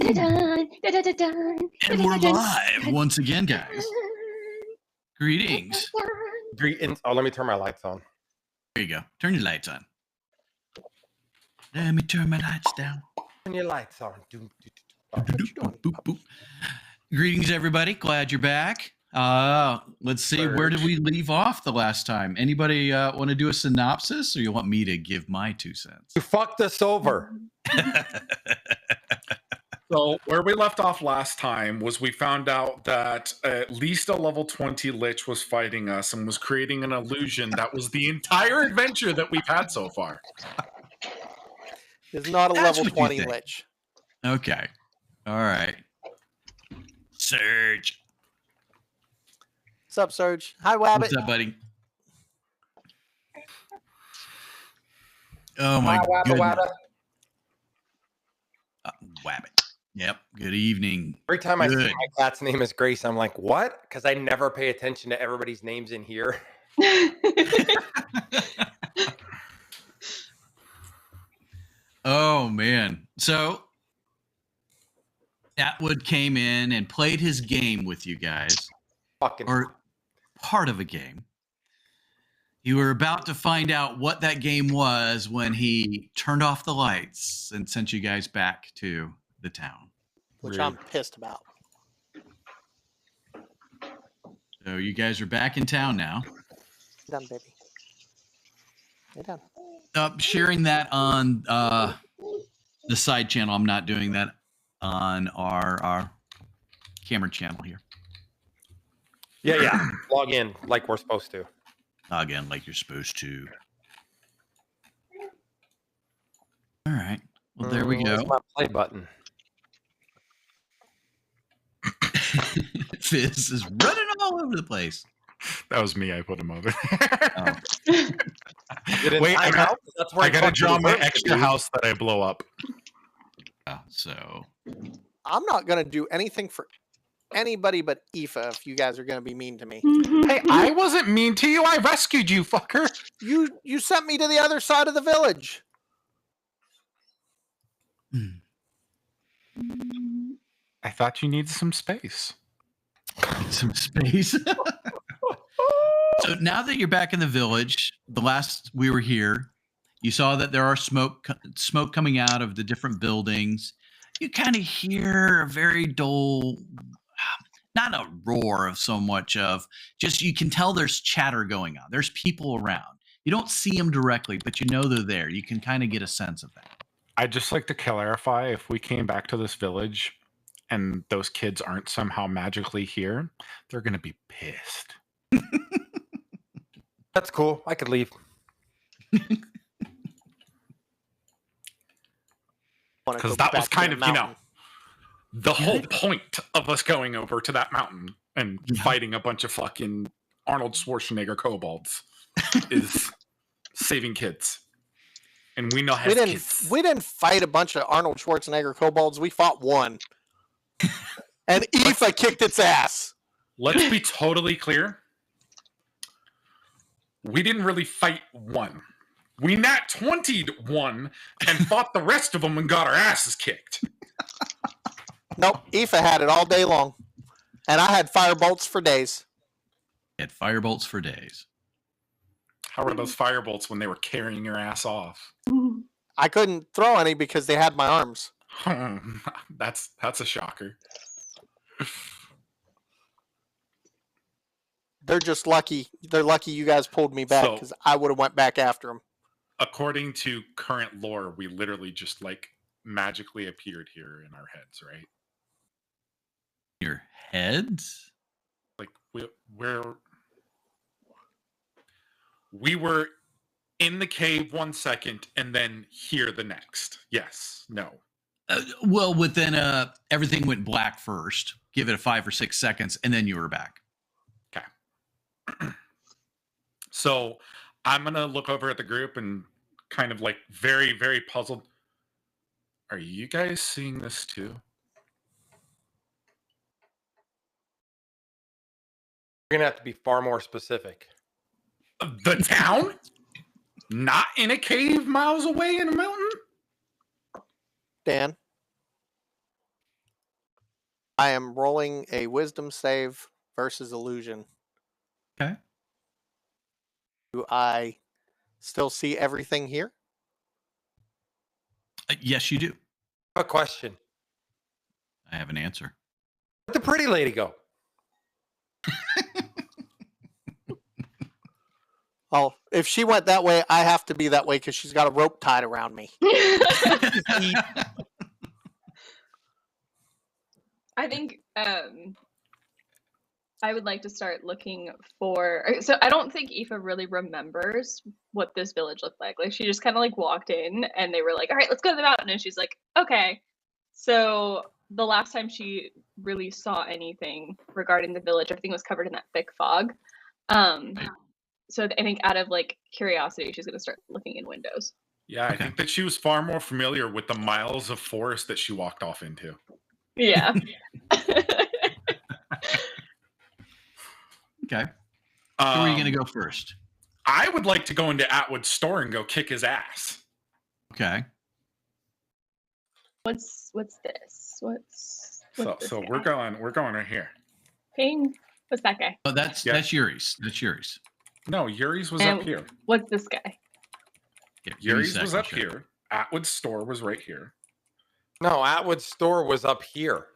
And we're live once again, guys. Greetings. Greetings. Oh, let me turn my lights on. There you go. Turn your lights on. Let me turn my lights down. Turn your lights on. Greetings, everybody. Glad you're back. Let's see. Where did we leave off the last time? Anybody want to do a synopsis, or you want me to give my 2 cents? You fucked us over. So where we left off last time was we found out that at least a level 20 Lich was fighting us and was creating an illusion that was the entire adventure that we've had so far. It's not a level 20 Lich. Okay. All right. Surge. What's up, Surge? Hi, Wabbit. What's up, buddy? Oh, my goodness. Wabbit. Yep. Good evening. Every time I see my cat's name is Grace, I'm like, what? Because I never pay attention to everybody's names in here. Oh, man. So Atwood came in and played his game with you guys. Or part of a game. You were about to find out what that game was when he turned off the lights and sent you guys back to the town. Which I'm pissed about. So you guys are back in town now. Done, baby. You're done. Sharing that on the side channel. I'm not doing that on our camera channel here. Yeah. Log in like we're supposed to. Log in like you're supposed to. All right. Well, there we go. Where's my play button? Fizz is running all over the place. That was me. I put him over. Oh. Wait, I got to draw my extra house that I blow up. So I'm not going to do anything for anybody but Aoife if you guys are going to be mean to me. Hey, I wasn't mean to you. I rescued you, fucker. You sent me to the other side of the village. I thought you needed some space. Some space. So now that you're back in the village, the last we were here, you saw that there are smoke coming out of the different buildings. You kind of hear a very dull, not a roar of so much of, just you can tell there's chatter going on. There's people around. You don't see them directly, but you know they're there. You can kind of get a sense of that. I'd just like to clarify, if we came back to this village and those kids aren't somehow magically here, they're going to be pissed. That's cool. I could leave. Because that was kind of, the whole point of us going over to that mountain and fighting a bunch of fucking Arnold Schwarzenegger kobolds is saving kids. And we know how kids. We didn't fight a bunch of Arnold Schwarzenegger kobolds. We fought one. And Aoife kicked its ass. Let's be totally clear. We didn't really fight one. We nat 20'd one and fought the rest of them and got our asses kicked. Nope, Aoife had it all day long. And I had firebolts for days. Had firebolts for days. How were those firebolts when they were carrying your ass off? I couldn't throw any because they had my arms. That's a shocker. They're just lucky. They're lucky you guys pulled me back because I would have went back after them. According to current lore, we literally just magically appeared here in our heads, right? Your heads? We were in the cave 1 second and then here the next. Yes. No. Well, within everything went black first. Give it a 5 or 6 seconds, and then you were back. Okay. So I'm gonna look over at the group and kind of very, very puzzled. Are you guys seeing this too? You're gonna have to be far more specific. The town? Not in a cave miles away in a mountain? Dan? I am rolling a wisdom save versus illusion. Okay. Do I still see everything here? Yes, you do. A question. I have an answer. Where'd the pretty lady go? Oh, if she went that way, I have to be that way because she's got a rope tied around me. I think I would like to start looking for. So I don't think Aoife really remembers what this village looked like. Like she just kind of like walked in and they were like, "All right, let's go to the mountain," and she's like, "Okay." So the last time she really saw anything regarding the village, everything was covered in that thick fog. So I think out of like curiosity, she's gonna start looking in windows. Yeah, I think that she was far more familiar with the miles of forest that she walked off into. Yeah. Okay. Who are you going to go first? I would like to go into Atwood's store and go kick his ass. Okay. What's this? What's this So guy? we're going right here. Ping. What's that guy? Oh, that's Yuri's. That's Yuri's. No, Yuri's was And up here. What's this guy? Yeah, give me a Yuri's sec, was I'll up show you. here. Atwood's store was right here. No, Atwood's store was up here.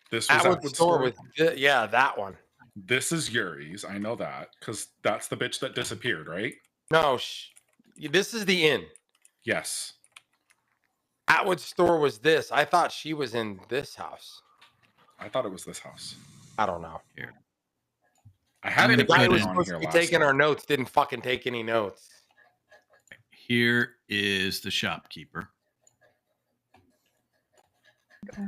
This was Atwood's store was that one. This is Yuri's. I know that because that's the bitch that disappeared, right? No, this is the inn. Yes. Atwood's store was this. I thought she was in this house. I thought it was this house. I don't know. Here. I had I'm it gonna The guy who put was it on supposed here to be last taking time. our notes didn't fucking take any notes. Here is the shopkeeper. Okay.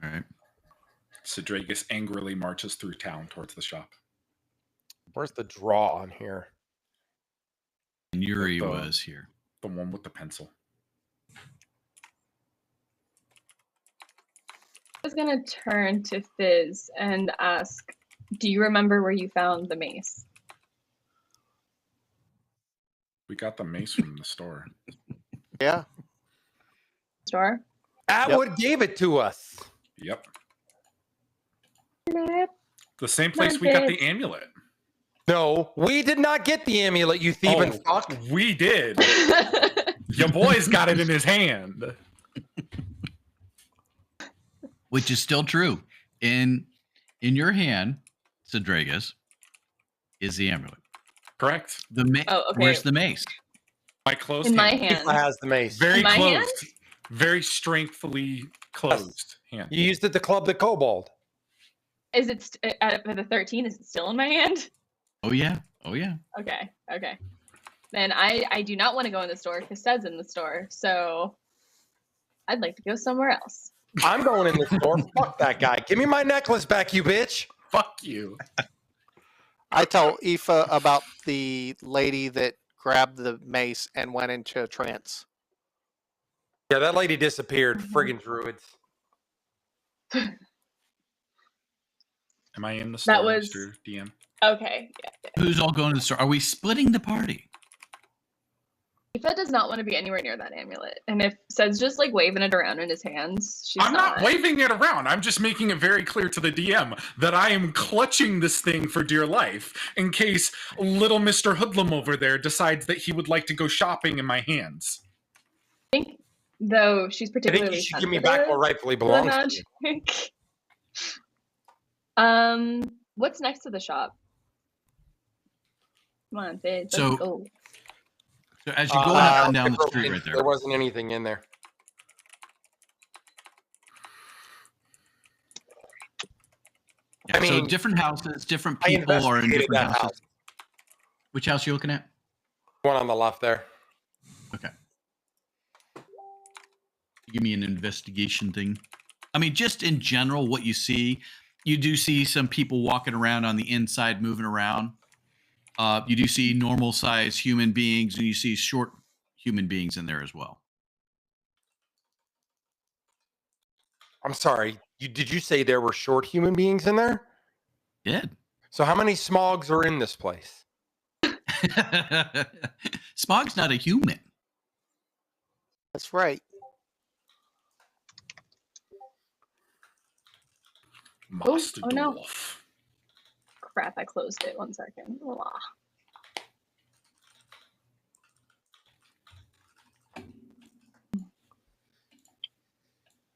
All right. Sedragus angrily marches through town towards the shop. Where's the draw on here? And Yuri The- was here. The one with the pencil. I was gonna turn to Fizz and ask, do you remember where you found the mace? We got the mace from the store. Yeah. Store? Atwood gave it to us. Yep. The same place we got the amulet. No, we did not get the amulet, you thieving fuck. We did. Your boy's got it in his hand. Which is still true. In your hand, Sedragus, is the amulet. Correct. The Oh, okay. Where's the mace? My closed In my hand. hand. Aoife has the mace. Very In my closed. hand? Very strengthfully closed hand. You used it to club the kobold. Is it out of the 13? Is it still in my hand? Oh yeah. Oh yeah. Okay. Then I do not want to go in the store because Sed's in the store, so I'd like to go somewhere else. I'm going in the store. Fuck that guy. Give me my necklace back, you bitch. Fuck you. I tell Aoife about the lady that grabbed the mace and went into a trance. Yeah, that lady disappeared. Friggin' druids. Am I in the store, was- Mr. DM? Okay. Yeah. Who's all going to the store? Are we splitting the party? Aoife does not want to be anywhere near that amulet, and if Sed's just like waving it around in his hands, she's I'm not waving it around. I'm just making it very clear to the DM that I am clutching this thing for dear life in case little Mr. Hoodlum over there decides that he would like to go shopping in my hands. I think, though, she's I particularly. think you should give me back what rightfully to the belongs to me. magic. What's next to the shop? Come on, Fizz. Let's So- go. So as you're going up and down the I street broke right in. there. wasn't anything in there. Yeah, I mean, so different houses, different I people are in investigated different that houses. house. Which house are you looking at? One on the left there. Okay. Give me an investigation thing. I mean, just in general, what you see, you do see some people walking around on the inside, moving around. You do see normal size human beings, and you see short human beings in there as well. I'm sorry. Did you say there were short human beings in there? Yeah. So how many smogs are in this place? Smog's not a human. That's right. Master oh no. Dwarf. Crap, I closed it. 1 second. Blah.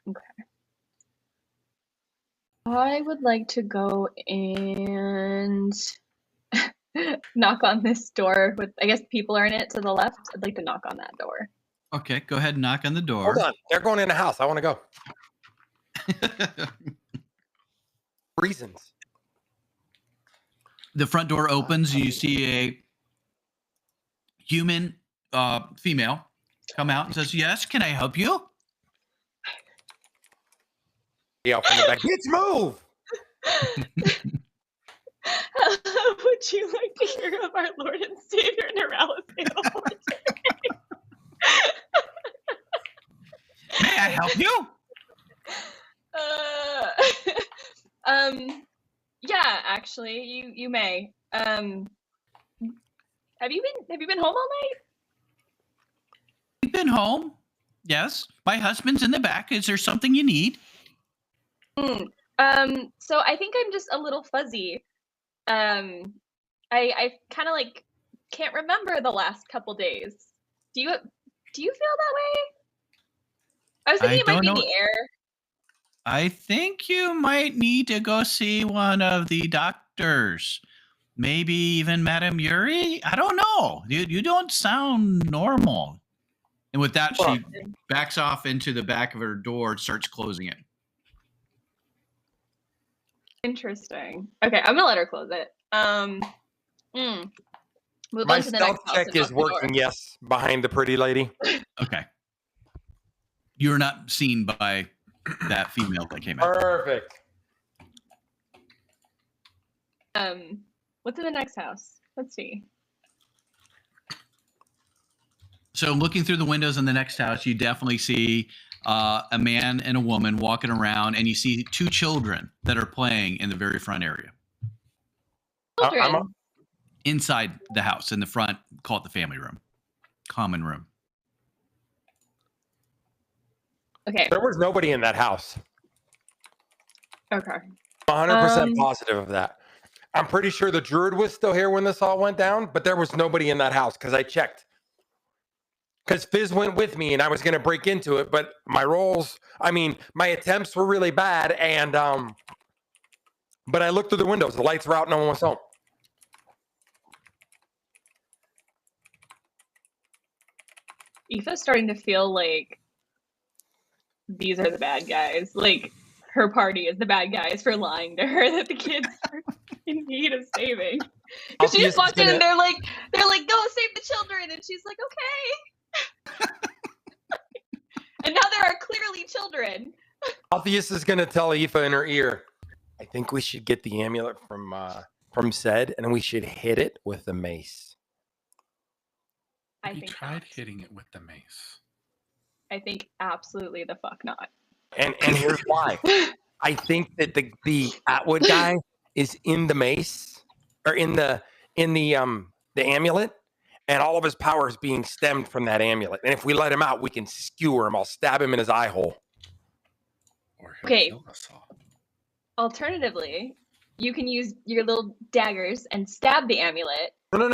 Okay. I would like to go and knock on this door with, I guess people are in it to the left. I'd like to knock on that door. Okay, go ahead and knock on the door. Hold on. They're going in the house. I want to go. Reasons. The front door opens. You see a human female come out and says, "Yes, can I help you?" Yeah, from the back. Let's move. Would you like to hear of our Lord and Savior Neuralis? May I help you? Yeah, actually, you may. Have you been home all night? You've been home? Yes. My husband's in the back. Is there something you need? So I think I'm just a little fuzzy. I kind of like can't remember the last couple days. Do you feel that way? I was thinking it might be the air. I think you might need to go see one of the doctors. Maybe even Madame Yuri? I don't know. You don't sound normal. And with that, she backs off into the back of her door and starts closing it. Interesting. Okay, I'm gonna let her close it. Move My on to the stealth next house check and is knock the door. working, yes, behind the pretty lady. Okay. You're not seen by that female that came out. Perfect. What's in the next house? Let's see. So looking through the windows in the next house, you definitely see a man and a woman walking around, and you see 2 children that are playing in the very front area. Children. Inside the house, in the front, call it the family room, common room. Okay. There was nobody in that house. Okay. 100% positive of that. I'm pretty sure the druid was still here when this all went down, but there was nobody in that house because I checked. Because Fizz went with me and I was going to break into it, but my attempts were really bad. And, but I looked through the windows, the lights were out, no one was home. Aoife's starting to feel like these are the bad guys. Like her party is the bad guys for lying to her that the kids are in need of saving. Because she just walked in and they're like, go save the children, and she's like, okay. And now there are clearly children. Alpheus is going to tell Aoife in her ear, I think we should get the amulet from Zed, and we should hit it with the mace. Have you tried hitting it with the mace? I think absolutely the fuck not. And here's why. I think that the Atwood guy is in the mace or in the amulet, and all of his power is being stemmed from that amulet. And if we let him out, we can skewer him. I'll stab him in his eye hole. Or he'll Okay. kill us all. Alternatively, you can use your little daggers and stab the amulet. No.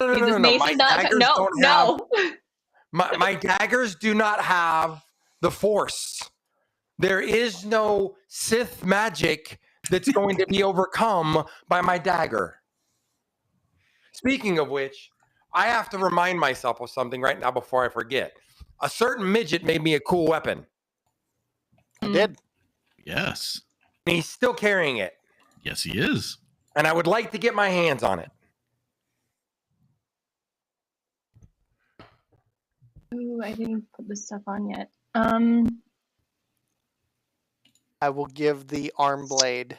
My daggers do not have the force. There is no Sith magic that's going to be overcome by my dagger. Speaking of which, I have to remind myself of something right now before I forget. A certain midget made me a cool weapon. I did. Yes. And he's still carrying it. Yes, he is. And I would like to get my hands on it. Ooh, I didn't put this stuff on yet. I will give the arm blade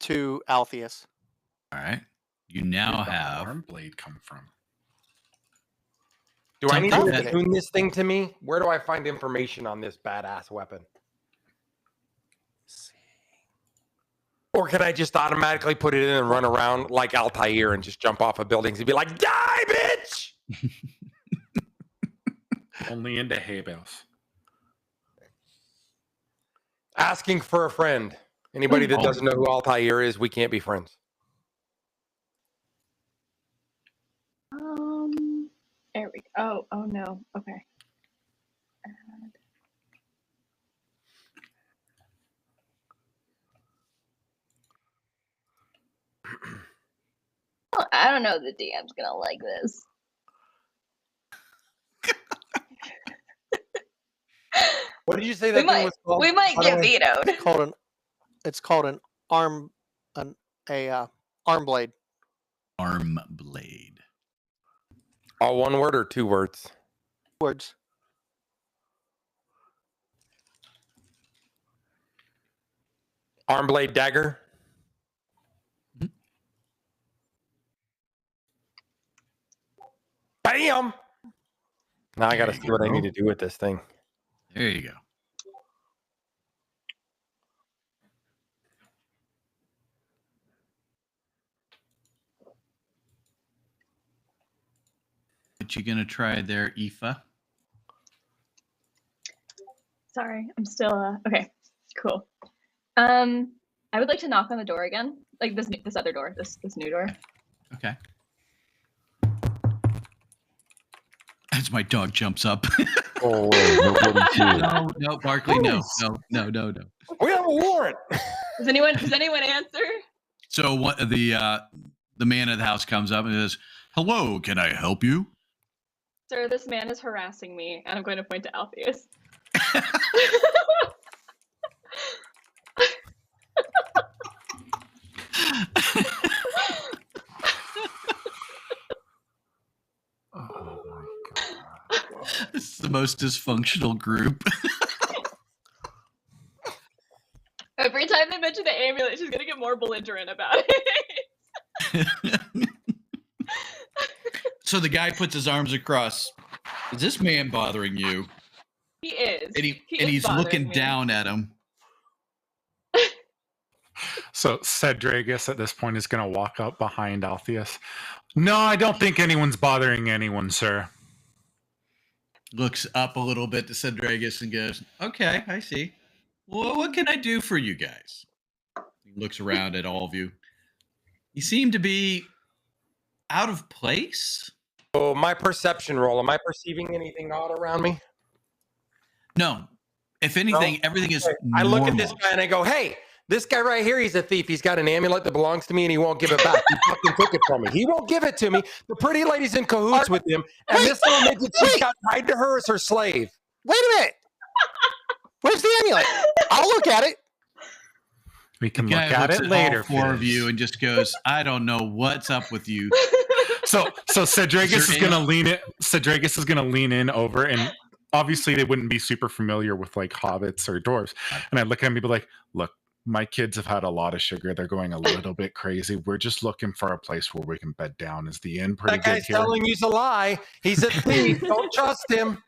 to Alpheus. All right. You now Where'd the have. arm blade come from? Do I need Something to that- tune this thing to me? Where do I find information on this badass weapon? Or can I just automatically put it in and run around like Altair and just jump off of buildings and be like, die, bitch? Only into hay bales. Asking for a friend. Anybody that doesn't know who Altair is, we can't be friends. There we go. Oh no. Okay. Well, I don't know if the DM's gonna like this. What did you say that thing was called? We might get vetoed. It's called an arm blade. Arm blade. All one word or 2 words? Words. Arm blade dagger. Bam! Now I got to see what I need to do with this thing. There you go. What you gonna try there, Aoife? Sorry, I'm still okay. Cool. I would like to knock on the door again, like this other door, this new door. Okay. As my dog jumps up. Oh, nobody No, Barkley, no. We have a warrant. Does anyone answer? So what the man of the house comes up and says, "Hello, can I help you?" Sir, this man is harassing me, and I'm going to point to Alpheus. Oh my god. This is the most dysfunctional group. Every time they mention the amulet, she's gonna get more belligerent about it. So the guy puts his arms across. Is this man bothering you? He is. And He he's is looking bothering me. down at him. So Cedragus at this point is going to walk up behind Alpheus. No, I don't think anyone's bothering anyone, sir. Looks up a little bit to Cedragus and goes, "Okay, I see. Well, what can I do for you guys?" He looks around at all of you. You seem to be out of place. Oh, my perception roll. Am I perceiving anything odd around me? No. If anything, everything is I look at normal. this guy and I go, hey, this guy right here, he's a thief. He's got an amulet that belongs to me and he won't give it back. He fucking took it from me. He won't give it to me. The pretty lady's in cahoots with him. And this little midget, she's got tied to her as her slave. Wait a minute. Where's the amulet? I'll look at it. We can The look guy at looks it later. all 4 of Fizz. you and just goes, "I don't know what's up with you." So Cedragus is going to lean it. Cedragus is going to lean in over, and obviously they wouldn't be super familiar with like hobbits or dwarves. And I look at him and be like, "Look, my kids have had a lot of sugar. They're going a little bit crazy. We're just looking for a place where we can bed down. Is the inn pretty That good guy's here?" telling you's a lie. He's a thief. Don't trust him.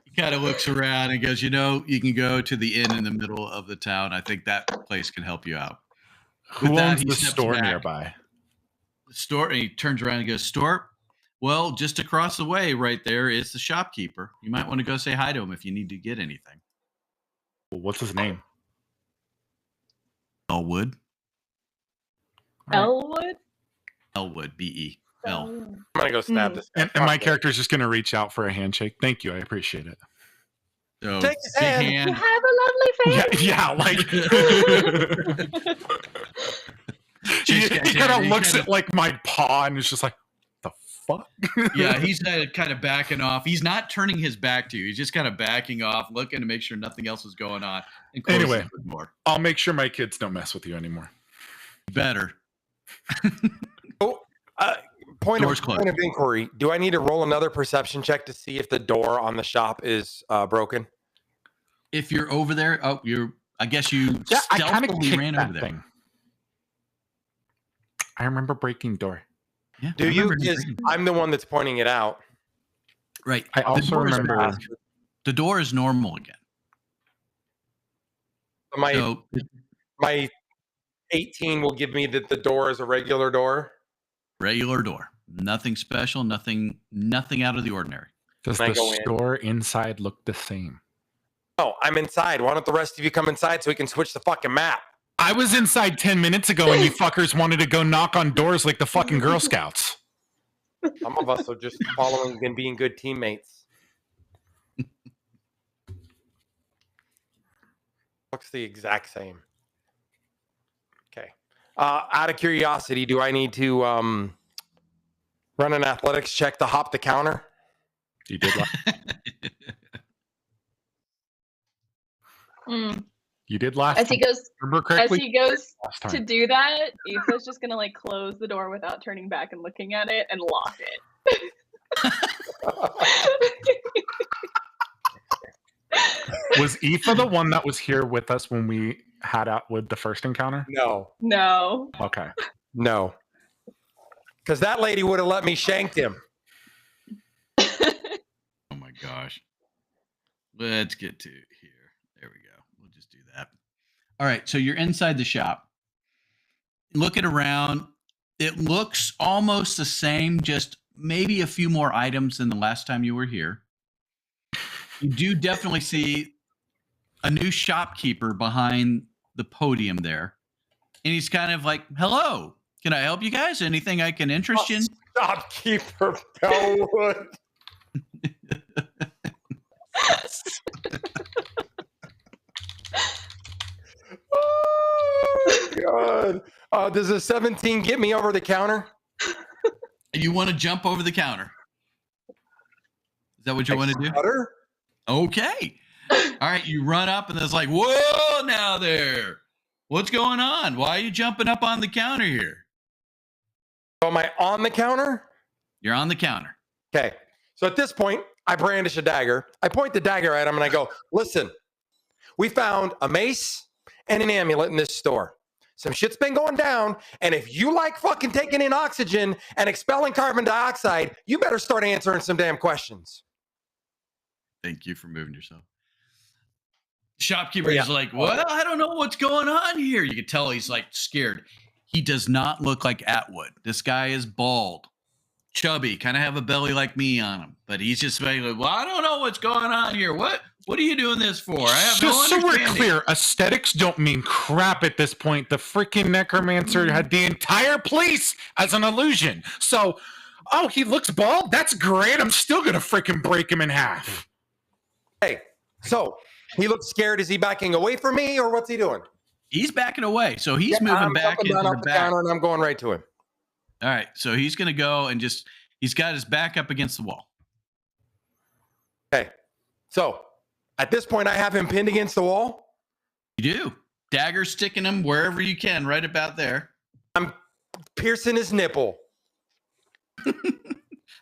He kind of looks around and goes, "You know, you can go to the inn in the middle of the town. I think that place can help you out." Who With that, owns he the steps store back. nearby? The store, and he turns around and goes, "Store? Well, just across the way right there is the shopkeeper. You might want to go say hi to him if you need to get anything." Well, what's his name? Elwood. Elwood? Elwood, B-E. L. I'm going to go stab this guy. And my character's just going to reach out for a handshake. Thank you. I appreciate it. So, Take his big hand. You have a lovely face. Yeah, like he kind of looks at like my paw and is just like, the fuck? Yeah, he's kind of backing off. He's not turning his back to you. He's just kind of backing off, looking to make sure nothing else is going on. And closing Anyway. the door. I'll make sure my kids don't mess with you anymore. Better. Point Door's of inquiry. Do I need to roll another perception check to see if the door on the shop is broken? If you're over there, I guess you Yeah, I kind of stealthily ran that over there. thing. I remember breaking door. Yeah, Do I you? remember Because breaking- I'm the one that's pointing it out. Right. I also door is remember. back. The door is normal again. My 18 will give me that the door is a regular door. Regular door. Nothing special, nothing out of the ordinary. Does And I the go in. store inside look the same? Oh, I'm inside. Why don't the rest of you come inside so we can switch the fucking map? I was inside 10 minutes ago and you fuckers wanted to go knock on doors like the fucking Girl Scouts. Some of us are just following and being good teammates. Looks the exact same. Okay. Out of curiosity, do I need to run an athletics check to hop the counter? You did You did last As he time. goes, Remember as correctly? he goes Last to time. do that, Aoife's just gonna like close the door without turning back and looking at it and lock it. Was Aoife the one that was here with us when we had Atwood the first encounter? No. No. Okay. No. Because that lady would have let me shank him. Oh my gosh. Let's get to here. There we go. We'll just do that. All right. So you're inside the shop. Looking around, it looks almost the same, just maybe a few more items than the last time you were here. You do definitely see a new shopkeeper behind the podium there. And he's kind of like, hello, can I help you guys? Anything I can interest you in? Shopkeeper Bellwood. Oh, God. Does a 17 get me over the counter? You want to jump over the counter? Is that what you want to do? Butter? Okay. All right. You run up and it's like, whoa, now there. What's going on? Why are you jumping up on the counter here? Am I on the counter? You're on the counter. Okay. So at this point, I brandish a dagger. I point the dagger at him and I go, listen, we found a mace and an amulet in this store. Some shit's been going down. And if you like fucking taking in oxygen and expelling carbon dioxide, you better start answering some damn questions. Thank you for moving yourself. Shopkeeper is like, well, I don't know what's going on here. You can tell he's like scared. He does not look like Atwood. This guy is bald, chubby, kind of have a belly like me on him. But he's just like, well, I don't know what's going on here. What are you doing this for? I have no Just so we're understanding. clear, aesthetics don't mean crap at this point. The freaking necromancer had the entire place as an illusion. So, oh, he looks bald? That's great. I'm still going to freaking break him in half. Hey, so he looks scared. Is he backing away from me or what's he doing? He's backing away. So he's moving I'm back jumping into down the off back. counter and I'm going right to him. All right. So he's going to go and he's got his back up against the wall. Okay. So at this point, I have him pinned against the wall. You do. Dagger sticking him wherever you can, right about there. I'm piercing his nipple.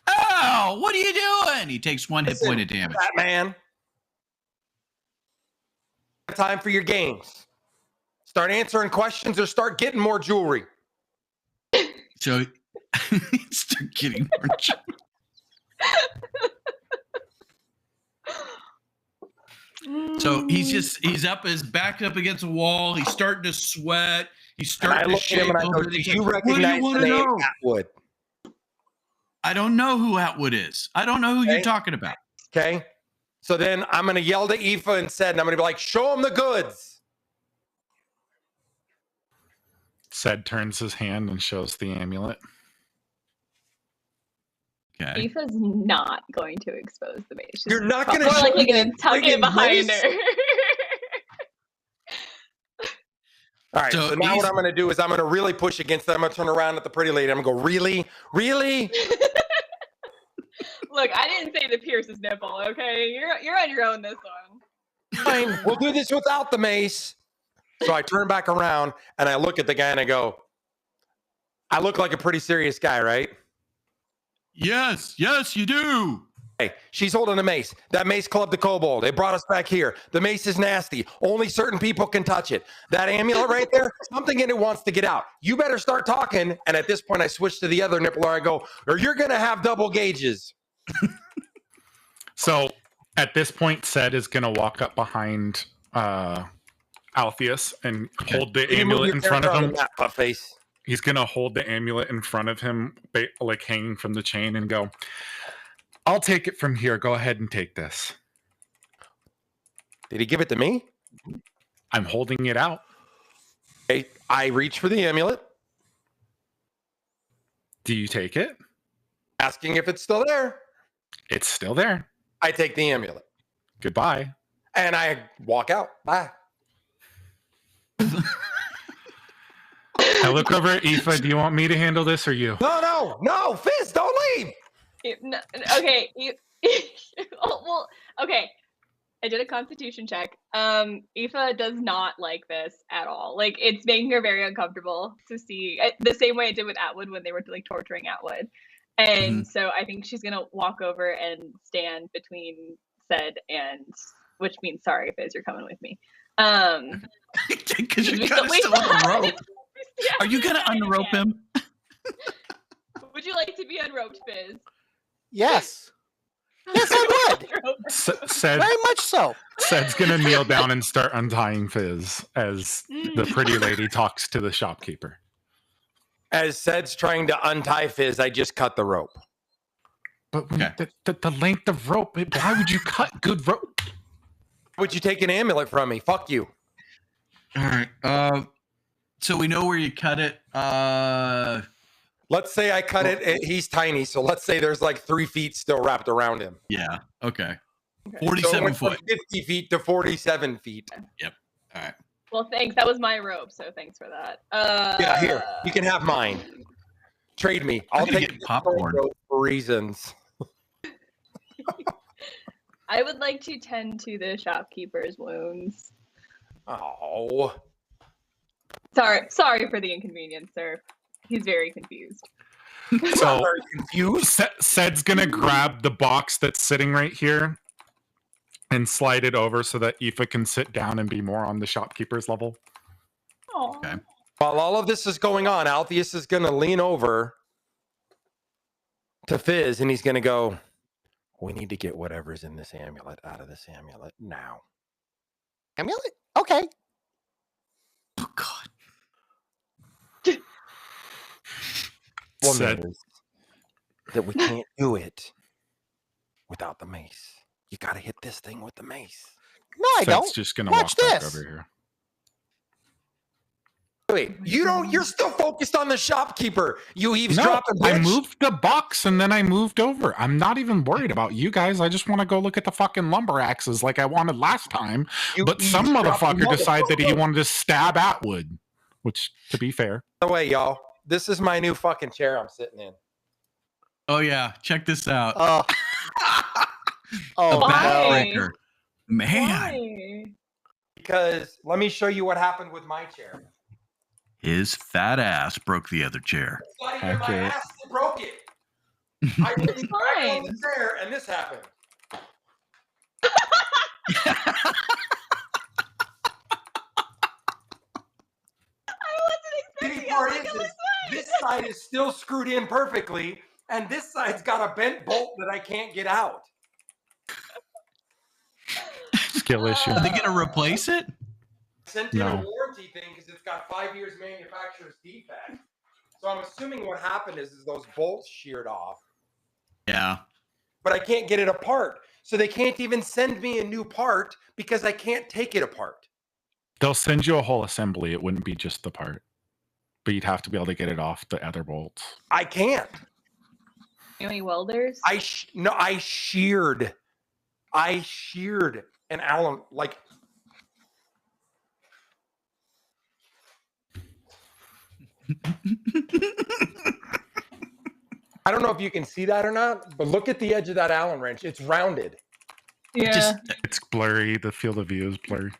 Oh, what are you doing? He takes one hit point of damage. Batman. Time for your games. Start answering questions or start getting more jewelry. So start getting more jewelry. So he's up, his back up against the wall. He's starting to sweat. He's starting to shake. Do you recognize the name Atwood? I don't know who Atwood is. I don't know who you're talking about. Okay. So then I'm going to yell to Aoife instead, and I'm going to be like, show him the goods. Ced turns his hand and shows the amulet. Okay. Aoife's not going to expose the mace. You're not going to more show likely me going to tuck it friggin' behind mace? her. All right. So now what I'm going to do is I'm going to really push against them. I'm going to turn around at the pretty lady. I'm going to go, really? Really? Look, I didn't say to pierce his nipple, okay? You're on your own this one. Fine. We'll do this without the mace. So I turn back around and I look at the guy and I go, I look like a pretty serious guy, right? Yes, you do. Hey, she's holding a mace. That mace clubbed the kobold. They brought us back here. The mace is nasty. Only certain people can touch it. That amulet right there, something in it wants to get out. You better start talking. And at this point, I switch to the other nipple or I go, or you're going to have double gauges. So at this point, Ced is going to walk up behind Alpheus and hold the amulet in front of him. Face. He's going to hold the amulet in front of him, like hanging from the chain, and go, I'll take it from here. Go ahead and take this. Did he give it to me? I'm holding it out. I reach for the amulet, Do you take it? asking if it's still there. It's still there. I take the amulet Goodbye. and I walk out. Bye. I look over at Aoife. Do you want me to handle this or you? No, Fizz, don't leave. Okay. Well, okay. I did a constitution check. Aoife does not like this at all. Like, it's making her very uncomfortable to see the same way it did with Atwood when they were like torturing Atwood. And so I think she's gonna walk over and stand between Ced and, which means sorry, Fizz, you're coming with me. Because you're kind of still on the rope. Yeah, Are you gonna unrope him? Would you like to be unroped, Fizz? Yes. Yes, I would. Ced, Very much so. Ced's gonna kneel down and start untying Fizz as the pretty lady talks to the shopkeeper. As Ced's trying to untie Fizz, I just cut the rope. But the length of rope, why would you cut good rope? Would you take an amulet from me? Fuck you. All right. So we know where you cut it. Let's say I cut it. He's tiny, so let's say there's like 3 feet still wrapped around him. Yeah. Okay. So 47 it went from foot. 50 feet to 47 feet. Yep. All right. Well, thanks. That was my rope, so thanks for that. Yeah, here. You can have mine. Trade me. I'll gonna take get the popcorn. rope for reasons. I would like to tend to the shopkeeper's wounds. Oh. Sorry for the inconvenience, sir. He's very confused. So Very confused. Ced's gonna grab the box that's sitting right here and slide it over so that Aoife can sit down and be more on the shopkeeper's level. Aww. Okay. While all of this is going on, Alpheus is going to lean over to Fizz and he's going to go, we need to get whatever's in this amulet out of this amulet now. Amulet? Okay. Oh God. One Ced, is that we can't do it without the mace. You got to hit this thing with the mace. No, I Ced's don't. just gonna Watch walk back this. over here. Wait, you're still focused on the shopkeeper. You eavesdropping I bitch. moved the box and then I moved over. I'm not even worried about you guys. I just want to go look at the fucking lumber axes like I wanted last time. You But some eavesdropping motherfucker decided that he motherfucker. wanted to stab Atwood, which, to be fair, By the way, y'all, this is my new fucking chair I'm sitting in. Oh yeah. Check this out. Oh. A Oh, Why? backbreaker. Man. Why? Because let me show you what happened with my chair. His fat ass broke the other chair. It's not even my Accurate. ass that broke it. I leaned back on the chair and this happened. Shitty part is this side is still screwed in perfectly, and this side's got a bent bolt that I can't get out. skill issue. Are they gonna replace it? Sent in a No. warranty thing because it's got 5 years manufacturer's defect. So I'm assuming what happened is those bolts sheared off, Yeah. but I can't get it apart. So they can't even send me a new part because I can't take it apart. They'll send you a whole assembly. It wouldn't be just the part, but you'd have to be able to get it off the other bolts. I can't. Any welders? I sheared an Allen, like, I don't know if you can see that or not, but look at the edge of that Allen wrench. It's rounded, Yeah. Just It's blurry. The field of view is blurry.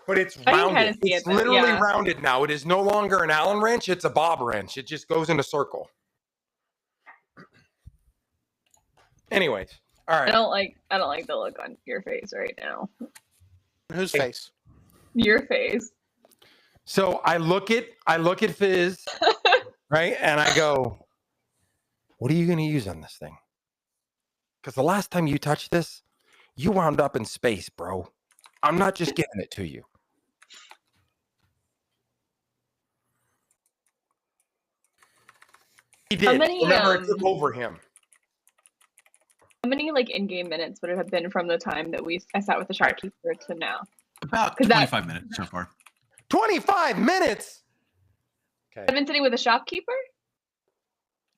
but it's I can kinda rounded. see It's it then, literally yeah. rounded now. It is no longer an Allen wrench. It's a Bob wrench. It just goes in a circle. Anyways, all I right. don't like the look on your face right now. whose face? Your face. So I look at Fizz, right? And I go, what are you going to use on this thing? Because the last time you touched this, you wound up in space, bro. I'm not just giving it to you. He How did. many, Remember, it took over him. How many like in-game minutes would it have been from the time that I sat with the shopkeeper to now? About 'Cause 25 minutes so far. 25 minutes. I've been sitting with a shopkeeper?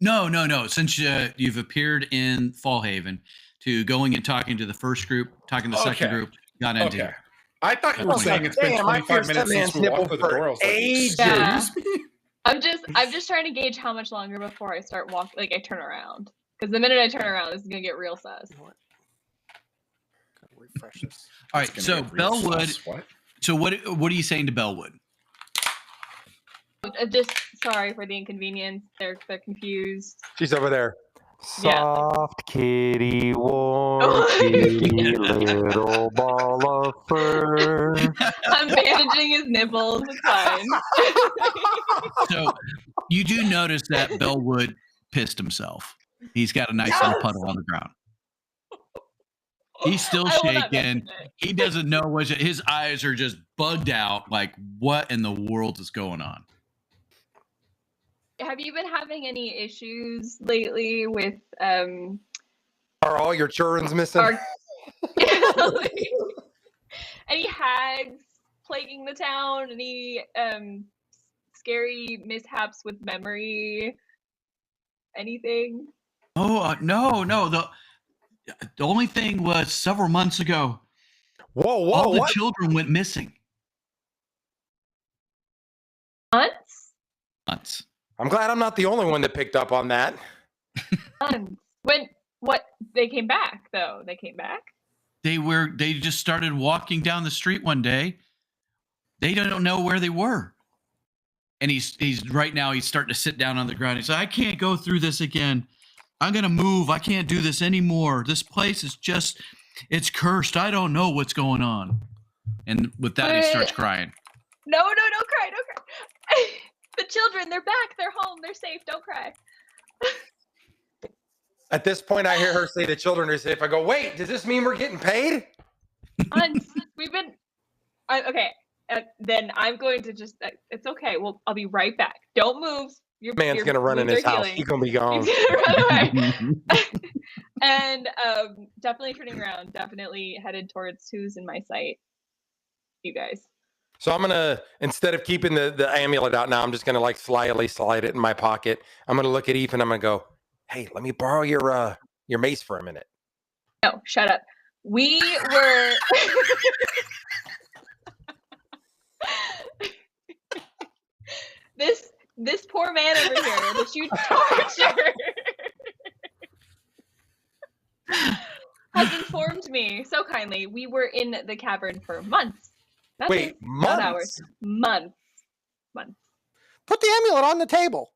No. Since you've appeared in Falhaven, to going and talking to the first group, talking to the second Okay. group, got into Okay. here. I thought you were Okay. saying it's been Damn, I 25 pierced minutes that since man's we walked nipple through the for door. I was like, ages. excuse me? I'm just trying to gauge how much longer before I start walking, like I turn around. Because the minute I turn around, this is gonna get real sus. What? Gotta refresh this. All It's right, gonna so get real Bellwood. sus. What? So what are you saying to Bellwood? Just sorry for the inconvenience. They're confused. She's over there. Yeah. Soft kitty, warm kitty, little ball of fur. I'm bandaging his nipples. It's fine. So you do notice that Bellwood pissed himself. He's got a nice little puddle on the ground. He's still I will not shaking. mention it. He doesn't know what his eyes are just bugged out. Like, what in the world is going on? Have you been having any issues lately with Are all your children's missing? our any hags plaguing the town? Any scary mishaps with memory? Anything? Oh no. The only thing was several months ago, Whoa, all the what? children went missing. Months? Months. I'm glad I'm not the only one that picked up on that. Months. What? They came back though. They came back. They just started walking down the street one day. They don't know where they were. And he's right now he's starting to sit down on the ground. He's like, I can't go through this again. I'm gonna move. I can't do this anymore. This place is it's cursed. I don't know what's going on. And with that, he starts crying. No, don't cry, don't cry. The children, they're back. They're home. They're safe. Don't cry. At this point, I hear her say the children are safe. I go, wait, does this mean we're getting paid? Months. We've been. Okay. Then I'm going to just. It's okay. Well, I'll be right back. Don't move. Your Man's gonna run in his house. He's gonna be gone. He's gonna run away. And definitely turning around. Definitely headed towards who's in my sight. You guys. So I'm gonna, instead of keeping the amulet out now, I'm just gonna like slyly slide it in my pocket. I'm gonna look at Eve and I'm gonna go, hey, let me borrow your mace for a minute. No, shut up. We were. This poor man over here that you tortured has informed me so kindly. We were in the cavern for months. Not Wait, days, not hours. months? Months. Put the amulet on the table.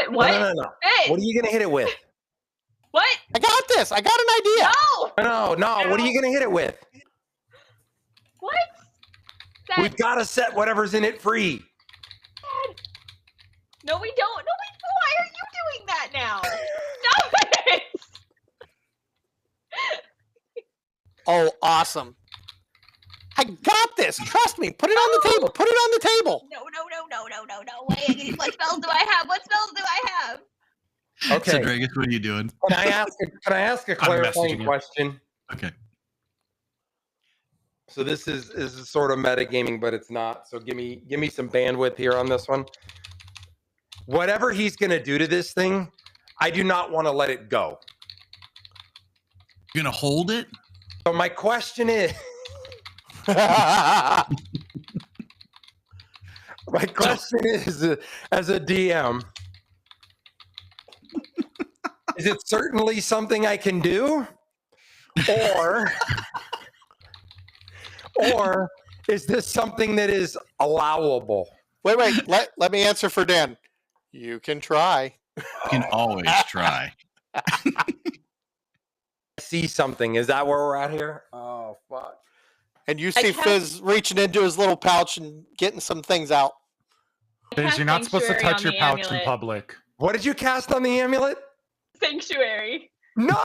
What? No. Hey, What are you gonna hit it with? what? I got this. I got an idea. No. No. What are you gonna hit it with? What? We've got to set whatever's in it free. No, we don't. No, why are you doing that now? Stop it. Oh, awesome. I got this. Trust me. Put it on the table. Put it on the table. No. Wait, what spells do I have? Okay. Dragus, what are you doing? Can I ask a clarifying you. question? Okay. So this is sort of metagaming, but it's not. So give me some bandwidth here on this one. Whatever he's gonna do to this thing, I do not want to let it go. You're gonna hold it? So my question is, as a DM, is it certainly something I can do, or is this something that is allowable? Wait. Let me answer for Dan. You can try. You can always try. See something. Is that where we're at here? Oh, fuck. And you see Fizz reaching into his little pouch and getting some things out. Fizz, you're not supposed to Sanctuary touch on your the pouch in amulet. public. What did you cast on the amulet? Sanctuary. No!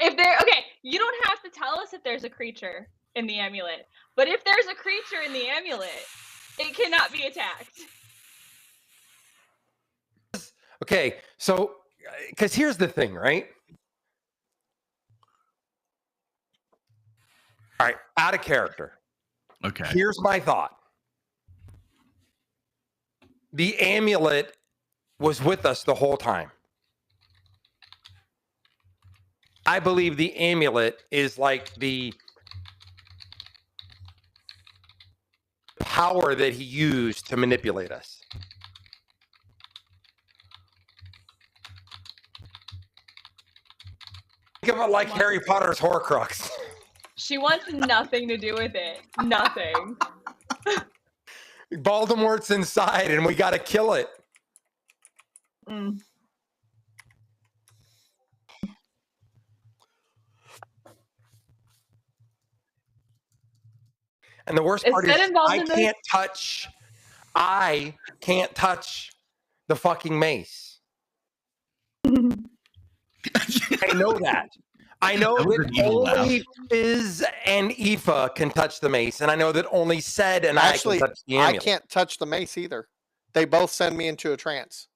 Okay, you don't have to tell us if there's a creature in the amulet, but if there's a creature in the amulet, it cannot be attacked. Okay, so because here's the thing, right? All right, out of character. Okay. Here's my thought. The amulet was with us the whole time. I believe the amulet is like the power that he used to manipulate us. Think of it like Harry Potter's Horcrux. She wants nothing to do with it. Nothing. Voldemort's inside, and we got to kill it. Mm. And the worst Is part Fed is involved I in this? can't touch the fucking mace. I know that. I know That was that an evil only Fizz and Aoife can touch the mace, and I know that only Ced and Actually, I can touch the I amulet. can't touch the mace either. They both send me into a trance.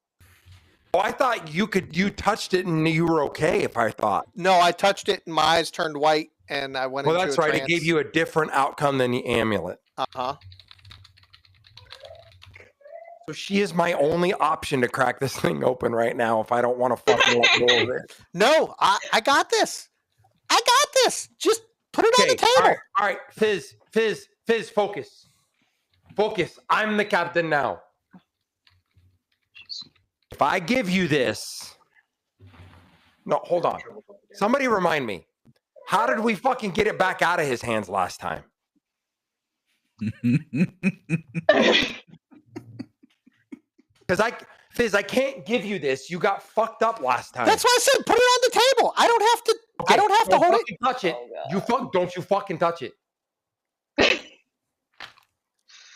Oh, I thought you touched it and you were okay. If I thought. No, I touched it and my eyes turned white and I went Well, into that's a right. trance. It gave you a different outcome than the amulet. Uh-huh. So she is my only option to crack this thing open right now if I don't want to fucking let go of it. No, I got this. I got this. Just put it on the table. All right. Fizz, focus. Focus. I'm the captain now. If I give you this. No, hold on. Somebody remind me. How did we fucking get it back out of his hands last time? Because Fizz, I can't give you this. You got fucked up last time. That's why I said put it on the table. I don't have to. Okay, I don't have to hold it. Touch it. Oh, Don't you fucking touch it.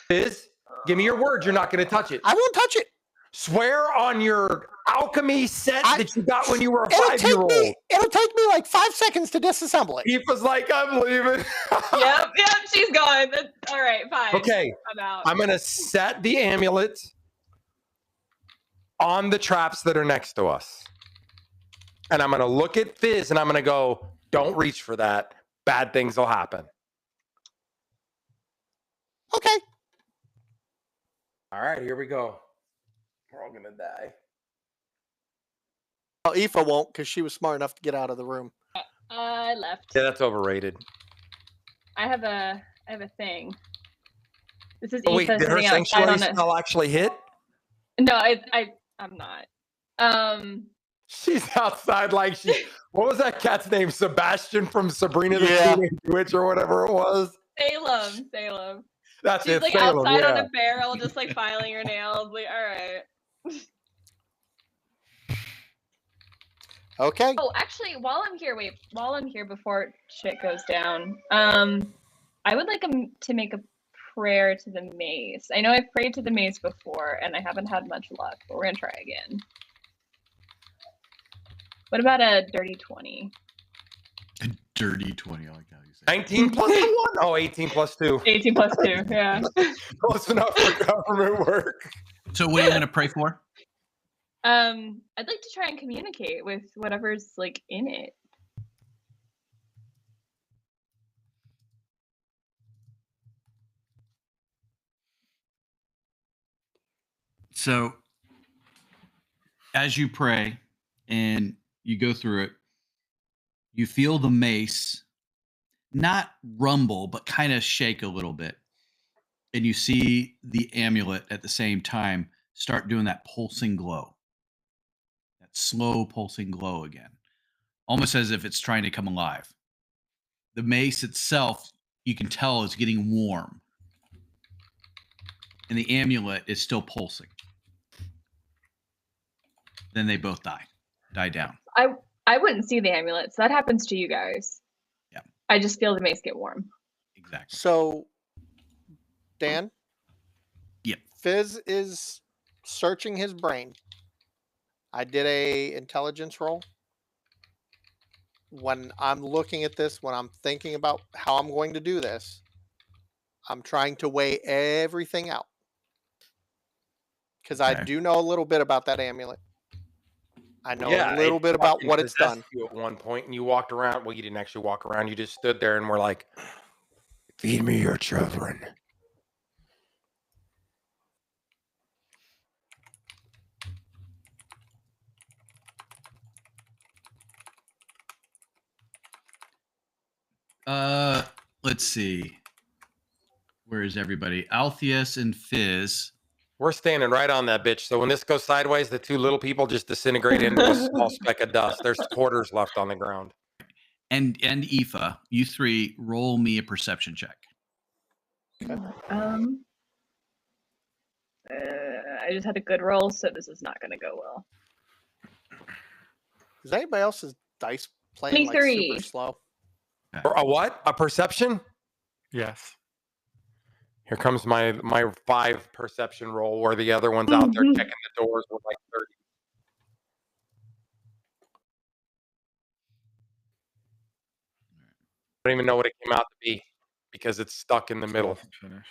Fizz, give me your word. You're not going to touch it. I won't touch it. Swear on your alchemy set that you got when you were a It'll 5-year-old. It'll take me like 5 seconds to disassemble it. Aoife's like, I'm leaving. Yep, she's gone. That's, all right, fine. Okay, I'm out. I'm going to set the amulet on the traps that are next to us. And I'm going to look at Fizz and I'm going to go, don't reach for that. Bad things will happen. Okay. All right, here we go. We're all going to die. Well, Aoife won't because she was smart enough to get out of the room. I left. Yeah, that's overrated. I have a thing. This is Oh, wait, Aoife did her sitting outside sanctuary on a. spell actually hit? No, I'm not. She's outside like she. What was that cat's name? Sebastian from Sabrina the Yeah. Teenage Witch or whatever it was. Salem. That's She's it. like Salem, outside yeah. on a barrel, just like filing her nails. Like, all right. Okay. Oh, actually, while I'm here, before shit goes down, I would like to make a prayer to the mace. I know I've prayed to the mace before, and I haven't had much luck, but we're gonna try again. What about a dirty 20? A dirty 20. I like how you say 19 plus 1? Oh, 18 plus 2. 18 plus 2, yeah. Close enough for government work. So what are you going to pray for? I'd like to try and communicate with whatever's like in it. So as you pray and you go through it, you feel the mace not rumble, but kind of shake a little bit. And you see the amulet at the same time start doing that pulsing glow, that slow pulsing glow again, almost as if it's trying to come alive. The mace itself, you can tell, is getting warm. And the amulet is still pulsing. Then they both die down. I wouldn't see the amulet, so that happens to you guys. Yeah. I just feel the mace get warm. Exactly. So, Dan? Yep. Fizz is searching his brain. I did a intelligence roll. When I'm looking at this, when I'm thinking about how I'm going to do this, I'm trying to weigh everything out. Because I Okay. do know a little bit about that amulet. I know Yeah, a little it bit about fucking what it's possessed done. you at one point, and you walked around. Well, you didn't actually walk around. You just stood there and were like, "Feed me your children." Let's see. Where is everybody? Altheus and Fizz. We're standing right on that bitch. So when this goes sideways, the two little people just disintegrate into a small speck of dust. There's quarters left on the ground. And Aoife, you three roll me a perception check. I just had a good roll, so this is not going to go well. Is anybody else's dice playing like 23. super slow? Or a what? A perception? Yes. Here comes my 5 perception roll, where the other one's out there checking the doors with like 30. I don't even know what it came out to be because it's stuck in the middle. Finished.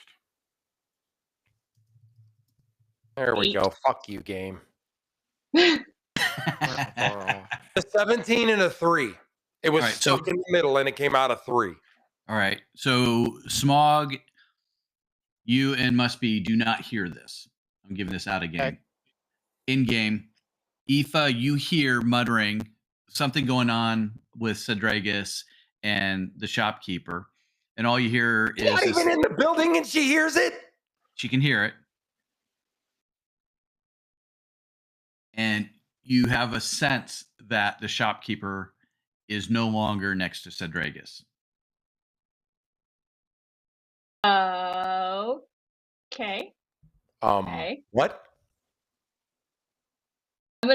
There we 8. go. Fuck you, game. Far All off. A 17 and a 3. It was All right, so- stuck in the middle and it came out a 3. right. So Smog, you and Mustbe do not hear this. I'm giving this out again. Okay. In game, Aoife, you hear muttering something going on with Cedragus and the shopkeeper, and all you hear is Not even in the building and she hears it. she can hear it. And you have a sense that the shopkeeper is no longer next to Cedragus. Okay. What? I'm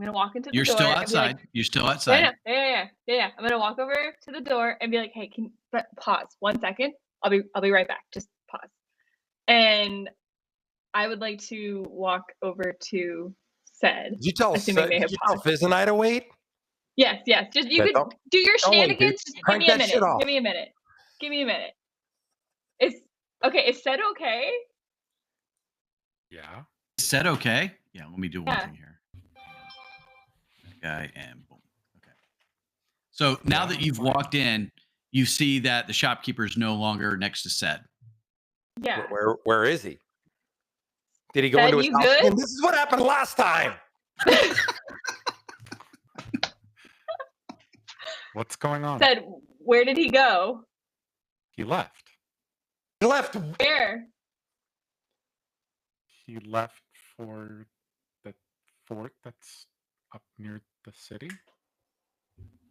gonna walk into the You're door. still and be outside. like, You're still outside. yeah. I'm gonna walk over to the door and be like, "Hey, pause 1 second? I'll be right back. Just pause." And I would like to walk over to Ced. Did you tell Assuming they have paused. Fizz and I to wait? Yes. Just you Yeah, could don't- do your don't wait, dude. shenanigans. Just give Crank me a that minute. shit off. Give me a minute. Is Ced okay? Yeah. Said okay. Yeah, let me do one Yeah. thing here. That guy and boom. Okay. So now that you've walked in, you see that the shopkeeper is no longer next to Ced. Yeah. Where is he? Did he go Ced, into his you house? good? And this is what happened last time. What's going on? Ced, where did he go? He left. He left. Where? He left for the fort that's up near the city.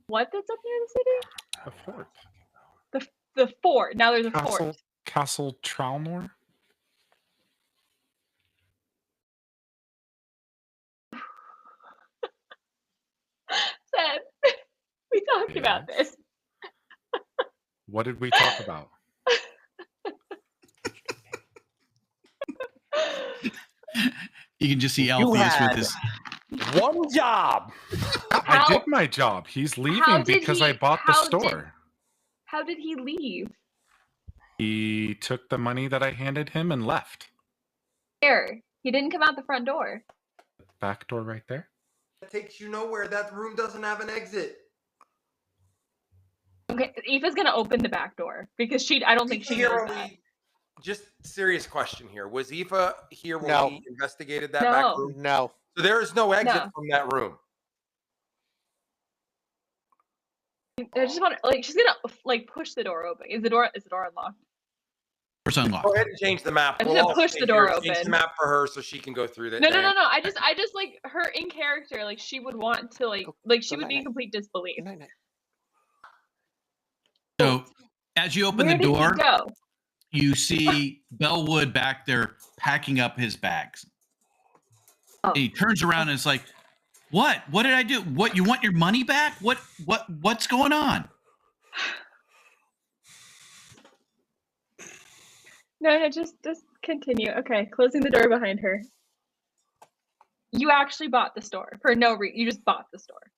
What that's up near the city? The fort. The fort. Now there's a fort. Castle Tralnor. Ced, we talked about this. What did we talk about? You can just see You Alpheus with had his. one job. I did my job. He's leaving did because he- I bought the how did- store. How did he leave? He took the money that I handed him and left. Where? He didn't come out the front door. Back door right there. That takes you nowhere. That room doesn't have an exit. Okay, Aoife's gonna open the back door because I don't think she knows that. Just serious question here. Was Aoife here when No. we investigated that back No. room? No. So there is no exit No. from that room. I just want to she's gonna push the door open. Is the door unlocked? Door's unlocked. Go ahead and change the map. I'm gonna all push stay the door here. Change the open. map for her so she can go through that. No. I just like her in character. Like she would want to she would be in complete disbelief. No. So as you open Where the did he door, go? you see Bellwood back there packing up his bags. Oh. And he turns around and is like, "What? What did I do? What? You want your money back? What's going on?" No, just continue. Okay, closing the door behind her. You actually bought the store for no reason. You just bought the store.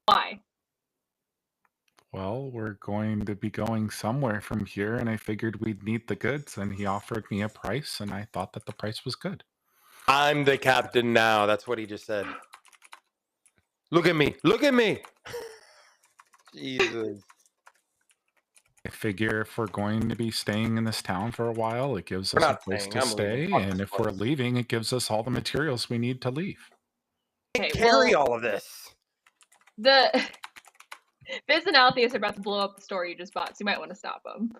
Why? Well, we're going to be going somewhere from here, and I figured we'd need the goods, and he offered me a price, and I thought that the price was good. I'm the captain now. That's what he just said. Look at me. Look at me. Jesus. I figure if we're going to be staying in this town for a while, it gives We're us a not place staying. to I'm stay. leaving. Fuck And this if we're place. leaving, it gives us all the materials we need to leave. Okay, Carry well, all of this. the Biz and Altheus are about to blow up the store you just bought, so you might want to stop them.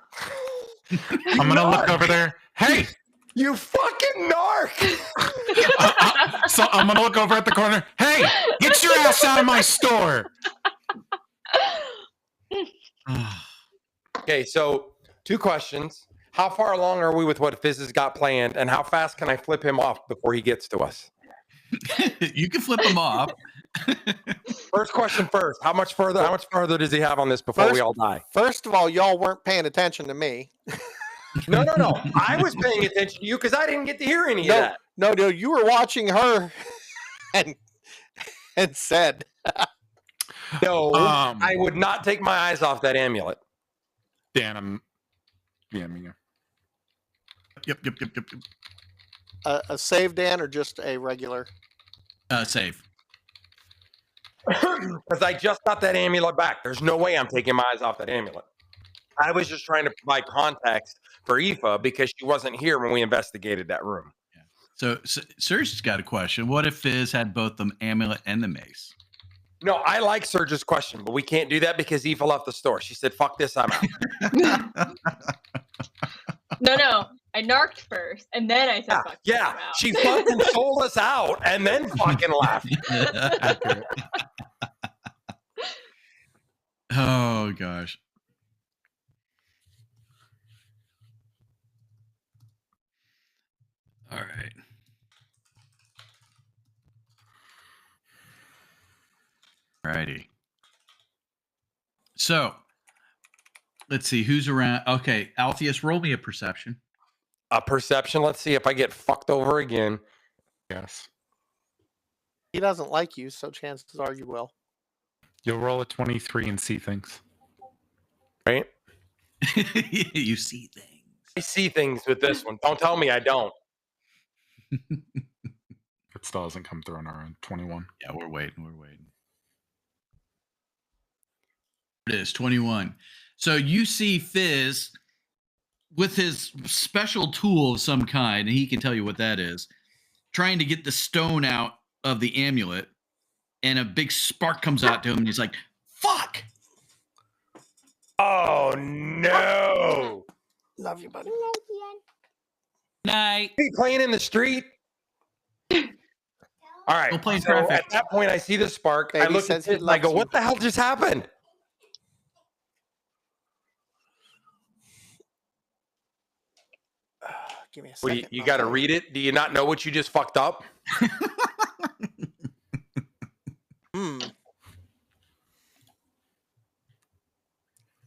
I'm gonna look over there. Hey, You fucking narc. so I'm gonna look over at the corner. Hey, get your ass out of my store. Okay, so 2 questions. How far along are we with what Fizz has got planned, and how fast can I flip him off before he gets to us? You can flip them off. First question first. How much further does he have on this before we all die? First of all, y'all weren't paying attention to me. No. I was paying attention to you because I didn't get to hear any of that. No, you were watching her and said, No, I would not take my eyes off that amulet. Dan, I'm DMing you. Yep. a save, Dan, or just a regular? Save. Because I just got that amulet back. There's no way I'm taking my eyes off that amulet. I was just trying to provide context for Aoife because she wasn't here when we investigated that room. So Serge's got a question. What if Fizz had both the amulet and the mace? No, I like Serge's question, but we can't do that because Aoife left the store. She said, fuck this, I'm out. No. I narked first, and then I said, fuck this, I'm out. She fucking sold us out and then fucking left. Accurate. Oh, gosh. All right. Righty. So, let's see who's around. Okay, Altheus, roll me a perception. A perception. Let's see if I get fucked over again. Yes. He doesn't like you, so chances are you will. You'll roll a 23 and see things. Right? You see things. I see things with this one. Don't tell me I don't. It still hasn't come through on our end. 21. Yeah, we're waiting. It is 21. So you see Fizz with his special tool of some kind, and he can tell you what that is, trying to get the stone out of the amulet, and a big spark comes out to him, and he's like, fuck! Oh, no. Love you, buddy. Night. Be playing in the street. All right. Go play in So traffic. at that point, I see the spark. I Baby look says at he it and I loves go, you. what the hell just happened? Give me a What, second. you I'll got to tell you. read it? Do you not know what you just fucked up?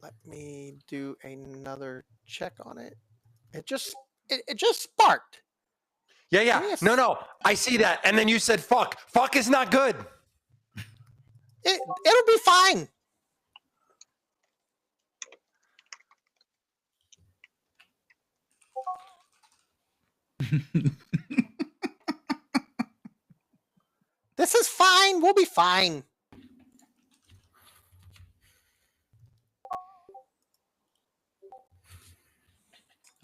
Let me do another check on it. It just sparked. Yeah. Yes. No. I see that. And then you said fuck. Fuck is not good. It'll be fine. This is fine. We'll be fine.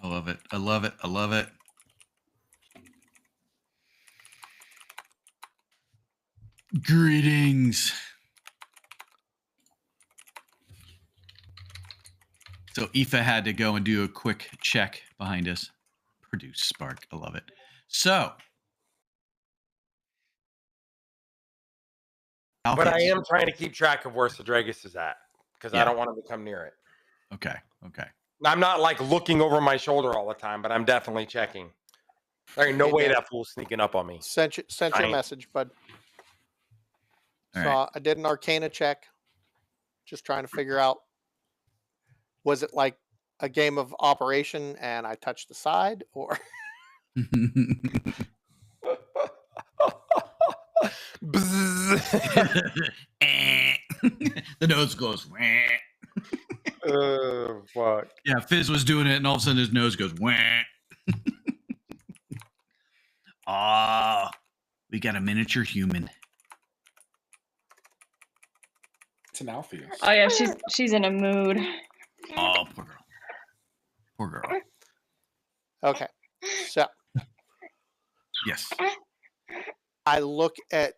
I love it. I love it. I love it. Greetings. So Aoife had to go and do a quick check behind us. Produce spark. I love it. So. But I Alphys. am trying to keep track of where Sadragus is at because I Yeah. don't want him to come near it. Okay. I'm not like looking over my shoulder all the time, but I'm definitely checking. There ain't no Okay, way Dan. that fool's sneaking up on me. Sent you a Fine. message, bud. All So right. I did an Arcana check, just trying to figure out, was it like a game of Operation and I touched the side, or The nose goes. Wah. Oh, fuck. Yeah, Fizz was doing it, and all of a sudden his nose goes. Wah. We got a miniature human. It's an Alpheus. Oh yeah, she's in a mood. Oh, poor girl. Poor girl. Okay. So Yes. I look at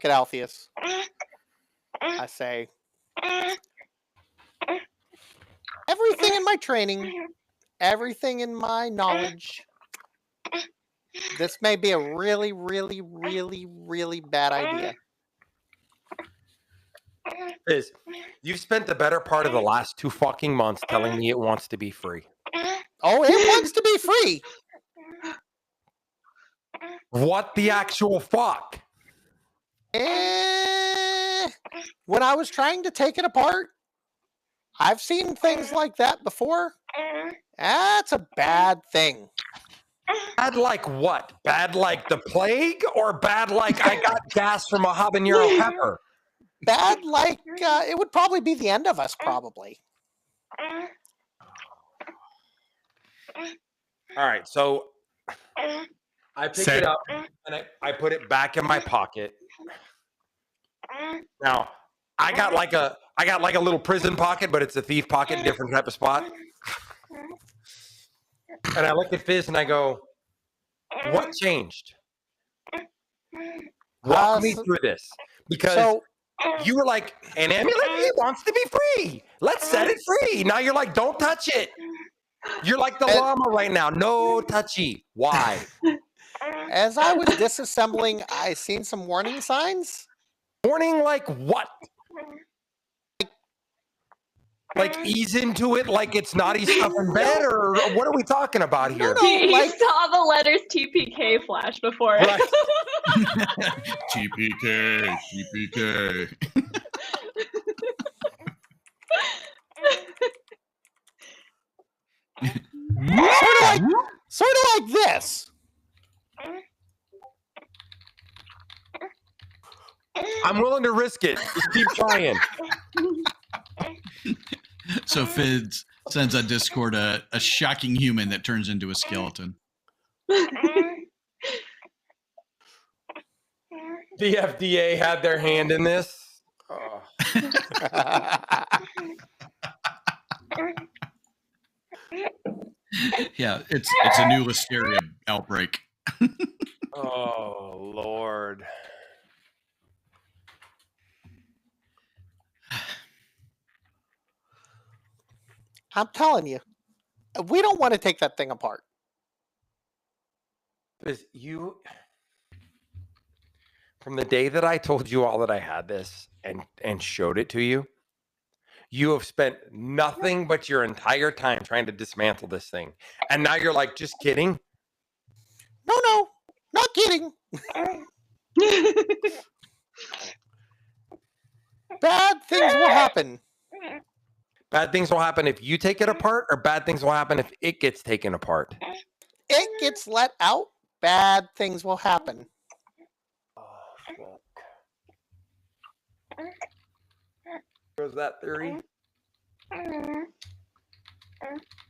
Alpheus. I say, everything in my training, everything in my knowledge, this may be a really, really, really, really bad idea. Is you've spent the better part of the last 2 fucking months telling me it wants to be free. Oh, it wants to be free. What the actual fuck? When I was trying to take it apart, I've seen things like that before. That's a bad thing. Bad like what? Bad like the plague, or bad like I got gas from a habanero pepper? Bad like it would probably be the end of us, probably. All right, so I pick it up and I put it back in my pocket. Now I got like a little prison pocket, but it's a thief pocket, different type of spot. And I look at Fizz and I go, "What changed? Walk me through this." Because you were like, "An amulet, it wants to be free. Let's set it free." Now you're like, "Don't touch it." You're like the llama right now. No touchy. Why? As I was disassembling, I seen some warning signs. Warning like what? Like ease into it like it's naughty stuff in bed, or what are we talking about here? No, He like saw the letters TPK flash before it. Right. TPK, TPK. sort of like this. I'm willing to risk it. Just keep trying. So Fizz sends on Discord a shocking human that turns into a skeleton. The FDA had their hand in this. Oh. Yeah, it's a new listeria outbreak. Oh, Lord. I'm telling you, we don't want to take that thing apart. Because you, from the day that I told you all that I had this and showed it to you, you have spent nothing but your entire time trying to dismantle this thing. And now you're like, just kidding? No, not kidding. Bad things will happen. Bad things will happen if you take it apart, or bad things will happen if it gets taken apart? It gets let out. Bad things will happen. Oh, fuck. Goes that theory? All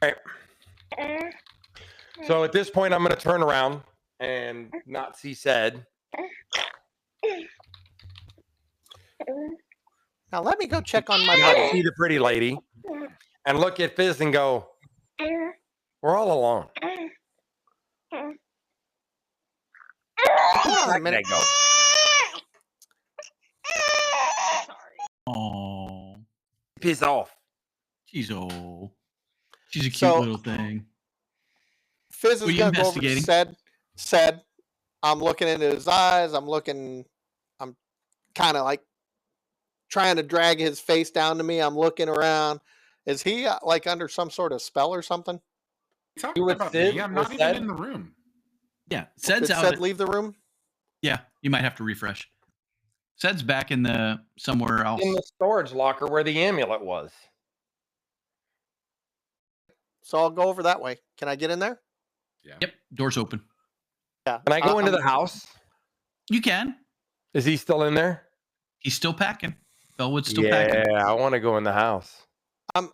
right. So at this point, I'm going to turn around and not see said. Now let me go check on my Not buddy. see the pretty lady and look at Fizz and go, we're all alone. Hold on a minute. Go. Oh, Piss off. she's a cute So- little thing. Fizz Were is you going to go over to investigating? said. I'm looking into his eyes. I'm kind of like trying to drag his face down to me. I'm looking around. Is he like under some sort of spell or something? Talking You with about Sid? me? I'm With not even Sid? in the room. Yeah, Did Sed's out. Sed leave the room? Yeah, you might have to refresh. Sed's back in the somewhere else. In the storage locker where the amulet was. So I'll go over that way. Can I get in there? Yeah. Yep, door's open. Yeah. Can I go into the house? You can. Is he still in there? He's still packing. Bellwood's still packing. Yeah, I want to go in the house. I'm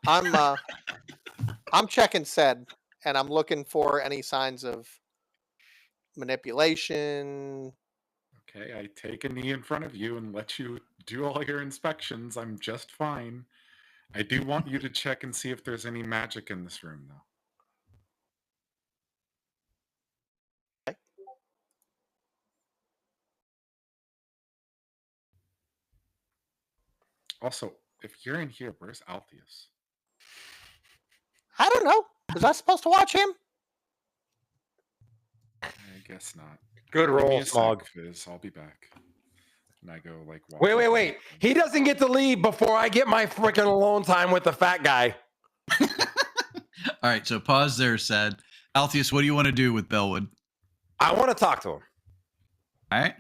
checking Sed, and I'm looking for any signs of manipulation. Okay, I take a knee in front of you and let you do all your inspections. I'm just fine. I do want you to check and see if there's any magic in this room, though. Okay. Also, if you're in here, where's Altheus? I don't know. Was I supposed to watch him? I guess not. Good Give me roll, a sec, Smog. Fizz. I'll be back. And I go like, walk Wait. away. He doesn't get to leave before I get my freaking alone time with the fat guy. All right, so pause there, said. Altheus, what do you want to do with Bellwood? I want to talk to him. All right.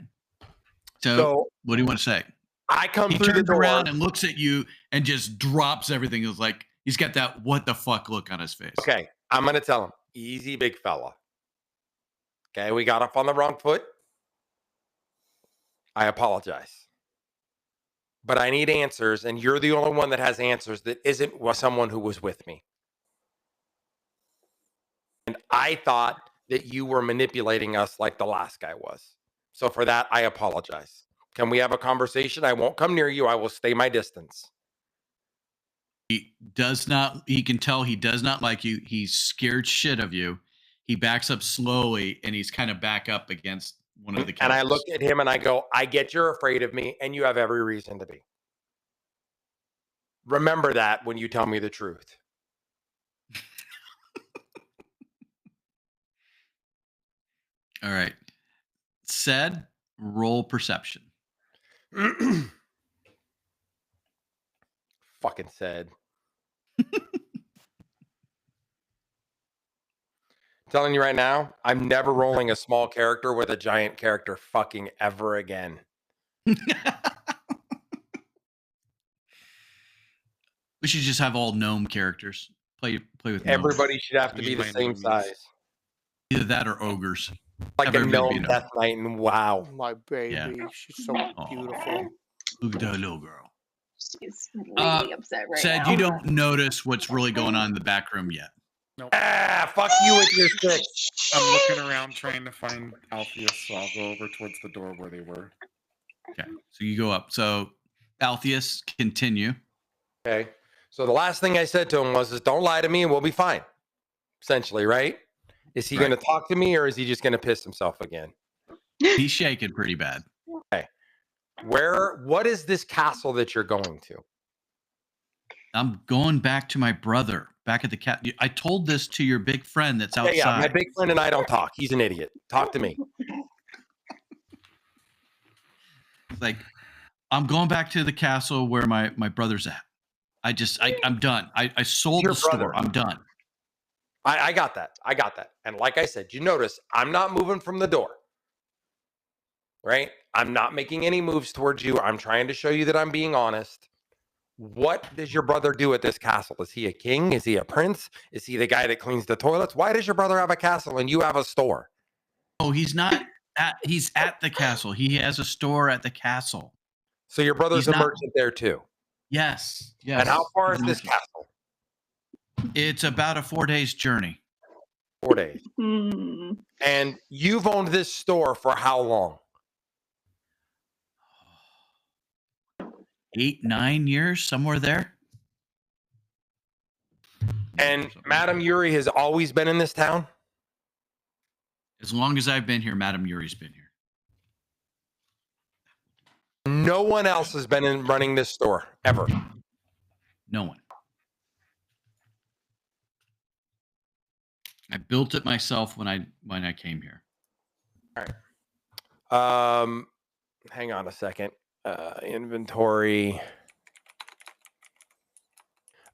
So, So what do you want to say? I come He through the turns door. around and looks at you and just drops everything. It's like he's got that what the fuck look on his face. Okay, I'm going to tell him, easy, big fella. Okay, we got off on the wrong foot. I apologize. But I need answers, and you're the only one that has answers that isn't someone who was with me. And I thought that you were manipulating us like the last guy was. So for that, I apologize. Can we have a conversation? I won't come near you. I will stay my distance. He can tell he does not like you. He's scared shit of you. He backs up slowly and he's kind of back up against one of the And I couches. look at him and I go, I get you're afraid of me and you have every reason to be. Remember that when you tell me the truth. All right. Said, roll perception. Fucking said. Telling you right now, I'm never rolling a small character with a giant character fucking ever again. We should just have all gnome characters. Play with gnomes. Everybody should have to be the same size. Either that or ogres. Like a Everybody be gnome a death knight, and wow. My baby. Yeah. She's so beautiful. Look at that little girl. She's really upset right Said now. you don't notice what's really going on in the back room yet. Nope. Ah, fuck you with your stick. I'm looking around trying to find Altheus, so I'll go over towards the door where they were. Okay, so you go up. So Altheus, continue. Okay. So the last thing I said to him was, don't lie to me and we'll be fine. Essentially, right? Is he going to talk to me or is he just going to piss himself again? He's shaking pretty bad. Okay. What is this castle that you're going to? I'm going back to my brother, back at the cat. I told this to your big friend that's outside. Yeah, my big friend and I don't talk. He's an idiot. Talk to me. Like, I'm going back to the castle where my brother's at. I'm done. I sold Your the store. brother. I'm done. I got that. I got that. And like I said, you notice I'm not moving from the door. Right? I'm not making any moves towards you. I'm trying to show you that I'm being honest. What does your brother do at this castle? Is he a king? Is he a prince? Is he the guy that cleans the toilets? Why does your brother have a castle and you have a store? Oh, he's not he's at the castle. He has a store at the castle. So your brother's He's a not- merchant there too. Yes. And how far is He's a this merchant. castle? It's about a 4 days journey. 4 days. Hmm. And you've owned this store for how long? 8, 9 years, somewhere there. And Madam Yuri has always been in this town? As long as I've been here, Madam Yuri's been here. No one else has been running this store ever. No one. I built it myself when I came here. Hang on a second. Inventory.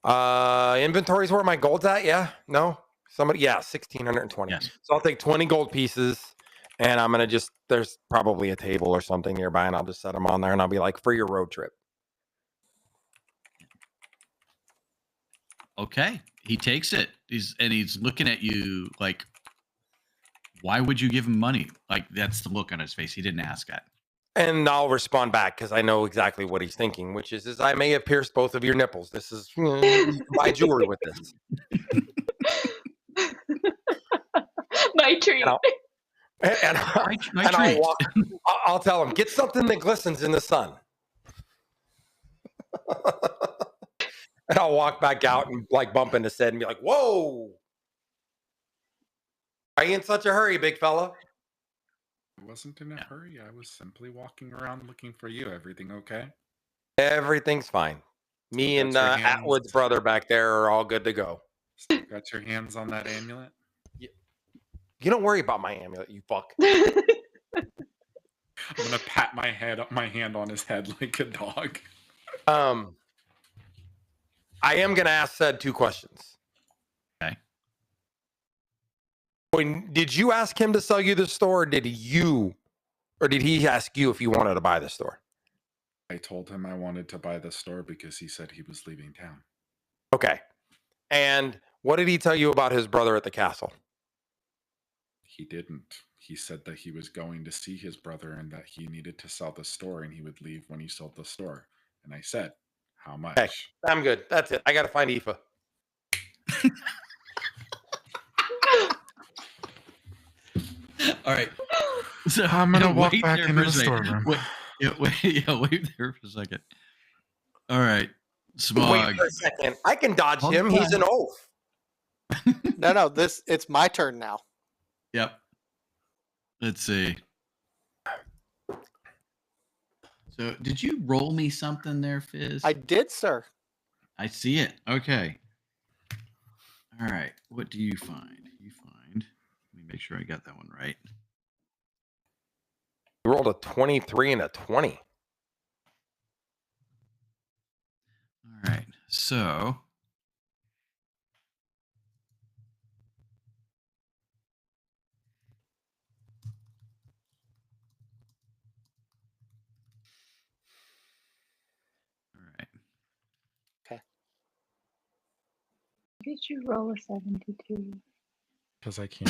Inventory's where my gold's at. Yeah. No. Somebody. Yeah. 1,620. Yes. So I'll take 20 gold pieces, and I'm gonna there's probably a table or something nearby, and I'll just set them on there, and I'll be like, for your road trip. Okay. He takes it. He's looking at you like, why would you give him money? Like, that's the look on his face. He didn't ask that. And I'll respond back because I know exactly what he's thinking, which is I may have pierced both of your nipples. This is you can buy jewelry with this. My treat. And, My and treat. I'll tell him, get something that glistens in the sun. And I'll walk back out and like bump into Sid and be like, whoa. Are you in such a hurry, big fella? I wasn't in a hurry. I was simply walking around looking for you. Everything okay? Everything's fine. Me and Atwood's brother back there are all good to go. Still got your hands on that amulet? You don't worry about my amulet, you fuck. I'm gonna pat my hand on his head like a dog. I am gonna ask Sid 2 questions. Okay. Did you ask him to sell you the store, or did he ask you if you wanted to buy the store? I told him I wanted to buy the store because he said he was leaving town. Okay. And what did he tell you about his brother at the castle? He didn't. He said that he was going to see his brother and that he needed to sell the store and he would leave when he sold the store. And I said, how much? Okay, I'm good. That's it. I got to find Aoife. All right. So I'm gonna walk wait back there into for a the second. storeroom. Wait there for a second. All right. Smog. Wait for a second. I can dodge Hold him. He's on. an oaf. No, it's my turn now. Yep. Let's see. So, did you roll me something there, Fizz? I did, sir. I see it. Okay. All right. What do you find? Let me make sure I got that one right. You rolled a 23 and a 20. All right. So, all right. Did you roll a 72? Because I can.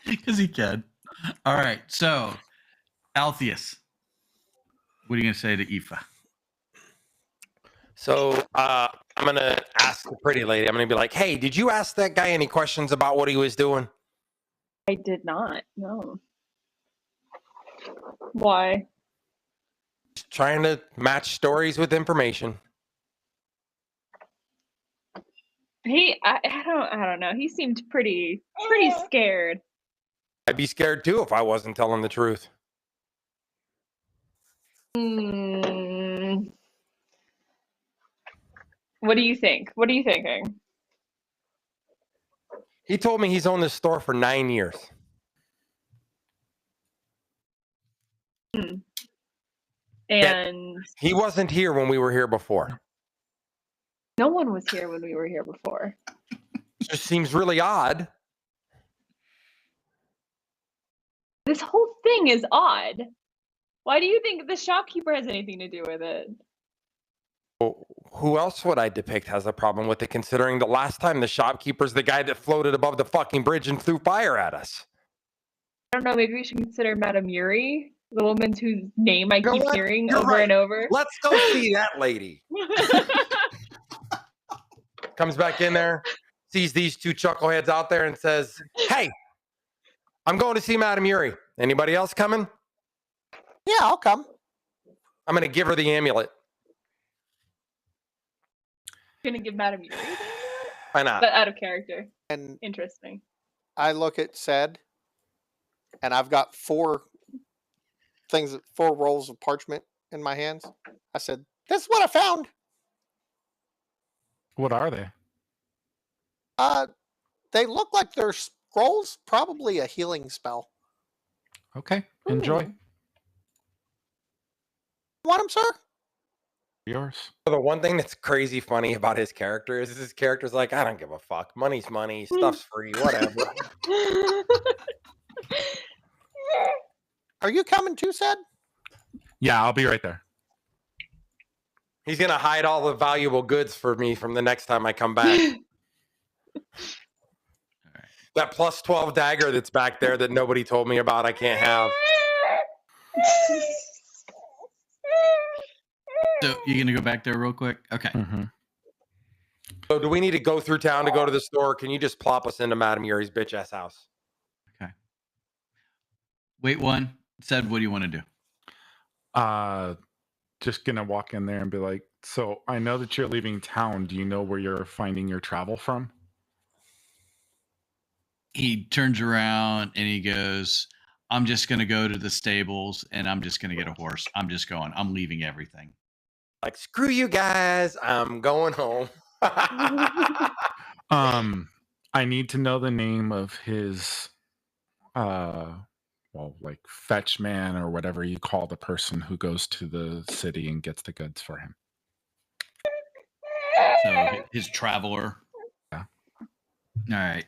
Because he can. All right. So, Altheus, what are you going to say to Aoife? So I'm going to ask the pretty lady. I'm going to be like, hey, did you ask that guy any questions about what he was doing? I did not. No. Why? Just trying to match stories with information. I don't know. He seemed pretty scared. I'd be scared too if I wasn't telling the truth. What do you think? What are you thinking? He told me he's owned this store for 9 years. And he wasn't here when we were here before. No one was here when we were here before. Just seems really odd. This whole thing is odd. Why do you think the shopkeeper has anything to do with it? Well, who else would I depict has a problem with it, considering the last time the shopkeeper's the guy that floated above the fucking bridge and threw fire at us? I don't know, maybe we should consider Madame Yuri, the woman whose name I keep hearing You're over right. and over. Let's go see that lady. Comes back in there, sees these 2 chuckleheads out there and says, hey, I'm going to see Madame Yuri. Anybody else coming? Yeah, I'll come. I'm going to give her the amulet. Gonna give Madame Yuri, Why not? but out of character. And Interesting. I look at Sed, and I've got 4 rolls of parchment in my hands. I said, this is what I found. What are they? They look like they're scrolls, probably a healing spell. Okay, enjoy. Ooh. Want them, sir? Yours. The one thing that's crazy funny about his character is his character's like, I don't give a fuck. Money's money. Stuff's free. Whatever. Are you coming too, Sed? Yeah, I'll be right there. He's going to hide all the valuable goods for me from the next time I come back. That plus 12 dagger that's back there that nobody told me about, I can't have. So, you going to go back there real quick? Okay. Mm-hmm. So do we need to go through town to go to the store? Can you just plop us into Madame Yuri's bitch ass house? Wait one. Said, what do you want to do? Just gonna walk in there and be like, so I know that you're leaving town. Do you know where you're finding your travel from? He turns around and he goes, I'm just going to go to the stables and I'm just going to get a horse. I'm just going. I'm leaving everything. Like, screw you guys. I'm going home. I need to know the name of his, like fetch man or whatever you call the person who goes to the city and gets the goods for him. So his traveler. Yeah. All right.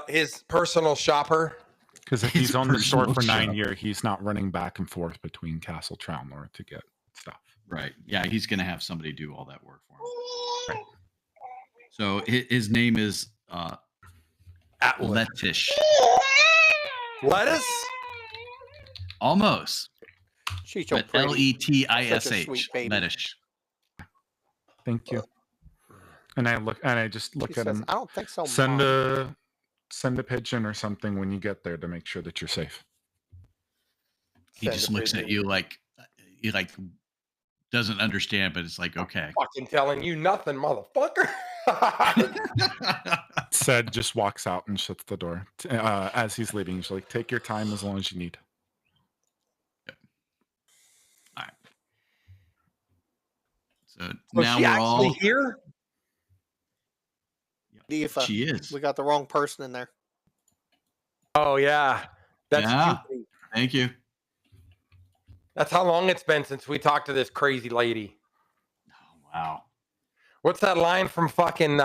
His personal shopper. Because if His he's owned the store for personal 9 shop. years, he's not running back and forth between Castle Traveler to get stuff. Right. Yeah, he's going to have somebody do all that work for him. Right. So his name is Atwood. Letish. Lettuce? Almost. She's so But pretty. Letish. sweet baby. Letish. Thank you. And I just look She at says, him. I don't think so, Send a pigeon or something when you get there to make sure that you're safe. He just looks at you like he doesn't understand, but it's like, okay. Fucking telling you nothing, motherfucker. Said just walks out and shuts the door. As he's leaving, he's like, take your time as long as you need. All right. So Was now she we're actually all here? Aoife. She is. We got the wrong person in there. Oh, yeah. That's Yeah. Yuri. Thank you. That's how long it's been since we talked to this crazy lady. Oh, wow. What's that line from fucking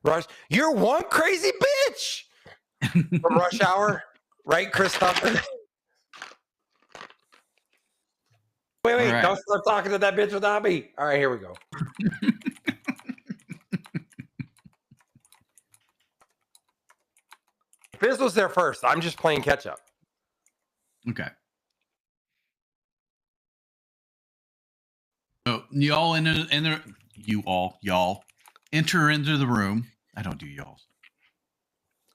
Rush? You're one crazy bitch from Rush Hour, right, Chris Tucker? Wait, All right. don't start talking to that bitch without me. All right, here we go. Fizz was there first. I'm just playing catch up. Okay. So y'all y'all enter into the room. I don't do y'alls.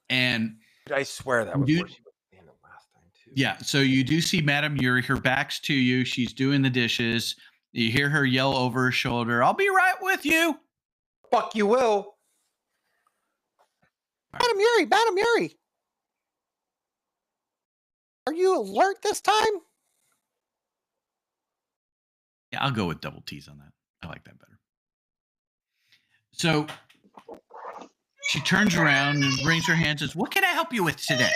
And I swear that was Dude. where she was standing last time too. yeah, so you do see Madame Yuri. Her back's to you. She's doing the dishes. You hear her yell over her shoulder, I'll be right with you. Fuck you will. Madam Yuri. Are you alert this time? Yeah, I'll go with double T's on that. I like that better. So she turns around and brings her hands and says, what can I help you with today?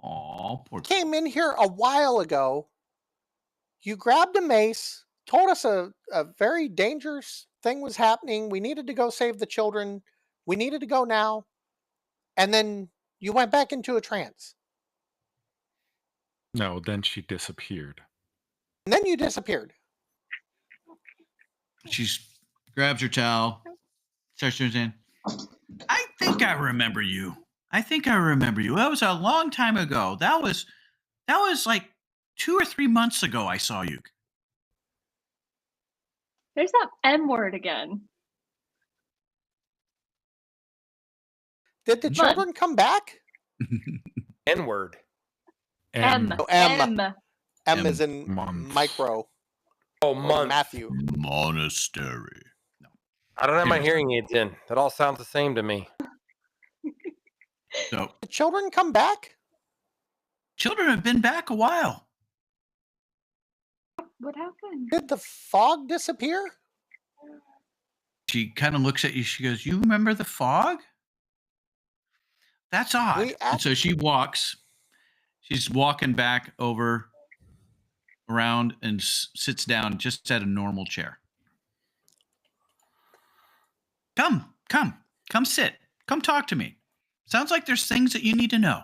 Oh, poor Came in here a while ago. You grabbed a mace, told us a very dangerous thing was happening. We needed to go save the children. We needed to go now. And then you went back into a trance. No, then she disappeared. And then you disappeared. She grabs her towel, starts turning in. I think I remember you. That was a long time ago. That was like 2 or 3 months ago I saw you. There's that M word again. Did the children come back? N-word. M. Oh, M. M. M is in Months. micro. Oh, Or month. Matthew. Monastery. I don't have my hearing aids in. That all sounds the same to me. So Did children come back? children have been back a while. What happened? Did the fog disappear? She kind of looks at you. She goes, you remember the fog? That's odd. We And so she walks. She's walking back over around and sits down just at a normal chair. Come sit. Come talk to me. Sounds like there's things that you need to know.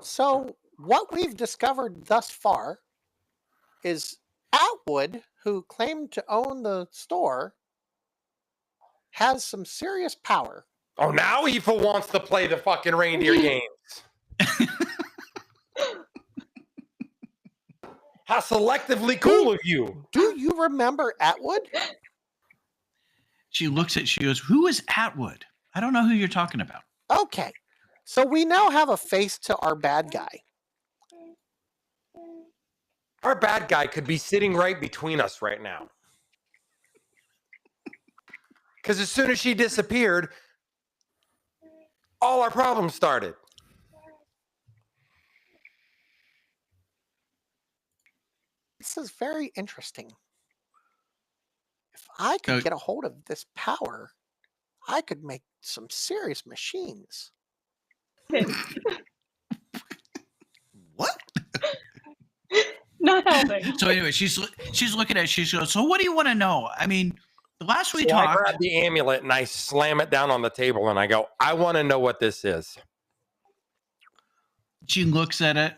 So what we've discovered thus far is Atwood, who claimed to own the store, has some serious power. Oh, now Aoife wants to play the fucking reindeer games. How selectively cool of you. Do you remember Atwood? She looks at, she goes, who is Atwood? I don't know who you're talking about. Okay. So we now have a face to our bad guy. Our bad guy could be sitting right between us right now. Because as soon as she disappeared, all our problems started. This is very interesting. If I could get a hold of this power, I could make some serious machines. What? Not helping. So anyway, she's looking at it. She goes, so what do you want to know? I mean, the last we So I talked. grab the amulet and I slam it down on the table and I go, I want to know what this is. She looks at it.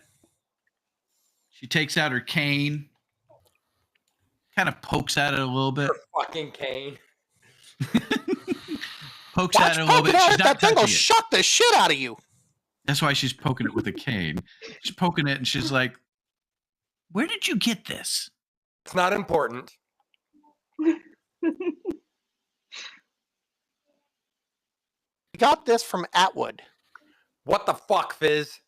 She takes out her cane. Kind of pokes at it a little bit. Her fucking cane. Pokes at it a little bit. She's not that thing will touching it. shock the shit out of you. That's why she's poking it with a cane. She's poking it and she's like, where did you get this? It's not important. We got this from Atwood. What the fuck, Fizz?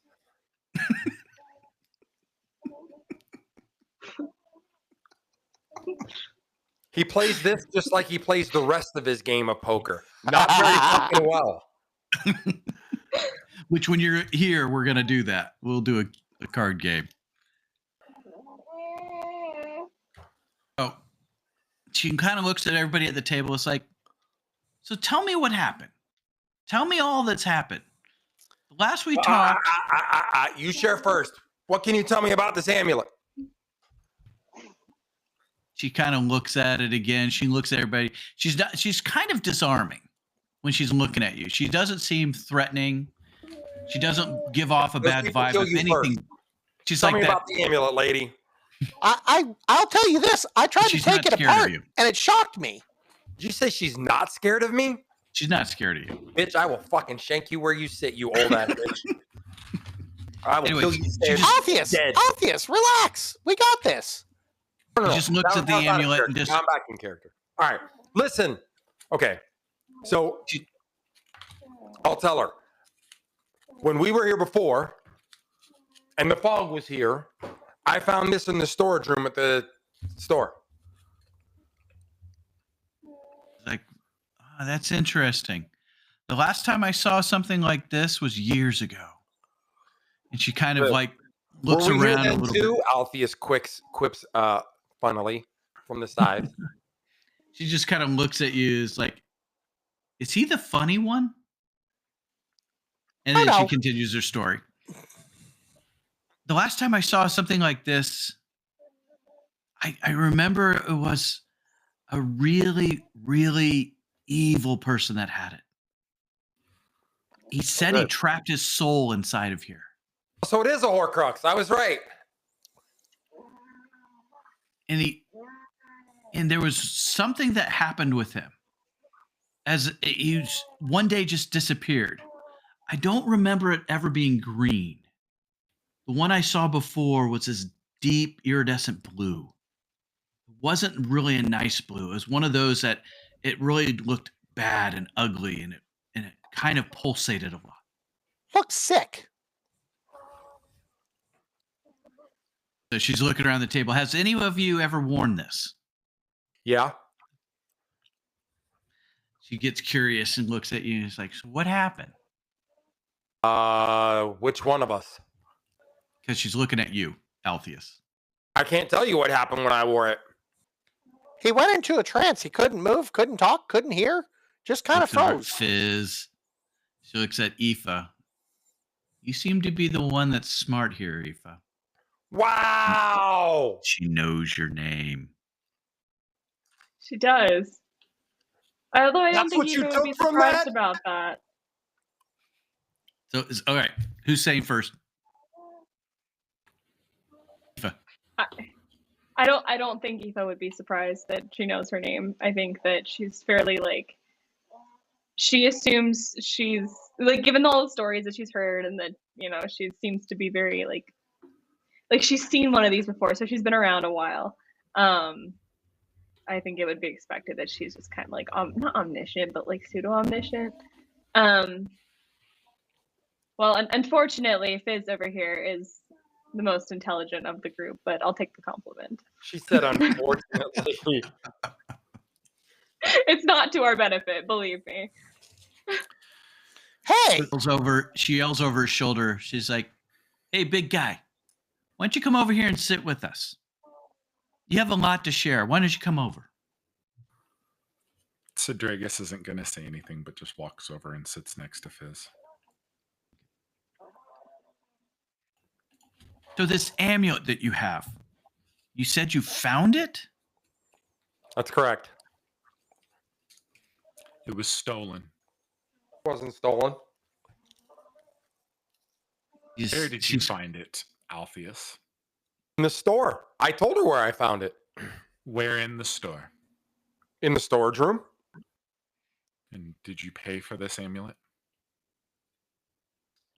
He plays this just like he plays the rest of his game of poker. Not very fucking well. Which when you're here, we're going to do that. We'll do a card game. Oh, she kind of looks at everybody at the table. It's like, so tell me what happened. Tell me all that's happened. Last we talked. You share first. What can you tell me about this amulet? She kind of looks at it again. She looks at everybody. She's kind of disarming when she's looking at you. She doesn't seem threatening. She doesn't give off a bad vibe. If anything, she's tell like me that. about the amulet, lady. I'll tell you this. I tried to take it apart, and it shocked me. Did you say she's not scared of me? She's not scared of you. Bitch, I will fucking shank you where you sit, you old ass bitch. I will kill you. Alpheus, relax. We got this. He just looks at the amulet and just... I'm back in character. All right, listen. Okay, so I'll tell her. When we were here before, and the fog was here, I found this in the storage room at the store. Like, oh, that's interesting. The last time I saw something like this was years ago. And she kind of like looks around a little bit. Alpheus quips funnily from the side. She just kind of looks at you as like, is he the funny one? And then she continues her story. The last time I saw something like this, I remember it was a really, really evil person that had it. He said he trapped his soul inside of here. So it is a Horcrux. I was right. And there was something that happened with him. As he one day just disappeared. I don't remember it ever being green. The one I saw before was this deep iridescent blue. It wasn't really a nice blue. It was one of those that it really looked bad and ugly, and it kind of pulsated a lot. Looks sick. So she's looking around the table. Has any of you ever worn this? Yeah. She gets curious and looks at you and is like, so what happened? Which one of us? Because she's looking at you, Alpheus. I can't tell you what happened when I wore it. He went into a trance. He couldn't move, couldn't talk, couldn't hear. Just kind of froze. Fizz. She looks at Aoife. You seem to be the one that's smart here, Aoife. Wow. She knows your name. She does. Although I don't think you would be surprised about that. So, all right. Who's saying first? Aoife. I don't think Aoife would be surprised that she knows her name. I think that she's fairly like, she assumes she's like, given all the stories that she's heard, and that, you know, she seems to be very like she's seen one of these before, so she's been around a while. I think it would be expected that she's just kind of like not omniscient, but like pseudo omniscient. Well, unfortunately, Fizz over here is the most intelligent of the group, but I'll take the compliment. She said, unfortunately. It's not to our benefit, believe me. Hey, She yells over her shoulder. She's like, "Hey, big guy, why don't you come over here and sit with us? You have a lot to share. Why don't you come over?" Sidregus isn't going to say anything, but just walks over and sits next to Fizz. So this amulet that you have, you said you found it? That's correct. It was stolen. It wasn't stolen. Where did you find it, Alpheus? In the store. I told her where I found it. Where in the store? In the storage room. And did you pay for this amulet?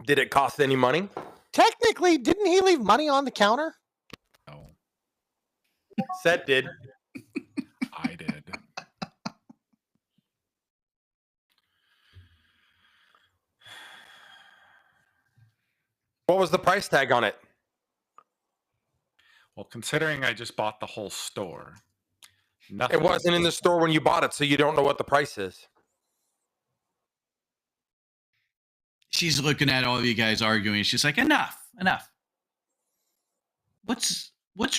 Did it cost any money? technically, didn't he leave money on the counter? No, Seth did. I did. What was the price tag on it? Well, considering I just bought the whole store, nothing. It wasn't in the store when you bought it, so you don't know what the price is. She's looking at all of you guys arguing. She's like, enough. What's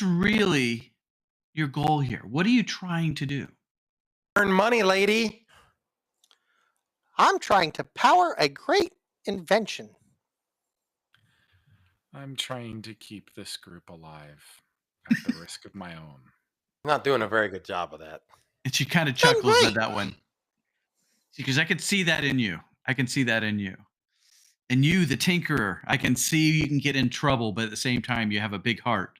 really your goal here? What are you trying to do? Earn money, lady. I'm trying to power a great invention. I'm trying to keep this group alive at the risk of my own. Not doing a very good job of that. And she kind of chuckles right. at that one. Because I can see that in you. And you, the tinkerer, I can see you can get in trouble, but at the same time, you have a big heart.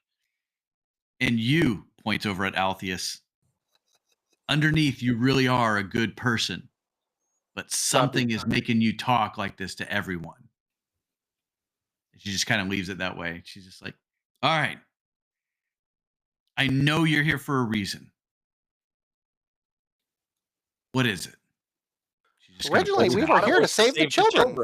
And you, points over at Alpheus, underneath, you really are a good person. But something is making you talk like this to everyone. She just kind of leaves it that way. She's just like, all right. I know you're here for a reason. What is it? Originally, we were here to save the children.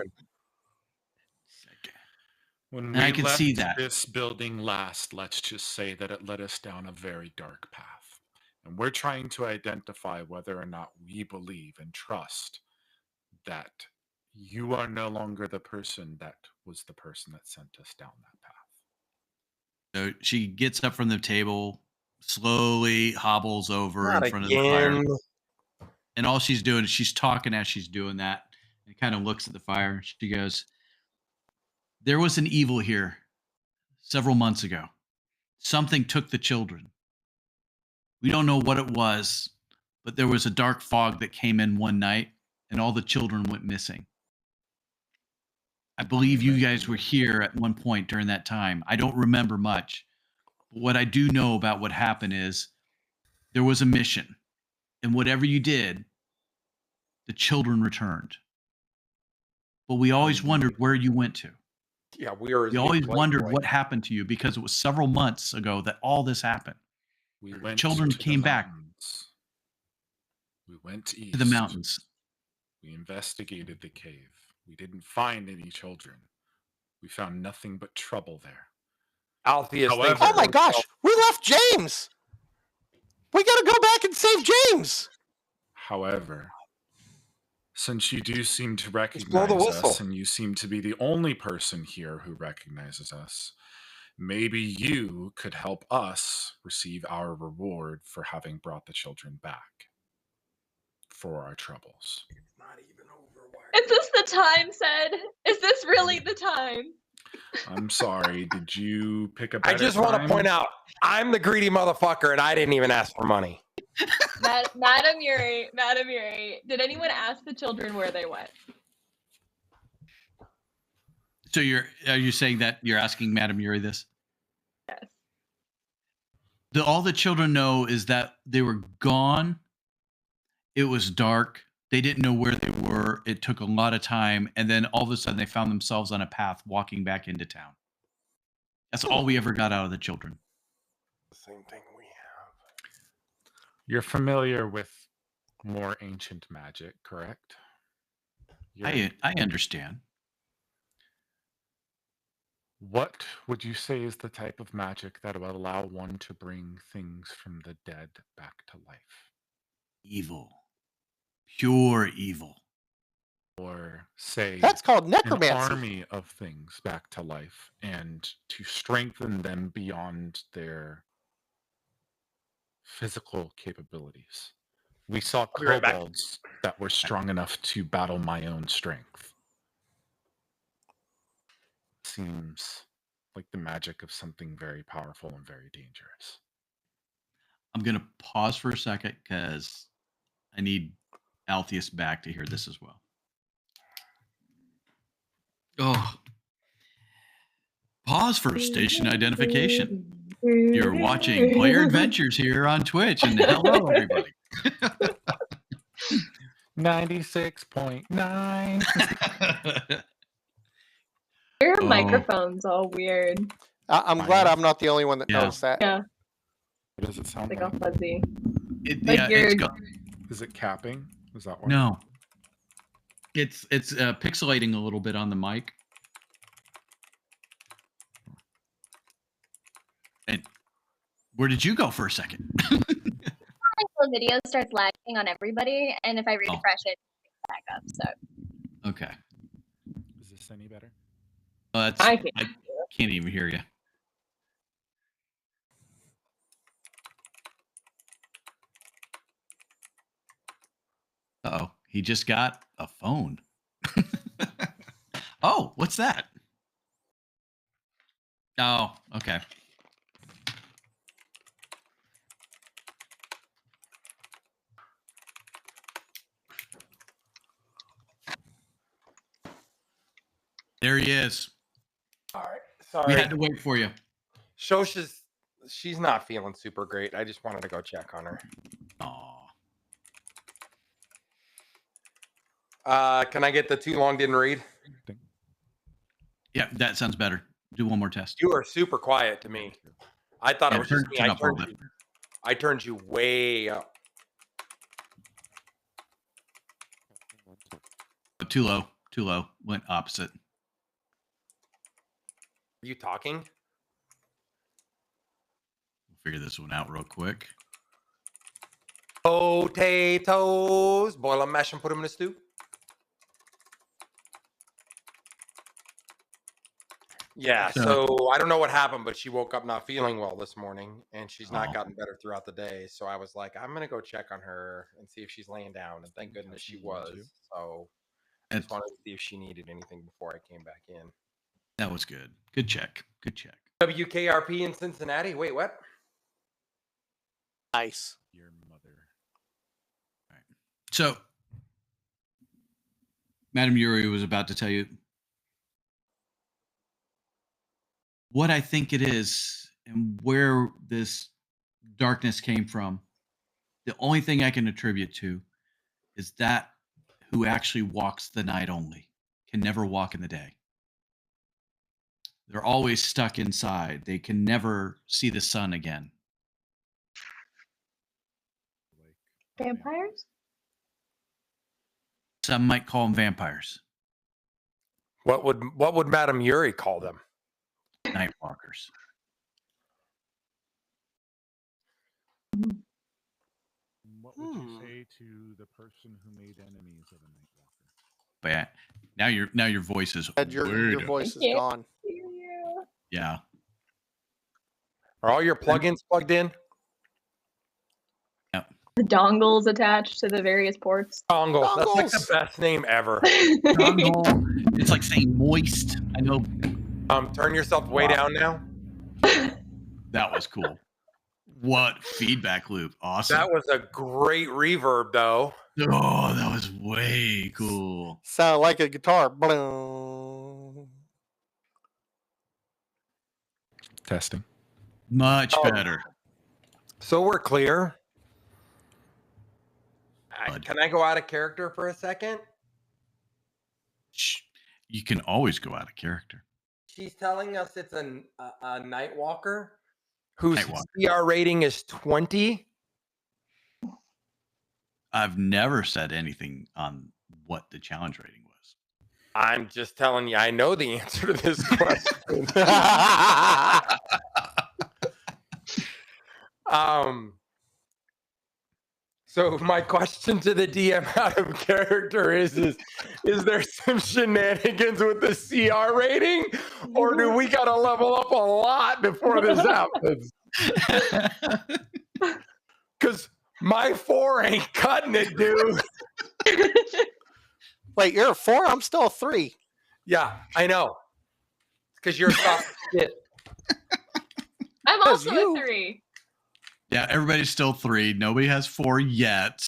When And we I can left see that. this building last, let's just say that it led us down a very dark path. And we're trying to identify whether or not we believe and trust that you are no longer the person that was the person that sent us down that path. So she gets up from the table, slowly hobbles over Not in front of the fire. again. And all she's doing is she's talking as she's doing that. And kind of looks at the fire. She goes, there was an evil here several months ago. Something took the children. We don't know what it was, but there was a dark fog that came in one night and all the children went missing. I believe you guys were here at one point during that time. I don't remember much. But what I do know about what happened is there was a mission. And whatever you did, the children returned. But we always wondered where you went to. Yeah, we always wondered what happened to you because it was several months ago that all this happened. We went Children to the came back mountains. We went east to the mountains. We investigated the cave. We didn't find any children. We found nothing but trouble there. Alpheus. However- Oh my gosh, we left James. We got to go back and save James. However, since you do seem to blow recognize the whistle. us and you seem to be the only person here who recognizes us, maybe you could help us receive our reward for having brought the children back for our troubles. Is this the time, Said? Is this really the time? I'm sorry. Did you pick up? I just want to point out, I'm the greedy motherfucker, and I didn't even ask for money. Madam Yuri, did anyone ask the children where they went? So are you saying that you're asking Madam Yuri this? Yes. All the children know is that they were gone. It was dark. They didn't know where they were. It took a lot of time. And then all of a sudden they found themselves on a path walking back into town. That's all we ever got out of the children. The same thing we have. You're familiar with more ancient magic, correct? I understand. What would you say is the type of magic that will allow one to bring things from the dead back to life? Evil. Pure evil. Or say That's called an necromancy. army of things back to life and to strengthen them beyond their physical capabilities. We saw be right back. kobolds that were strong enough to battle my own strength. Seems like the magic of something very powerful and very dangerous. I'm going to pause for a second because I need Altheus back to hear this as well. Oh. Pause for station identification. You're watching Player Adventures here on Twitch, and hello, everybody. 96.9. Your microphone's all weird. I'm glad I'm not the only one that Yeah. noticed that. Yeah, What does it sound like like? all fuzzy. Yeah, Like you're- Is it capping? Is that why? no. It's pixelating a little bit on the mic. And where did you go for a second? The video starts lagging on everybody, and if I refresh it picks back up. So Okay. Is this any better? I can't. I can't even hear you. Uh-oh. He just got a phone. Oh, what's that? Oh, okay. There he is. All right. We Sorry. had to wait for you. She's not feeling super great. I just wanted to go check on her. Aw. Can I get the too long didn't read? Yeah, that sounds better. Do one more test. You are super quiet to me. I thought Yeah, it was just me. turn up a little bit. I turned you way up. Too low. Too low. Went opposite. Are you talking? We'll figure this one out real quick. Potatoes. Boil them, mash them, put them in a stew. Yeah, so I don't know what happened, but she woke up not feeling well this morning, and she's not gotten better throughout the day. So I was like, I'm going to go check on her and see if she's laying down. And thank goodness she was. So I just wanted to see if she needed anything before I came back in. That was good. Good check. Good check. WKRP in Cincinnati. Wait, what? Nice. Your mother. All right. So, Madam Yuri was about to tell you what I think it is and where this darkness came from. The only thing I can attribute to is that who actually walks the night only can never walk in the day. They're always stuck inside. They can never see the sun again. Vampires? Some might call them vampires, What would Madame Yuri call them? night walkers. What would you say to the person who made enemies of a night walker? But yeah, now your voice is Your weird. voice is Yeah. gone. Yeah. Are all your plugins plugged in? The dongles attached to the various ports. Dongle. That's like the Dongles. best name ever. Dongle. It's like saying moist. I know Turn yourself way down now. that was cool. What feedback loop. Awesome. That was a great reverb, though. Oh, that was way cool. Sound like a guitar. Bloom. Testing. Much better. So we're clear. Bud. Can I go out of character for a second? Shh. You can always go out of character. She's telling us it's a night walker whose Night walker. CR rating is 20. I've never said anything on what the challenge rating was. I'm just telling you, I know the answer to this question. So my question to the DM out of character is there some shenanigans with the CR rating, or do we gotta level up a lot before this happens? Because my 4 ain't cutting it, dude. Wait, you're a 4? I'm still a 3. Yeah, I know. Because you're soft shit. I'm also a 3. Yeah, everybody's still 3. Nobody has 4 yet.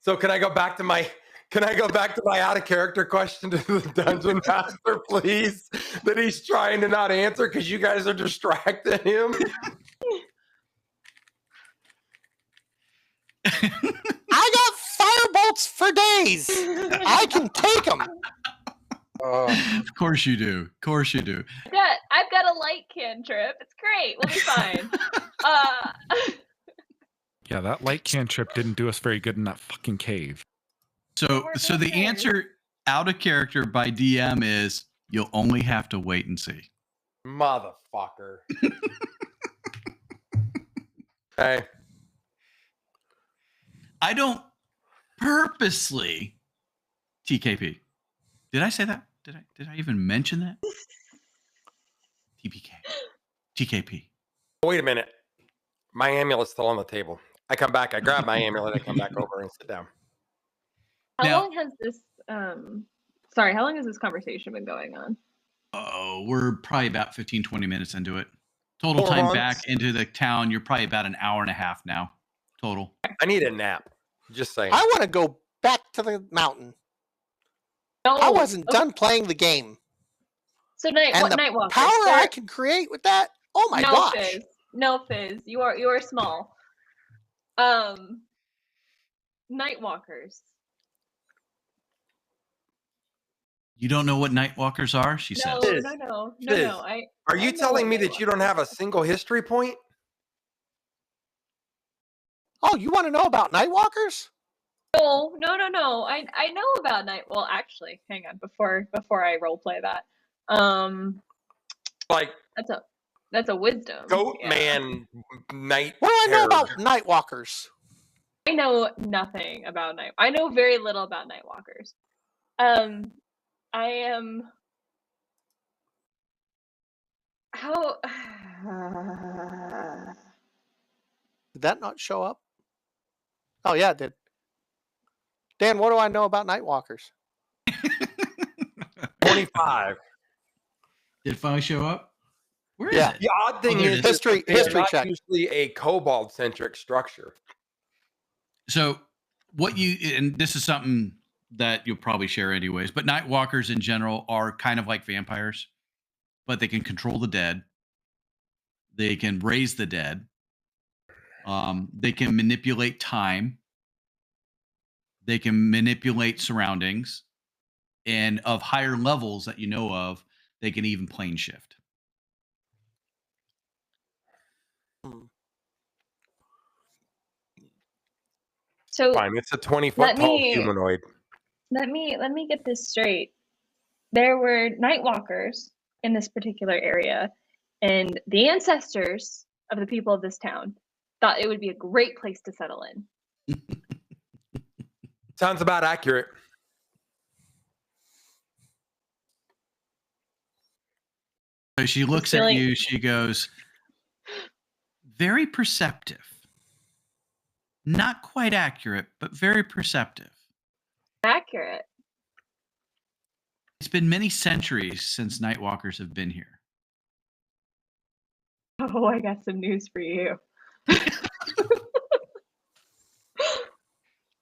So can I go back to my out of character question to the dungeon master, please? That he's trying to not answer because you guys are distracting him. I got firebolts for days. I can take them. Of course you do. I've got a light cantrip. It's great. We'll be fine. Yeah, that light cantrip didn't do us very good in that fucking cave. So the answer out of character by DM is you'll only have to wait and see. Motherfucker. Hey. I don't purposely TKP. Did I say that? Did I even mention that? TPK. TKP. Wait a minute. My amulet's still on the table. I come back, I grab my amulet, I come back over and sit down. How long has this conversation been going on? Oh, we're probably about 15, 20 minutes into it. Total 4 time months. back into the town, you're probably about an hour and a half now. Total. I need a nap. Just saying. I want to go back to the mountain. No, I wasn't done playing the game. So And the Nightwalkers. power I can create with that. Oh my gosh. Fizz. No, Fizz. You are small. Nightwalkers. You don't know what Nightwalkers are? She says. No. Are you telling me that you don't have a single history point? Oh, you want to know about Nightwalkers? No. I know about Night. Well, actually, hang on. Before I roleplay that, Like that's a wisdom. Goat Man Night. What do I know Terror. about Nightwalkers? I know nothing about Night. I know very little about Nightwalkers. I am. How? Did that not show up? Oh yeah, it did. Dan, what do I know about Nightwalkers? 25. Did it finally show up? Where is Yeah. it? The odd thing there is it is. history not check. usually a kobold-centric structure. So what and this is something that you'll probably share anyways, but Nightwalkers in general are kind of like vampires, but they can control the dead. They can raise the dead. They can manipulate time. They can manipulate surroundings. And of higher levels that you know of, they can even plane shift. So Fine, it's a 20-foot tall humanoid. Let me get this straight. There were Nightwalkers in this particular area, and the ancestors of the people of this town thought it would be a great place to settle in. Sounds about accurate. So she looks at you, she goes, very perceptive. Not quite accurate, but very perceptive. Accurate. It's been many centuries since Nightwalkers have been here. Oh, I got some news for you.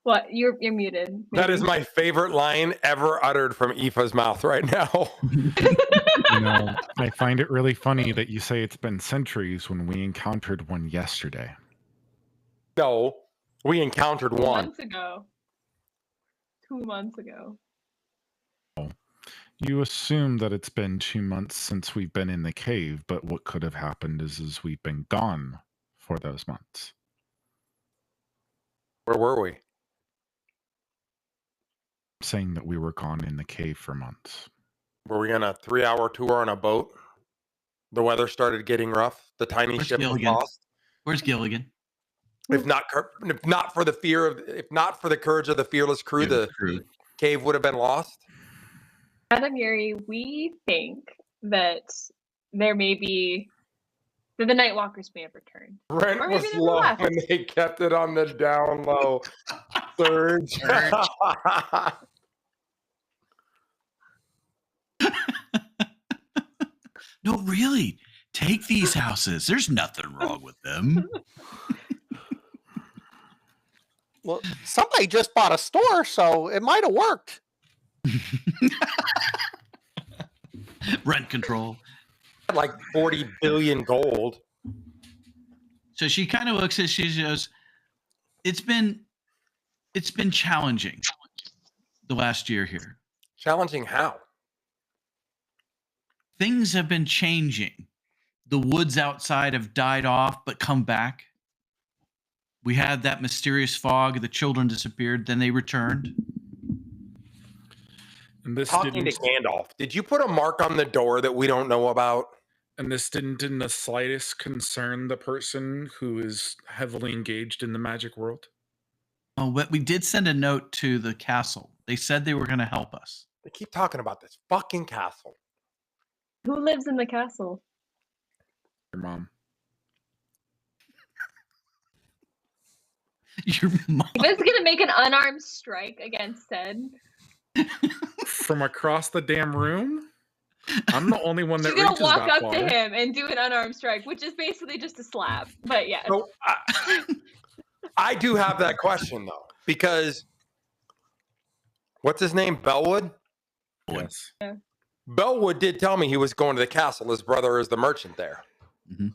What? You're muted. Maybe. That is my favorite line ever uttered from Aoife's mouth right now. You know, I find it really funny that you say it's been centuries when we encountered one yesterday. No, we encountered 2 one. months ago. 2 months ago. You assume that it's been 2 months since we've been in the cave, but what could have happened is we've been gone for those months. Where were we? saying that we were gone in the cave for months. Were we on a 3-hour tour on a boat? The weather started getting rough. The tiny Where's ship was Gilligan? lost. Where's Gilligan? If not for the courage of the fearless crew, the cave would have been lost. Madam Yuri, we think that there may be that the Nightwalkers may have returned. Rent Or maybe was they low left. and they kept it on the down low. Surge. No, really. Take these houses. There's nothing wrong with them. Well, somebody just bought a store, so it might have worked. Rent control. Like 40 billion gold. So she kind of looks at, she goes, it's been challenging the last year here. Challenging how? Things have been changing. The woods outside have died off, but come back. We had that mysterious fog. The children disappeared. Then they returned. And this Talking to Gandalf, did you put a mark on the door that we don't know about? And this didn't in the slightest concern the person who is heavily engaged in the magic world? Oh, but we did send a note to the castle. They said they were going to help us. They keep talking about this fucking castle. Who lives in the castle? Your mom. Your mom. This is gonna make an unarmed strike against Sid. From across the damn room? I'm the only one that She's gonna reaches walk that up far. to him and do an unarmed strike, which is basically just a slap. But yes. So, I do have that question though, because what's his name? Bellwood? Yes. Yeah. Bellwood did tell me he was going to the castle. His brother is the merchant there. Mm-hmm.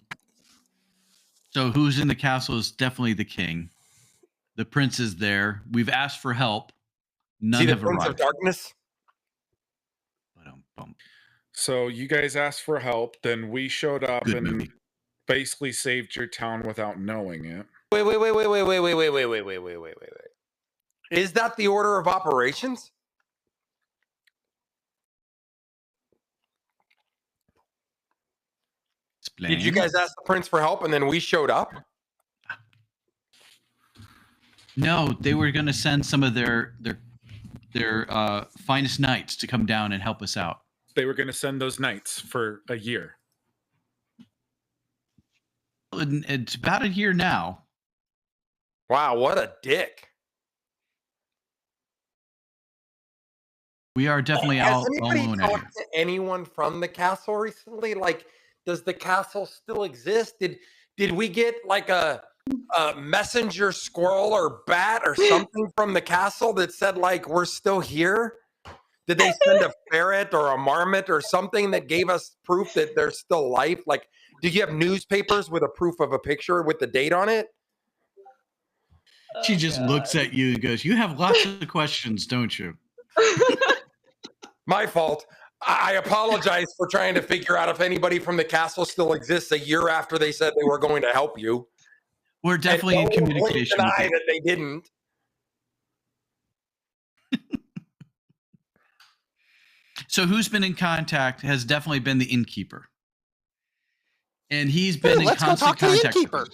So who's in the castle is definitely the king. The prince is there. We've asked for help. None See the have Prince of arrived. Darkness? So you guys asked for help, then we showed up Good and movie. basically saved your town without knowing it. Wait. Is that the order of operations? Explain. Did you guys ask the prince for help and then we showed up? No, they were going to send some of their finest knights to come down and help us out. They were going to send those knights for a year. And it's about a year now. Wow, what a dick. We are definitely Has out anybody alone out here. talked to anyone from the castle recently? Like, does the castle still exist? Did we get like a messenger squirrel or bat or something from the castle that said like we're still here? Did they send a ferret or a marmot or something that gave us proof that there's still life? Like, did you have newspapers with a proof of a picture with the date on it? She just looks at you and goes, "You have lots of questions, don't you?" My fault. I apologize for trying to figure out if anybody from the castle still exists a year after they said they were going to help you. We're definitely in communication. Deny With that they didn't. So who's been in contact has definitely been the innkeeper. And he's been in Let's go constant talk to the contact with innkeeper. us.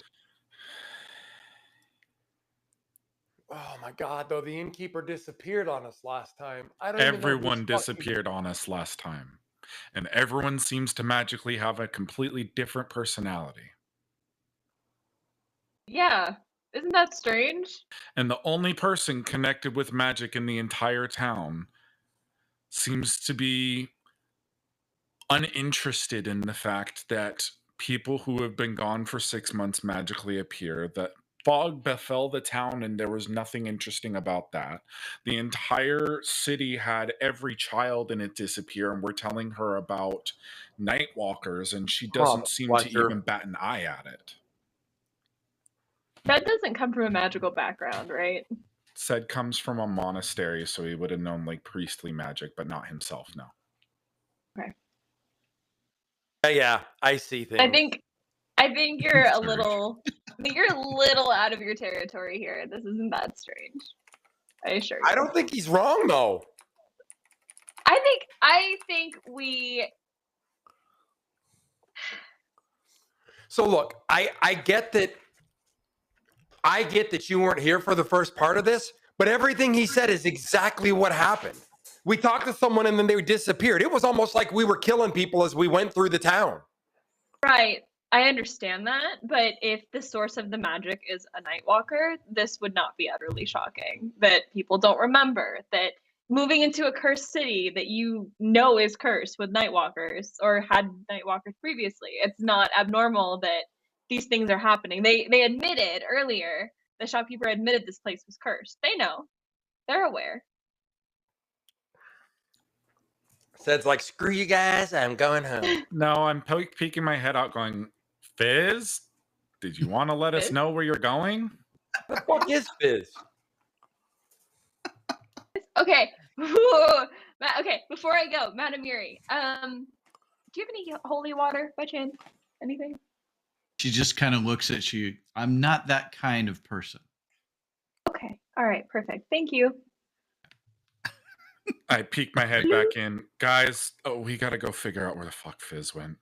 Oh my God, though, the innkeeper disappeared on us last time. I don't even know Everyone who's fucking- disappeared on us last time. And everyone seems to magically have a completely different personality. Yeah. Isn't that strange? And the only person connected with magic in the entire town seems to be uninterested in the fact that people who have been gone for 6 months magically appear, that fog befell the town and there was nothing interesting about that. The entire city had every child in it disappear, and we're telling her about Nightwalkers, and she doesn't seem to pleasure. even bat an eye at it. That doesn't come from a magical background, right? Said comes from a monastery, so he would have known like priestly magic, but not himself, no. Yeah, I see things. I think you're a little out of your territory here. This isn't that strange. I assure you. I don't think he's wrong though. I think we. So look, I get that. I get that you weren't here for the first part of this, but everything he said is exactly what happened. We talked to someone and then they disappeared. It was almost like we were killing people as we went through the town. Right. I understand that, but if the source of the magic is a Nightwalker, this would not be utterly shocking. That people don't remember that moving into a cursed city that you know is cursed with Nightwalkers or had Nightwalkers previously. It's not abnormal that these things are happening. They admitted earlier, the shopkeeper admitted this place was cursed. They know. They're aware. Said's like, screw you guys, I'm going home. No, I'm peeking my head out going, Fizz, did you want to let us Fizz? know where you're going? The fuck is Fizz? Okay. Okay, before I go, Madam Yuri, do you have any holy water by chance? Anything? She just kind of looks at you. I'm not that kind of person. Okay. All right, perfect. Thank you. I peek my head back in. Guys, we got to go figure out where the fuck Fizz went.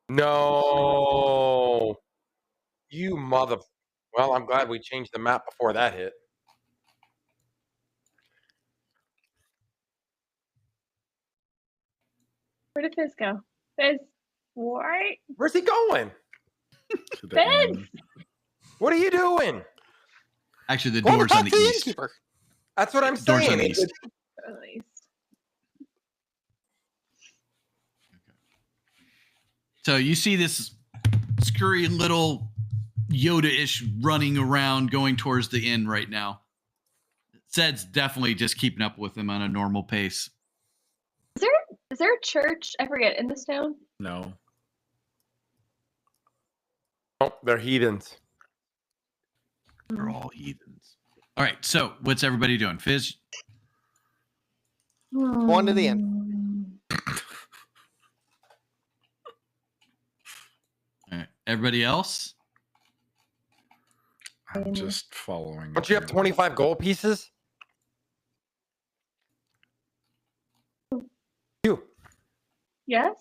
No. You mother... Well, I'm glad we changed the map before that hit. Where did Fizz go? Fizz, what? Where's he going? To the Fizz! inn. What are you doing? Actually, the Go door's on talk the to east. innkeeper. That's what I'm Door's on saying. the east. At least. So you see this scurry little Yoda-ish running around, going towards the inn right now. Zed's definitely just keeping up with him on a normal pace. Is there a church? I forget, in this town? No. Oh, they're heathens. They're all heathens. All right, so what's everybody doing? Fizz? Going to the inn. All right. Everybody else? I'm just following. Don't you have 25 gold pieces? You. Yes?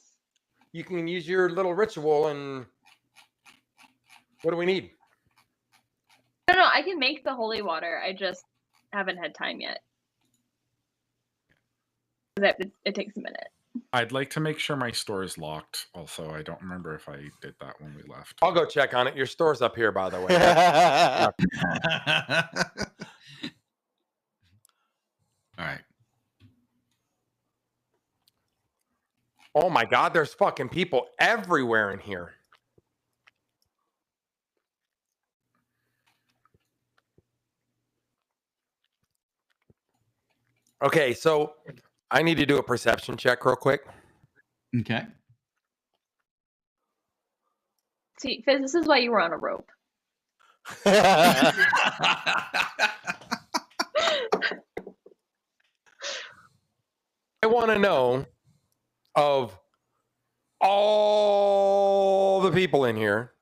You can use your little ritual and... What do we need? No, I can make the holy water. I just haven't had time yet. It takes a minute. I'd like to make sure my store is locked. Also, I don't remember if I did that when we left. I'll go check on it. Your store's up here, by the way. All right. Oh my God, there's fucking people everywhere in here. Okay, so I need to do a perception check real quick. Okay. See, Fizz, this is why you were on a rope. I want to know of all the people in here,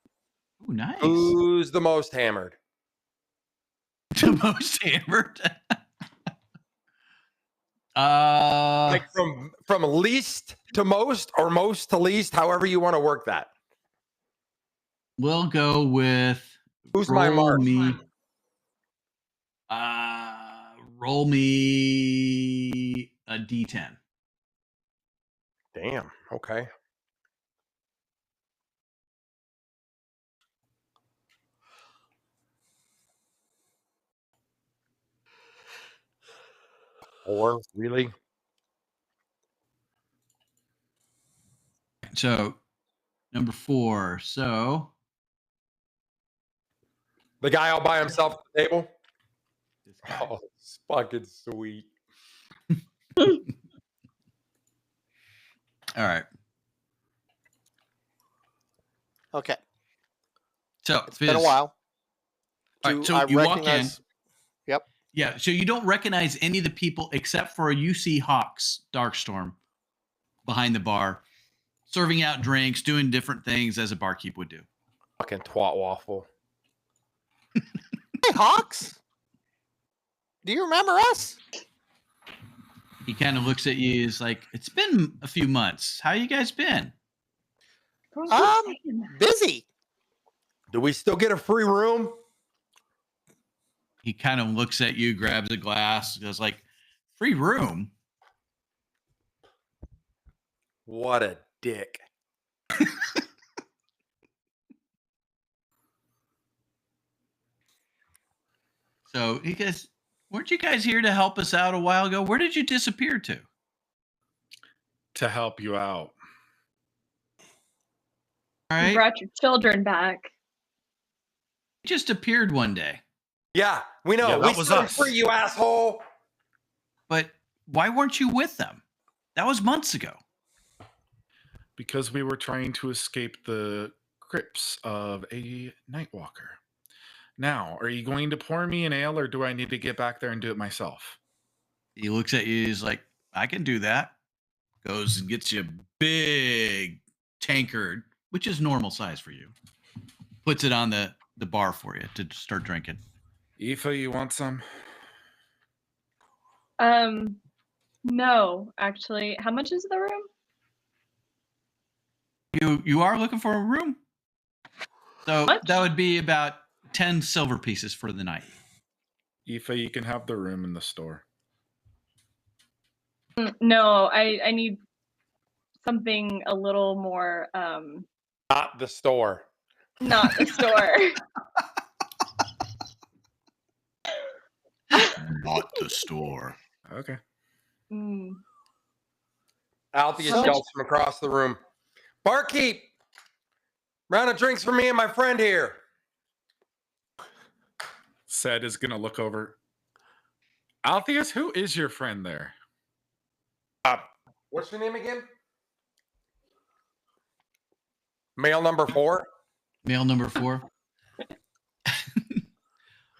Ooh, nice. who's the most hammered? The most hammered. Like from least to most or most to least, however you want to work that. We'll go with Who's my mark? Roll me a D10. Damn. Okay. Or really? So, number 4. So, The guy all by himself at the table? this guy. Oh, it's fucking sweet. All right. Okay. So, It's been a while. All Do right, so I you walk in. recognize- Yep. Yeah, so you don't recognize any of the people except for you see Hawks Darkstorm behind the bar, serving out drinks, doing different things as a barkeep would do. Fucking twat waffle. Hey, Hawks. Do you remember us? He kind of looks at you. He's like, it's been a few months. How you guys been? Busy. Do we still get a free room? He kind of looks at you, grabs a glass, goes like, free room? What a dick. So he goes, weren't you guys here to help us out a while ago? Where did you disappear to? To help you out. All You right. brought your children back. You just appeared one day. Yeah, we know. Yeah, we that was set us. free, you asshole. But why weren't you with them? That was months ago. Because we were trying to escape the grips of a Nightwalker. Now, are you going to pour me an ale, or do I need to get back there and do it myself? He looks at you. He's like, I can do that. Goes and gets you a big tankard, which is normal size for you. Puts it on the bar for you to start drinking. Aoife, you want some? No, actually. How much is the room? You are looking for a room? So Much? that would be about 10 silver pieces for the night. Aoife, you can have the room in the store. No, I need something a little more Not the store. not the store. Not the store. Okay. Althea So- yells from across the room. Barkeep! Round of drinks for me and my friend here. Sed is going to look over. Altheus, who is your friend there? What's your name again? Male number 4. Male number 4.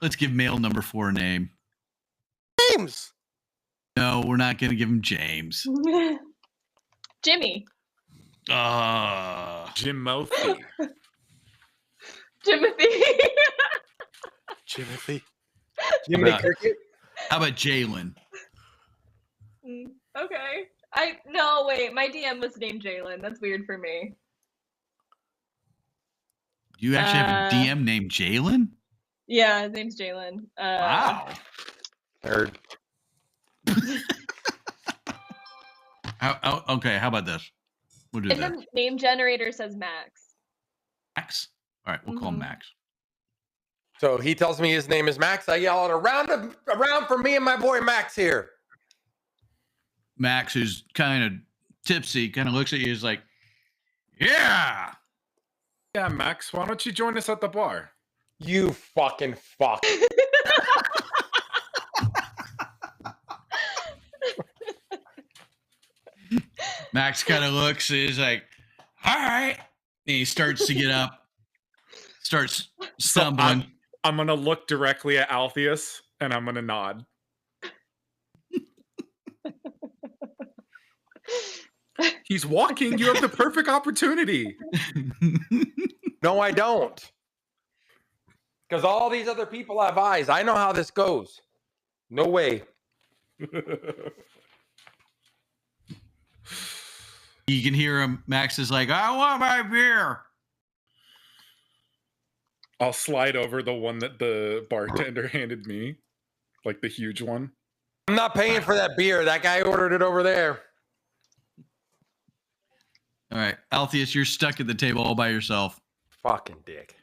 Let's give male number 4 a name. James. No, we're not going to give him James. Jimmy. Jimothy. Timothy. Timothy. Jiminy Right. Cricket. How about Jalen? Okay. Wait, my DM was named Jalen. That's weird for me. Do you actually have a DM named Jalen? Yeah, his name's Jalen. Wow. Nerd. Okay, how about this? We'll do And that. the name generator says Max. Max? All right, we'll call him Max. So he tells me his name is Max. I yell out, around for me and my boy Max here. Max, who's kind of tipsy, kind of looks at you. He's like, yeah. Yeah, Max, why don't you join us at the bar? You fucking fuck. Max kind of looks. He's like, all right. And he starts to get up, starts stumbling. So I'm going to look directly at Altheus, and I'm going to nod. He's walking. You have the perfect opportunity. No, I don't. Because all these other people have eyes. I know how this goes. No way. You can hear him. Max is like, I want my beer. I'll slide over the one that the bartender handed me, like the huge one. I'm not paying for that beer. That guy ordered it over there. All right, Altheus, you're stuck at the table all by yourself. Fucking dick.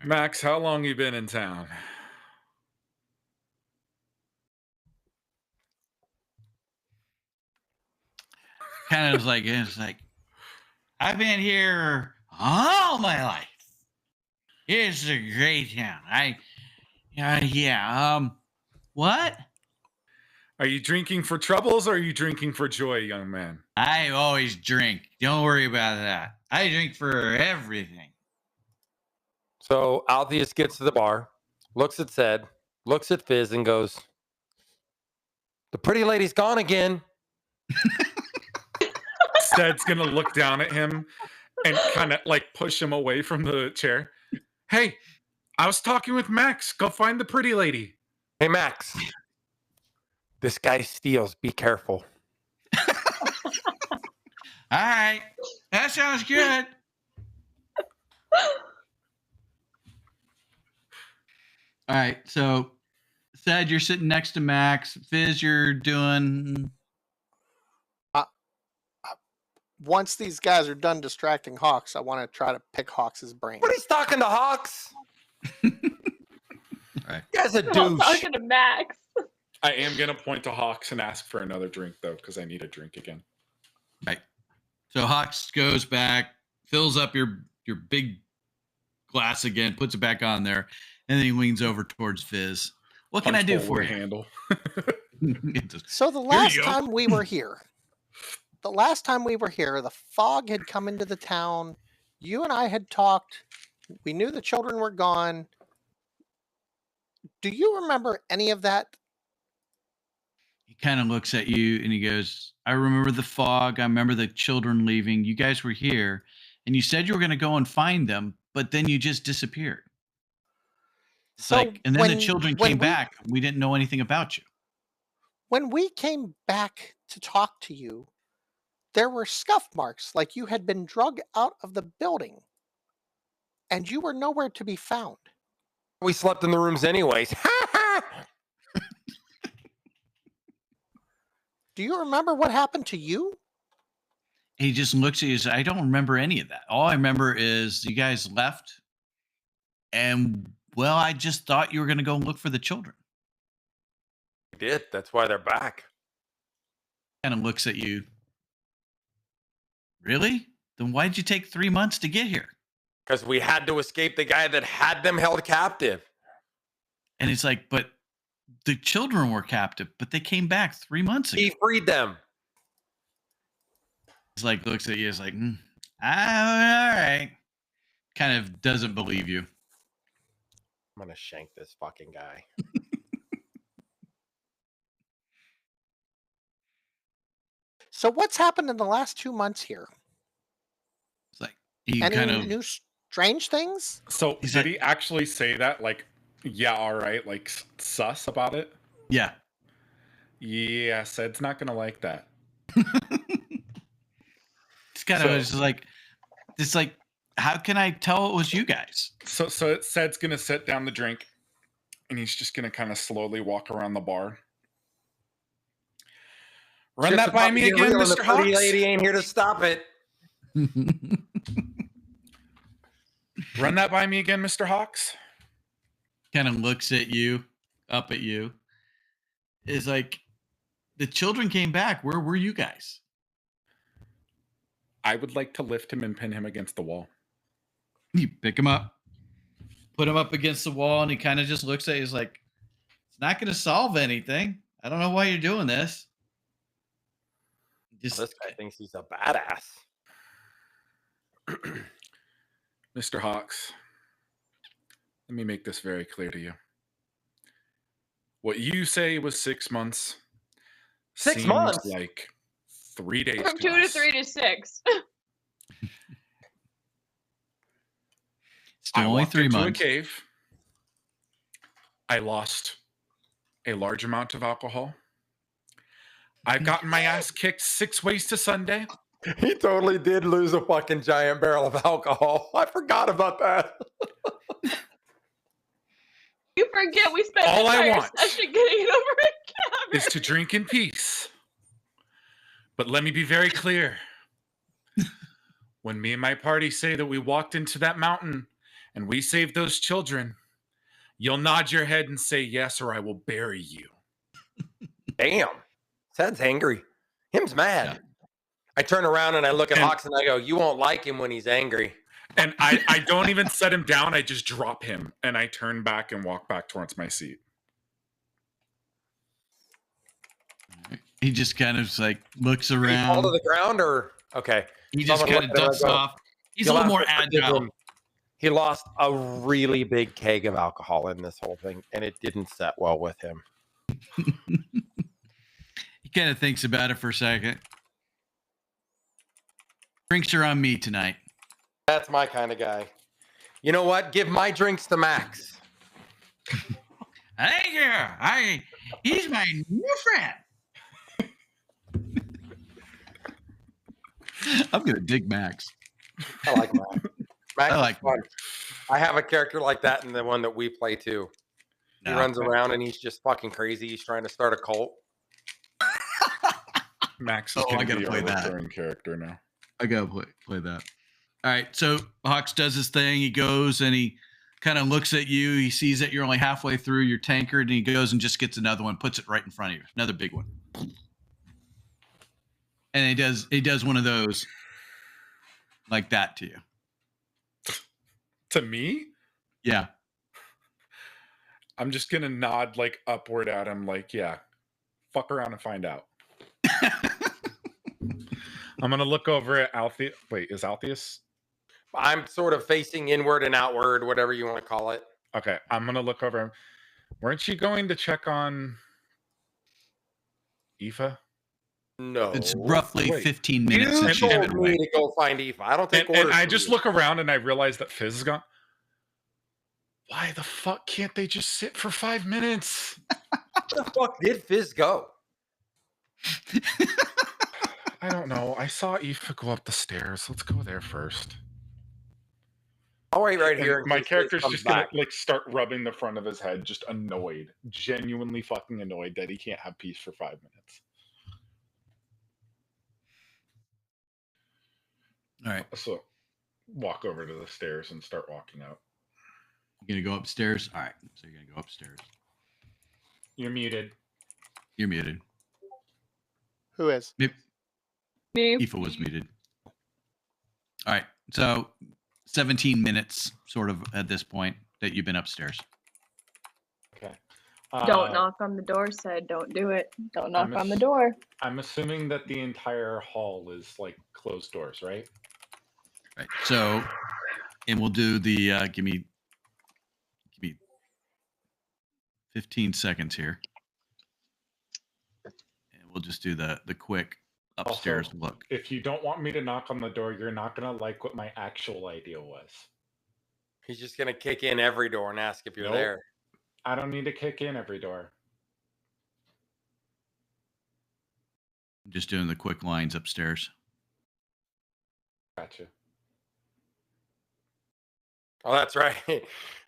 Max, how long you been in town? Kind of like, it's like, I've been here all my life. It's a great town. What? Are you drinking for troubles or are you drinking for joy, young man? I always drink. Don't worry about that. I drink for everything. So Altheus gets to the bar, looks at Sed, looks at Fizz, and goes, the pretty lady's gone again. Sed's gonna look down at him and kind of like push him away from the chair. Hey, I was talking with Max. Go find the pretty lady. Hey, Max. This guy steals. Be careful. All right. That sounds good. All right. So, Sed, you're sitting next to Max. Fizz, you're doing. Once these guys are done distracting Hawks, I want to try to pick Hawks' brain. But he's talking to Hawks. Right. You guys a I'm douche. talking to Max. I am gonna point to Hawks and ask for another drink though, because I need a drink again. Right. So Hawks goes back, fills up your big glass again, puts it back on there, and then he leans over towards Fizz. What can I do for you? Handle. So the last time we were here, the fog had come into the town. You and I had talked. We knew the children were gone. Do you remember any of that? He kind of looks at you and he goes, I remember the fog. I remember the children leaving. You guys were here and you said you were going to go and find them, but then you just disappeared. It's like, and then the children came back. We didn't know anything about you. When we came back to talk to you, there were scuff marks like you had been drugged out of the building and you were nowhere to be found. We slept in the rooms anyways. Do you remember what happened to you? He just looks at you and says, I don't remember any of that. All I remember is you guys left and, well, I just thought you were going to go and look for the children. We did. That's why they're back. Kind of looks at you. Really? Then why did you take 3 months to get here? Because we had to escape the guy that had them held captive. And it's like, but the children were captive, but they came back 3 months ago. He freed them. It's like, looks at you, it's like, all right. Kind of doesn't believe you. I'm going to shank this fucking guy. So what's happened in the last 2 months here? It's like, he Any kind of new strange things? So did he actually say that? Like, yeah, all right, like sus about it? Yeah. Yeah, Sed's not gonna like that. It's kind of just like, it's like, how can I tell it was you guys? So Sed's gonna set down the drink, and he's just gonna kind of slowly walk around the bar. Run that by me again, Mr. Hawks. The lady ain't here to stop it. Run that by me again, Mr. Hawks. Kind of looks at you, up at you. It's like, the children came back. Where were you guys? I would like to lift him and pin him against the wall. You pick him up, put him up against the wall, and he kind of just looks at you. He's like, it's not going to solve anything. I don't know why you're doing this. Just, this guy thinks he's a badass. Mr. Hawks, let me make this very clear to you. What you say was 6 months. 6 months? Like 3 days. From 2 to 3 to 6. Still only 3 months. A cave. I lost a large amount of alcohol. I've gotten my ass kicked 6 ways to Sunday. He totally did lose a fucking giant barrel of alcohol. I forgot about that. You forget we spent All the I entire want session getting it over a is to drink in peace. But let me be very clear. When me and my party say that we walked into that mountain and we saved those children, you'll nod your head and say yes, or I will bury you. Damn. Sed's angry. Him's mad. Yeah. I turn around and I look at Hawks and I go, you won't like him when he's angry. And I don't even set him down. I just drop him. And I turn back and walk back towards my seat. He just kind of like looks around. Did he fall to the ground or? Okay. He just kind of ducks off. He's a little more agile. He lost a really big keg of alcohol in this whole thing, and it didn't set well with him. He kind of thinks about it for a second. Drinks are on me tonight. That's my kind of guy. You know what? Give my drinks to Max. Thank you. He's my new friend. I'm gonna dig Max. I like Max. Max I like is fun. Max. I have a character like that in the one that we play too. He No. runs around and he's just fucking crazy. He's trying to start a cult. Max is I going to gotta be play our that. recurring character now. I gotta play that. All right, so Hawks does his thing. He goes and he kind of looks at you. He sees that you're only halfway through your tankard, and he goes and just gets another one, puts it right in front of you, another big one. And he does one of those like that to you. To me? Yeah. I'm just going to nod like upward at him like, yeah, fuck around and find out. I'm going to look over at Altheus. Wait, is Altheus? I'm sort of facing inward and outward, whatever you want to call it. Okay, I'm going to look over him. Weren't you going to check on Aoife? No. It's roughly Wait. 15 minutes You since she's told been me away. to go find Aoife. I don't take orders And I from just you. look around and I realize that Fizz is gone. Why the fuck can't they just sit for 5 minutes? Where the fuck did Fizz go? I don't know. I saw Aoife go up the stairs. Let's go there first. I'll wait right here. And my character's just gonna like start rubbing the front of his head, just annoyed, genuinely fucking annoyed that he can't have peace for 5 minutes. All right. So walk over to the stairs and start walking out. You're going to go upstairs? All right. So you're going to go upstairs. You're muted. You're muted. Who is? Me. Aoife was muted. All right. So 17 minutes sort of at this point that you've been upstairs. Okay. Don't knock on the door, said. Don't do it. Don't knock on the door. I'm assuming that the entire hall is like closed doors, right? Right. So, and we'll do the, give me 15 seconds here. And we'll just do the quick upstairs Also, look. If you don't want me to knock on the door, you're not going to like what my actual idea was. He's just going to kick in every door and ask if you're Nope. there. I don't need to kick in every door. I'm just doing the quick lines upstairs. Gotcha. Oh, that's right.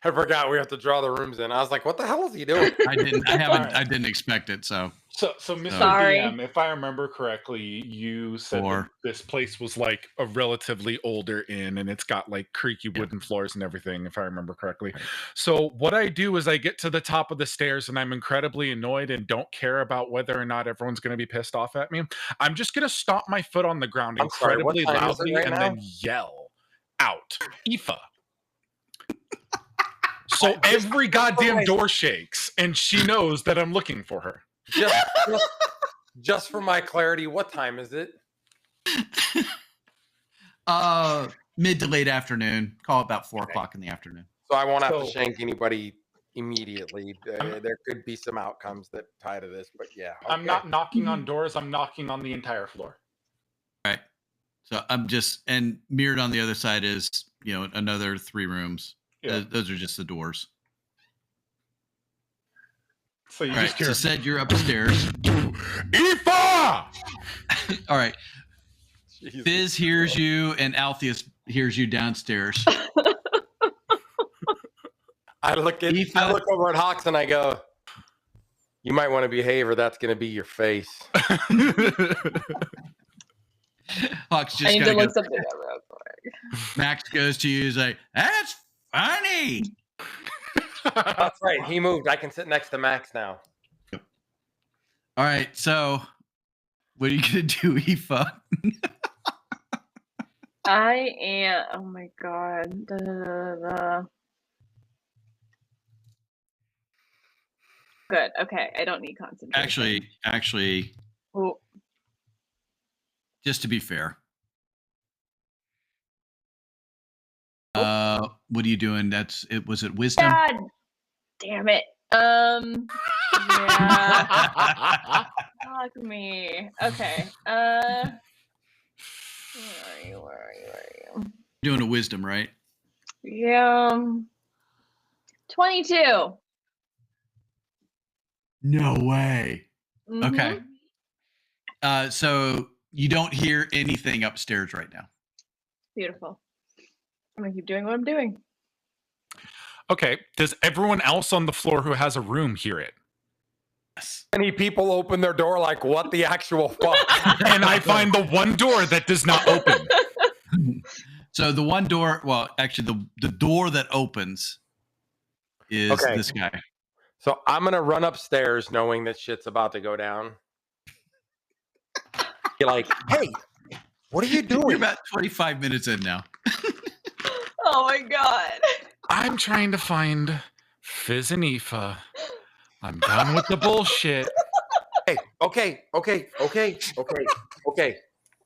I forgot we have to draw the rooms in. I was like, what the hell is he doing? I didn't expect it. So So Mr. Sorry. DM, if I remember correctly, you said that this place was like a relatively older inn and it's got like creaky wooden floors and everything, if I remember correctly. Right. So what I do is I get to the top of the stairs and I'm incredibly annoyed and don't care about whether or not everyone's going to be pissed off at me. I'm just going to stomp my foot on the ground I'm sorry, what incredibly time is it loudly right and now? then yell out, Aoife. So every goddamn door shakes and she knows that I'm looking for her. Just for my clarity, what time is it? Mid to late afternoon. Call it about 4 o'clock in the afternoon. So I won't have to shank anybody immediately. There could be some outcomes that tie to this, but yeah. Okay. I'm not knocking on doors. I'm knocking on the entire floor. Right. So I'm just, and mirrored on the other side is, another 3 rooms. Yeah. Those are just the doors. So you All right. just hear, So said you're upstairs. Aoife! All right. Jesus. Fizz hears you and Altheus hears you downstairs. I look over at Hawks and I go, you might want to behave or that's going to be your face. Hawks just I need to gotta look go. something up real quick. Max goes to you. He's like, that's funny. That's right. He moved. I can sit next to Max now. All right. So what are you going to do, Aoife? I am. Oh my god. Da, da, da, da. Good. Okay. I don't need concentration. Actually, Oh, just to be fair. What are you doing? Was it wisdom? God damn it. Yeah. Fuck me. Okay. Where are you? Doing a wisdom, right? Yeah. 22. No way. Mhm. Okay. So you don't hear anything upstairs right now. Beautiful. I'm gonna keep doing what I'm doing. Okay. Does everyone else on the floor who has a room hear it? Yes. Many people open their door like, what the actual fuck? And I find the one door that does not open. So the one door, well, actually, the door that opens is Okay. this guy. So I'm going to run upstairs knowing that shit's about to go down. You're like, hey, what are you You're doing? about 25 minutes in now. Oh my god. I'm trying to find Fizz and Aoife. I'm done with the bullshit. Hey, okay.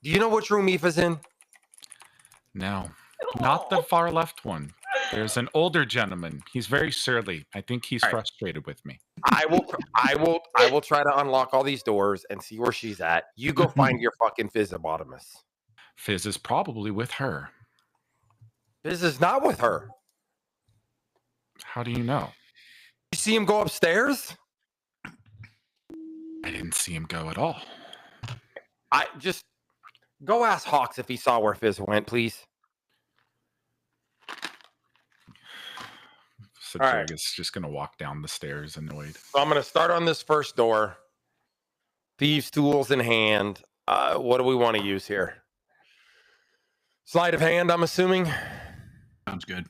Do you know which room Aoife's in? No, not the far left one. There's an older gentleman. He's very surly. I think he's All right. frustrated with me. I will try to unlock all these doors and see where she's at. You go find your fucking Fizzobotomus. Fizz is probably with her. Fizz is not with her. How do you know? You see him go upstairs? I didn't see him go at all. I just go ask Hawks if he saw where Fizz went, please. So All Jig right. is just going to walk down the stairs annoyed. So I'm going to start on this first door. Thieves' tools in hand. What do we want to use here? Sleight of hand, I'm assuming. Sounds good.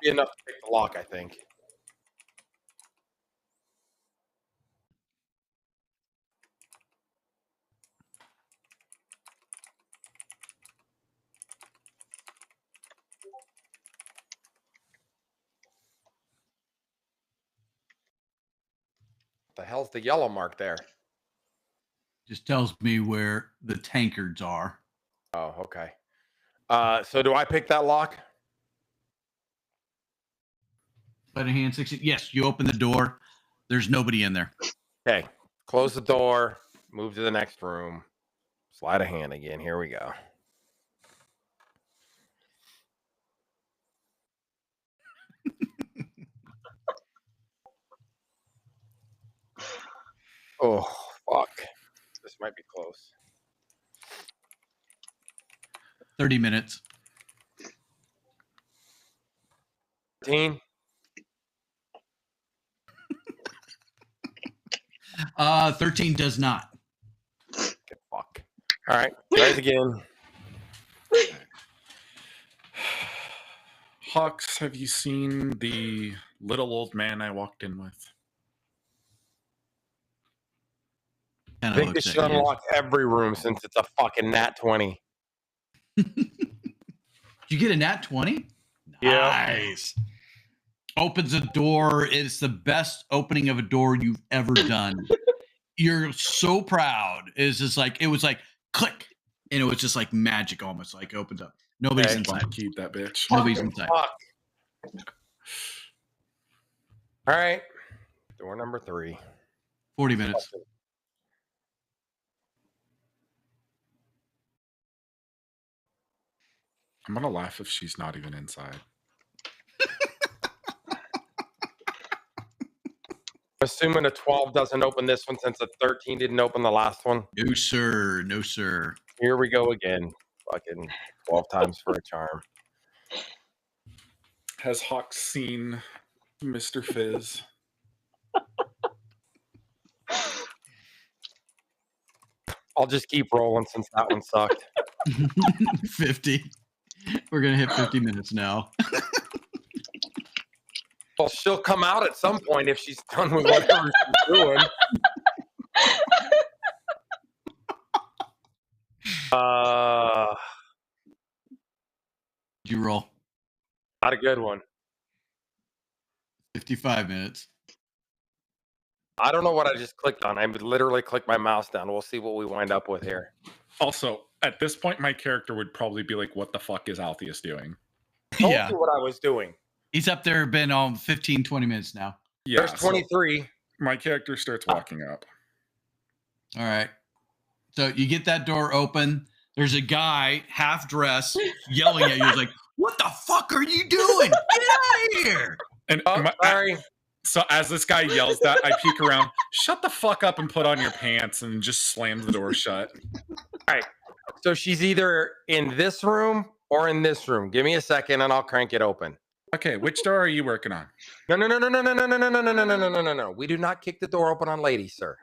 Be enough to pick the lock, I think. What the hell's the yellow mark there? Just tells me where the tankards are. Oh, okay. So do I pick that lock? Sleight of hand 16. Yes, you open the door. There's nobody in there. Okay. Close the door. Move to the next room. Sleight of hand again. Here we go. Oh, fuck. This might be close. 30 minutes. 13. 13 does not. Okay, fuck. All right. Try it again. Hawks, have you seen the little old man I walked in with? I Kinda think looks this at should you. unlock every room since it's a fucking nat 20. Did you get a nat 20? Yeah. Nice. Opens a door. It's the best opening of a door you've ever done. You're so proud. It's just like, it was like click. And it was just like magic almost. Like opens up. Nobody's Okay. inside. Keep that bitch. Nobody's Fucking inside. fuck. All right. Door number 3. 40 minutes. I'm going to laugh if she's not even inside. Assuming a 12 doesn't open this one since a 13 didn't open the last one. No, sir. No, sir. Here we go again. Fucking 12 times for a charm. Has Hawks seen Mr. Fizz? I'll just keep rolling since that one sucked. 50. We're going to hit 50 minutes now. Well, she'll come out at some point if she's done with whatever she's doing. Did you roll? Not a good one. 55 minutes. I don't know what I just clicked on. I literally clicked my mouse down. We'll see what we wind up with here. Also, at this point, my character would probably be like, what the fuck is Altheus doing? Told Yeah. you what I was doing. He's up there, been on 15, 20 minutes now. Yeah, There's 23. My character starts walking up. All right. So you get that door open. There's a guy half dressed yelling at you. He's like, "What the fuck are you doing? Get out of here!" And Sorry. So as this guy yells that, I peek around, shut the fuck up and put on your pants, and just slams the door shut. All right. So she's either in this room or in this room. Give me a second and I'll crank it open. Okay, which door are you working on? No. We do not kick the door open on ladies, sir.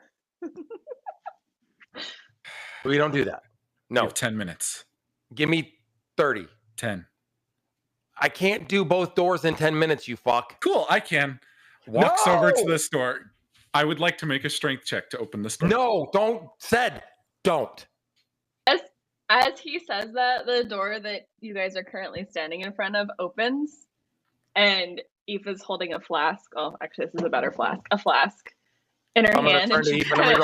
We don't do that. You No. have 10 minutes. Give me 30. 10. I can't do both doors in 10 minutes, you fuck. Cool, I can. Walks over to this door. I would like to make a strength check to open this door. No, don't. Don't. As he says that, the door that you guys are currently standing in front of opens, and Aoife's holding a flask. Oh, actually, this is a better flask. A flask in her hand, and she dangles it in front of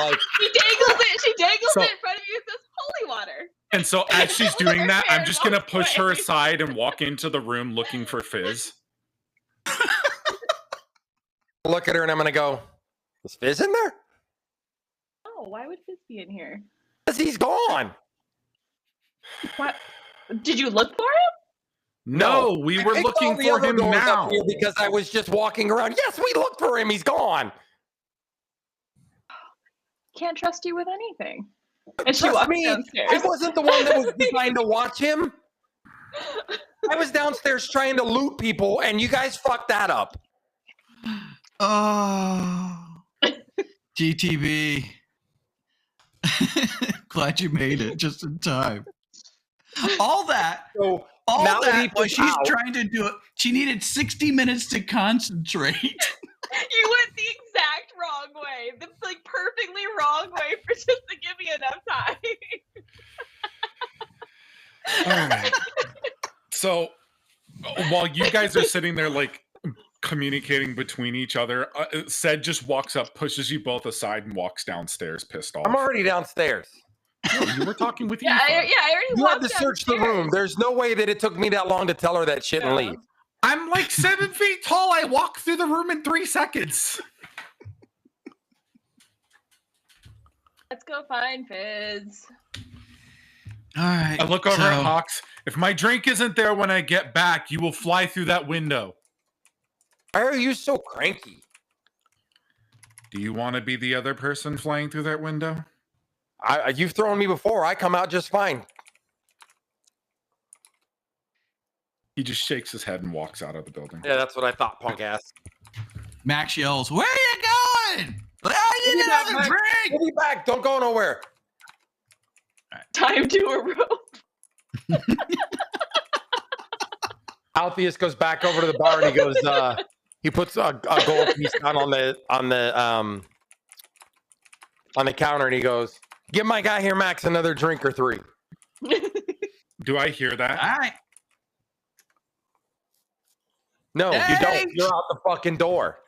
you. It says holy water. And so as she's doing that, I'm just gonna push her aside and walk into the room looking for Fizz. Look at her and I'm gonna go, is Fizz in there? Oh, why would Fizz be in here? Because he's gone. What? Did you look for him? No, we were looking for him now. Because I was just walking around. Yes, we looked for him. He's gone. Can't trust you with anything. And she Trust walks me, downstairs. I wasn't the one that was trying to watch him. I was downstairs trying to loot people, and you guys fucked that up. Oh, GTB. Glad you made it just in time. All that when she's trying to do it, she needed 60 minutes to concentrate. You went the exact wrong way. The like perfectly wrong way for just to give me enough time. All right. So while you guys are sitting there like communicating between each other, Sed just walks up, pushes you both aside, and walks downstairs pissed off. I'm already downstairs. No, you were talking with I already You had walked to search the room. There's no way that it took me that long to tell her that shit and leave. I'm like 7 feet tall. I walk through the room in 3 seconds. Let's go find Fizz. All right. I look over at Hawks. If my drink isn't there when I get back, you will fly through that window. Why are you so cranky? Do you want to be the other person flying through that window? You've thrown me before. I come out just fine. He just shakes his head and walks out of the building. Yeah, that's what I thought, punk ass. Max yells, "Where are you going? I need another drink." We'll be back. Don't go nowhere. Time to a rope. Alpheus goes back over to the bar and he goes, he puts a gold piece down on the counter and he goes, "Give my guy here, Max, another drink or 3." Do I hear that? All right. No, you don't. You're out the fucking door.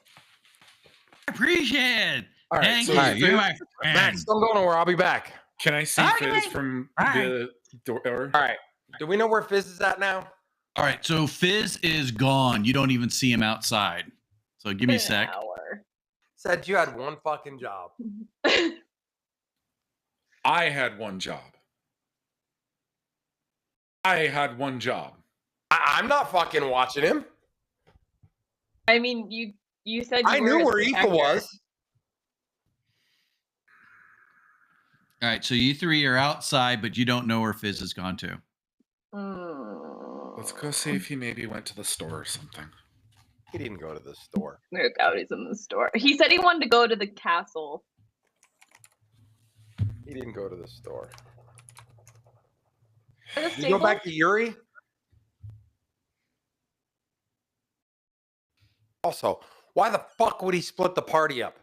Appreciate it. All right, Thank so you, my friend. Max, don't go nowhere. I'll be back. Can I see Fizz from the door? All right. Do we know where Fizz is at now? All right, so Fizz is gone. You don't even see him outside. So give me a sec. Said you had one fucking job. I had one job. I'm not fucking watching him. I mean, you said I knew where Aoife was. All right, so you 3 are outside, but you don't know where Fizz has gone to. Let's go see if he maybe went to the store or something. He didn't go to the store. No doubt he's in the store. He said he wanted to go to the castle. He didn't go to the store. The Did you go back to Yuri? Also, why the fuck would he split the party up?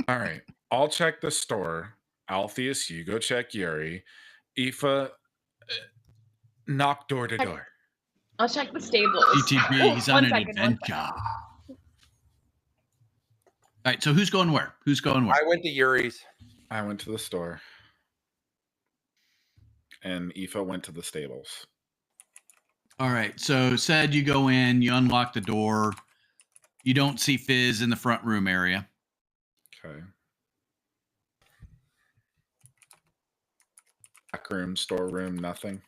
All right. I'll check the store. Alpheus, you go check Yuri. Aoife, knock door to door. I'll check the stables. GTB, he's on an adventure. All right, so who's going where? I went to Yuri's. I went to the store. And Aoife went to the stables. All right, so said you go in, you unlock the door. You don't see Fizz in the front room area. Okay. Back room, storeroom, nothing.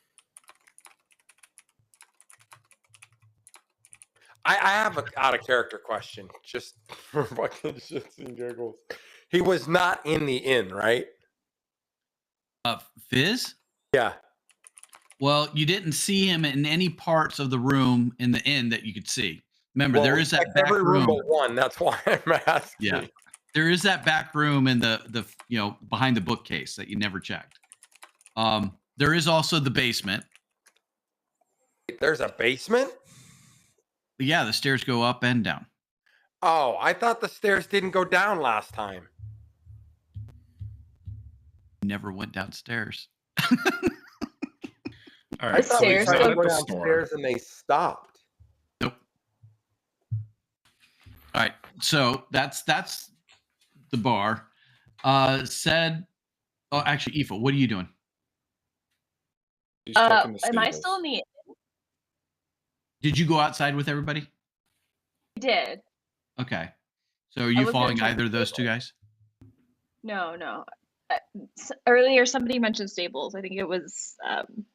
I have a out of character question, just for fucking shits and giggles. He was not in the inn, right? Fizz? Yeah. Well, you didn't see him in any parts of the room in the inn that you could see. Remember, there is that back every room room. but one. That's why I'm asking. Yeah, there is that back room in the behind the bookcase that you never checked. There is also the basement. There's a basement? Yeah, the stairs go up and down. Oh, I thought the stairs didn't go down last time. Never went downstairs. All right. The stairs we go tried the downstairs and they stopped. Nope. All right, so that's the bar. Actually, Aoife, what are you doing? She's checking the am I stables. still in the? Did you go outside with everybody? I did. Okay. So are you was gonna following check either of the those two guys? No. Earlier, somebody mentioned stables. I think it was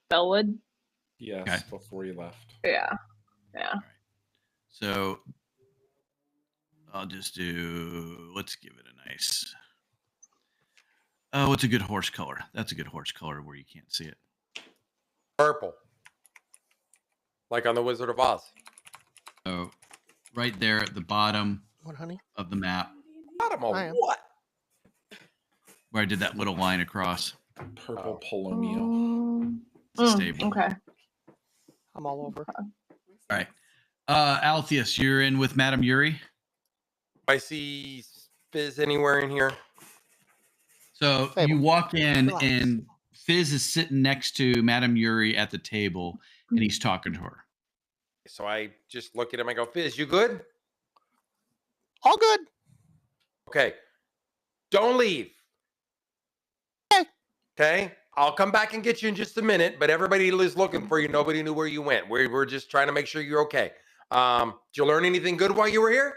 Bellwood. Yes, Okay. before you left. Yeah. So I'll just let's give it a nice. Oh, what's a good horse color? That's a good horse color where you can't see it. Purple. Like on the Wizard of Oz. So right there at the bottom What, honey? of the map Bottom of I am. what? where I did that little line across. Purple Polomio. It's a stable. Okay. I'm all over. All right. Altheus, you're in with Madame Yuri. I see Fizz anywhere in here. So Table. you walk in Relax. and Fizz is sitting next to Madame Yuri at the table and he's talking to her. So I just look at him. I go, Fizz, you good? All good. Okay. Don't leave. Okay. I'll come back and get you in just a minute, but everybody is looking for you. Nobody knew where you went. We're just trying to make sure you're okay. Did you learn anything good while you were here?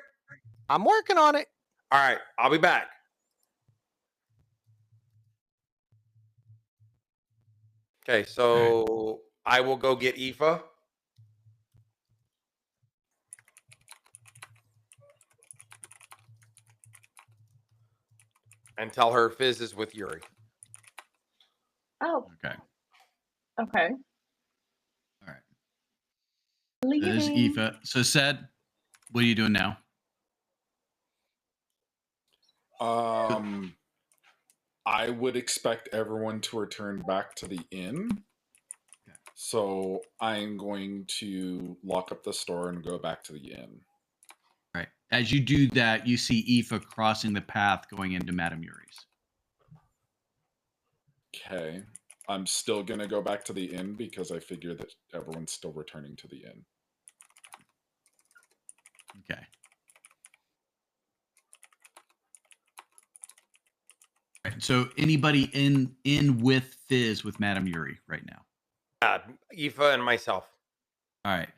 I'm working on it. All right. I'll be back. Okay. So I will go get Aoife. And tell her Fizz is with Yuri. Oh, Okay. okay. All right. So there's Leaving. Aoife. So Sed, what are you doing now? I would expect everyone to return back to the inn. Okay. So I'm going to lock up the store and go back to the inn. All right. As you do that, you see Aoife crossing the path going into Madame Yuri's. Okay. I'm still going to go back to the inn because I figure that everyone's still returning to the inn. Okay. All right. So anybody in with Fizz with Madame Yuri right now? Aoife and myself. All right.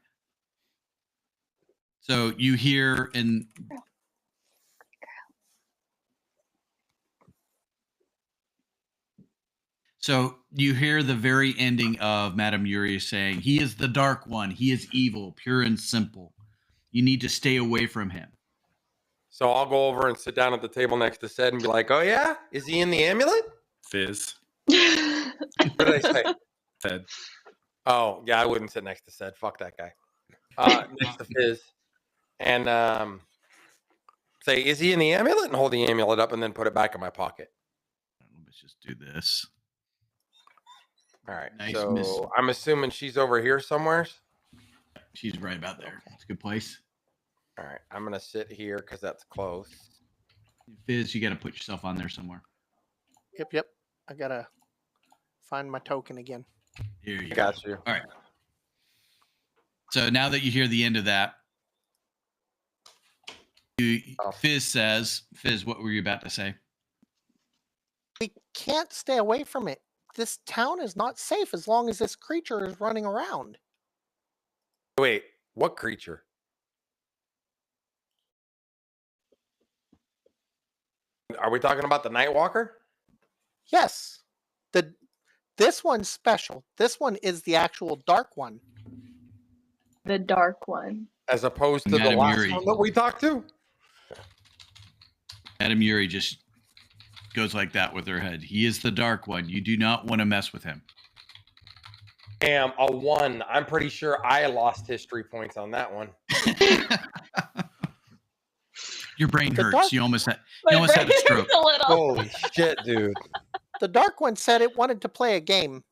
So you hear in the very ending of Madame Yuri saying, "He is the Dark One. He is evil, pure and simple. You need to stay away from him." So I'll go over and sit down at the table next to Sed and be like, oh, yeah? Is he in the amulet? Fizz. What did I say? Fed. Oh, yeah, I wouldn't sit next to Sed. Fuck that guy. Next to Fizz. And say, is he in the amulet? And hold the amulet up and then put it back in my pocket. Let's just do this. All right. Nice so miss. I'm assuming she's over here somewhere. She's right about there. It's a good place. All right. I'm going to sit here because that's close. Fizz, you got to put yourself on there somewhere. Yep. I gotta find my token again. Here you I go. got you. All right. So now that you hear the end of that, Fizz says, Fizz, what were you about to say? We can't stay away from it. This town is not safe as long as this creature is running around. Wait, what creature? Are we talking about the Nightwalker? Yes. This one's special. This one is the actual dark one. The dark one. As opposed to the Madam last Yuri. one that we talked to? Madam Yuri just goes like that with her head. He is the dark one. You do not want to mess with him. Damn, a 1. I'm pretty sure I lost history points on that one. Your brain The hurts. dark- You almost had My a brain stroke. hurts a little. Holy shit, dude. The dark one said it wanted to play a game.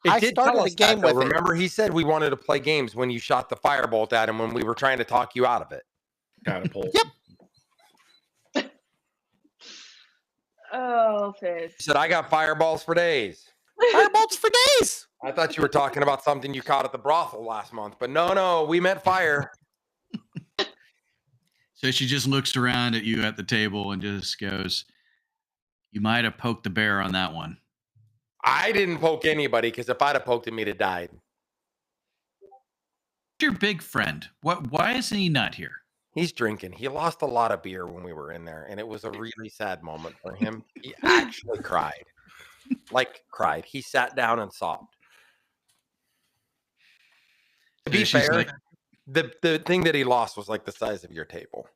It I did started tell a us game that, though. with it. Remember, he said we wanted to play games when you shot the firebolt at him when we were trying to talk you out of it. Catapult. Yep. Oh, Fizz. He said, I got fireballs for days. Firebolts for days. I thought you were talking about something you caught at the brothel last month, but no, we meant fire. So she just looks around at you at the table and just goes, you might have poked the bear on that one. I didn't poke anybody because if I'd have poked him, he'd have died. Your big friend. Why isn't he not here? He's drinking. He lost a lot of beer when we were in there, and it was a really sad moment for him. He actually cried. Cried. He sat down and sobbed. To be She's fair, like, the thing that he lost was like the size of your table.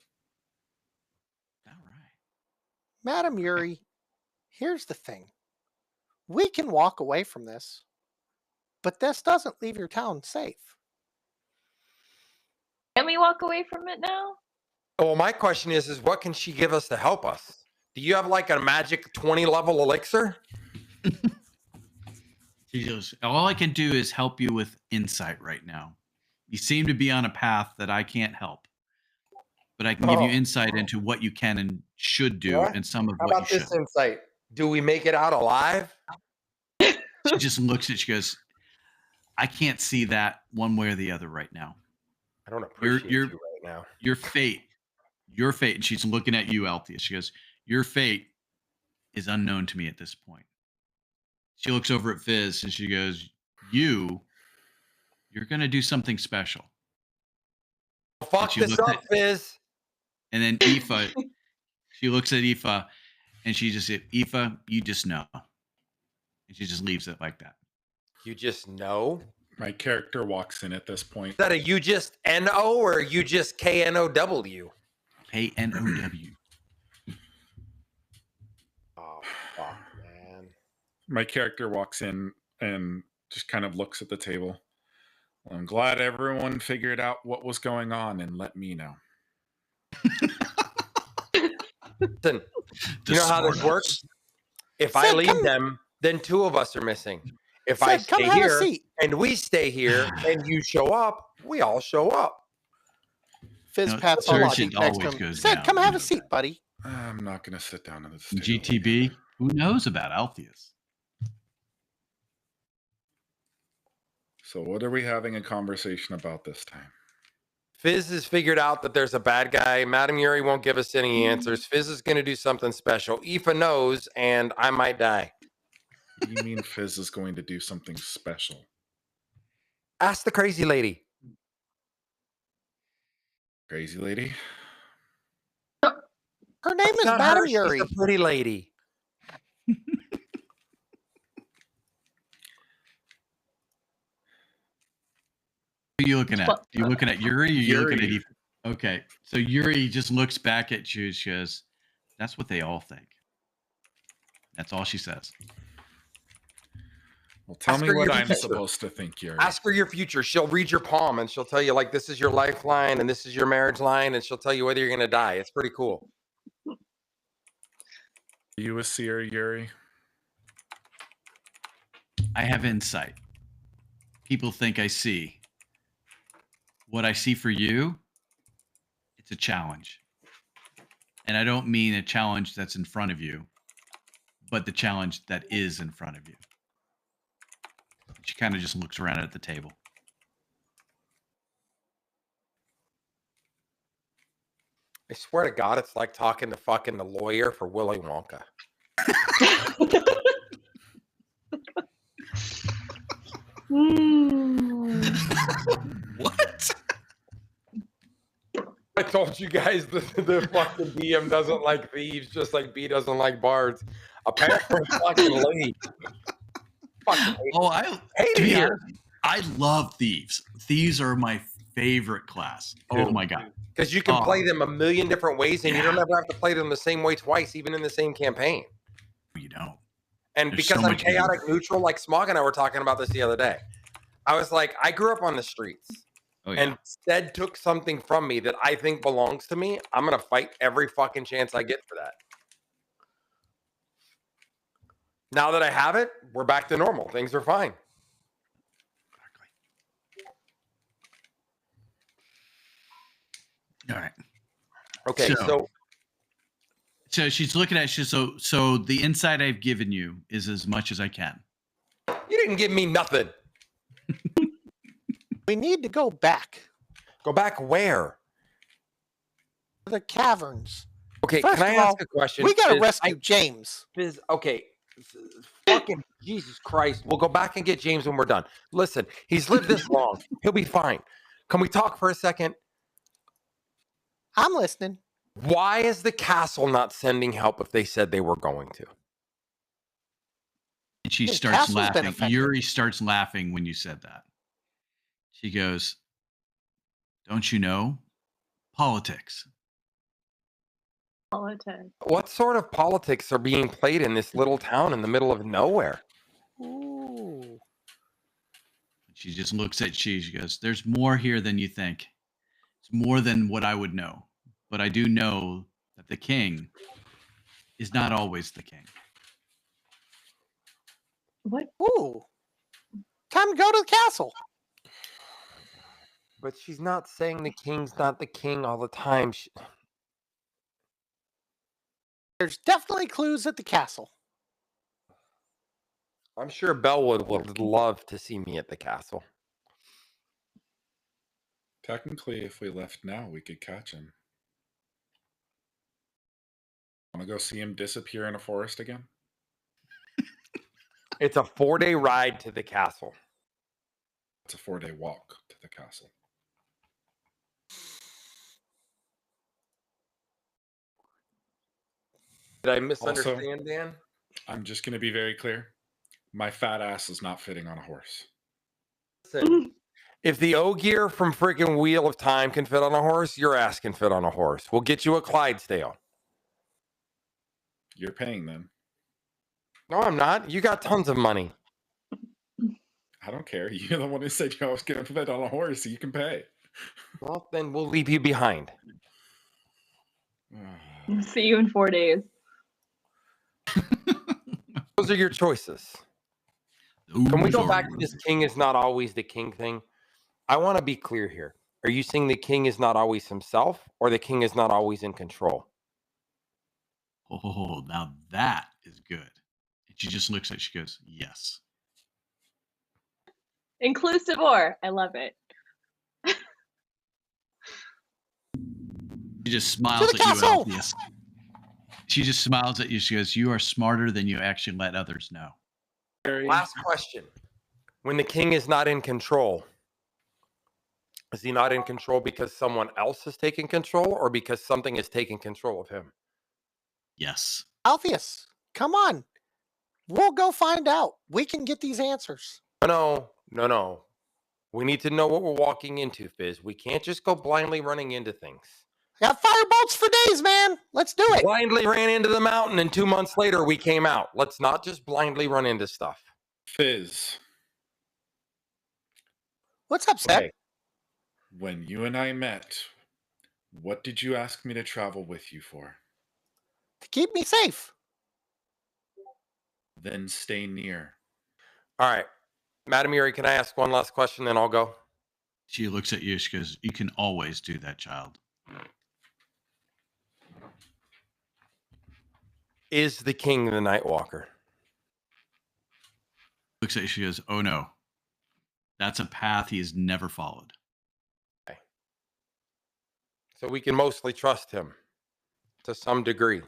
all right. Madam Yuri, here's the thing. We can walk away from this, but this doesn't leave your town safe. Can we walk away from it now? Well, my question is what can she give us to help us? Do you have like a magic 20 level elixir? She goes, all I can do is help you with insight right now. You seem to be on a path that I can't help, but I can give you insight into what you can and should do What? and some of How what about you this should. insight? Do we make it out alive? She just looks at you, she goes, I can't see that one way or the other right now. I don't appreciate you're- you right now. Your fate, and she's looking at you, Althea. She goes, your fate is unknown to me at this point. She looks over at Fizz and she goes, you're going to do something special. Fuck she this looked up, Fizz. And then Aoife, she looks at Aoife and she just said, Aoife, you just know. And she just leaves it like that. You just know? My character walks in at this point. Is that a you just N-O or you just K-N-O-W? K-N-O-W. Oh, fuck, man. My character walks in and just kind of looks at the table. Well, I'm glad everyone figured out what was going on and let me know. Listen, you know how this works? If I leave them, then 2 of us are missing. If I Sid, come stay have a here seat. and we stay here and you show up, we all show up. Fizz No, pats on the Sergeant cheek next to always him. goes Sid, down, come you have know. a seat, buddy. I'm not going to sit down at this table. GTB, who knows about Altheus? So what are we having a conversation about this time? Fizz has figured out that there's a bad guy. Madam Yuri won't give us any answers. Fizz is going to do something special. Aoife knows, and I might die. What do you mean Fizz is going to do something special? Ask the crazy lady. Crazy lady? Her name It's is not Madam her, she's Yuri. a pretty lady. Who are you looking at? Are you looking at Yuri or you're looking at Yuri. Aoife? Okay. So Yuri just looks back at you. She goes, that's what they all think. That's all she says. Well, tell Ask me her what your I'm future. supposed to think, Yuri. Ask her your future. She'll read your palm and she'll tell you, like, this is your lifeline and this is your marriage line, and she'll tell you whether you're going to die. It's pretty cool. Are you a seer, Yuri? I have insight. People think I see. What I see for you, it's a challenge. And I don't mean a challenge that's in front of you, but the challenge that is in front of you. She kind of just looks around at the table. I swear to God, it's like talking to fucking the lawyer for Willy Wonka. What? I told you guys the fucking DM doesn't like thieves, just like B doesn't like bards. Apparently, fucking Lee. Fucking hate to it be here. honest, I love thieves. Thieves are my favorite class. Oh my god. Because you can play Oh. them a million different ways, and you don't ever have to play them the same way twice, even in the same campaign. You don't. And There's because so I'm much you can chaotic neutral, like Smog and I were talking about this the other day. I was like, I grew up on the streets. Oh, yeah. And Stead took something from me that I think belongs to me. I'm going to fight every fucking chance I get for that. Now that I have it, we're back to normal. Things are fine. All right. Okay, so she's looking at you. So the insight I've given you is as much as I can. You didn't give me nothing. We need to go back. Go back where? To the caverns. Okay, First can I of all, ask a question? We got to Fizz, rescue James. Fizz, okay. Fucking Jesus Christ. We'll go back and get James when we're done. Listen, he's lived this long. He'll be fine. Can we talk for a second? I'm listening. Why is the castle not sending help if they said they were going to? And she The starts castle's been laughing. affected. Yuri starts laughing when you said that. She goes, "Don't you know? Politics." Politics. What sort of politics are being played in this little town in the middle of nowhere? Ooh. She just looks at you. She goes, "There's more here than you think. It's more than what I would know. But I do know that the king is not always the king." What? Ooh. Time to go to the castle. But she's not saying the king's not the king all the time. There's definitely clues at the castle. I'm sure Bellwood would love to see me at the castle. Technically, if we left now, we could catch him. Want to go see him disappear in a forest again? It's a 4-day ride to the castle. It's a 4-day walk to the castle. Did I misunderstand, Also, Dan? I'm just going to be very clear. My fat ass is not fitting on a horse. Listen, if the Ogier from freaking Wheel of Time can fit on a horse, your ass can fit on a horse. We'll get you a Clydesdale. You're paying them. No, I'm not. You got tons of money. I don't care. You're the one who said I was going to fit on a horse, so you can pay. Well, then we'll leave you behind. See you in 4 days. Those are your choices. Can we go back to this king is not always the king thing? I want to be clear here. Are you saying the king is not always himself, or the king is not always in control? Oh, now that is good. And she just looks at it. She goes, "Yes." Inclusive or. I love it. She just smiles the at castle! you, Alpheus. She just smiles at you. She goes, "You are smarter than you actually let others know." Last question. When the king is not in control, is he not in control because someone else is taking control, or because something is taking control of him? Yes. Alpheus, come on. We'll go find out. We can get these answers. No. We need to know what we're walking into, Fizz. We can't just go blindly running into things. I got fireboats for days, man. Let's do it. Blindly ran into the mountain, and 2 months later we came out. Let's not just blindly run into stuff. Fizz, What's up, Seth? Okay. when you and I met, what did you ask me to travel with you for? To keep me safe. Then stay near. All right. Madam Yuri, can I ask one last question, then I'll go? She looks at you. She goes, "You can always do that, child." Is the king the Nightwalker? Looks at you. She goes, "Oh no, that's a path he has never followed." Okay. So we can mostly trust him to some degree.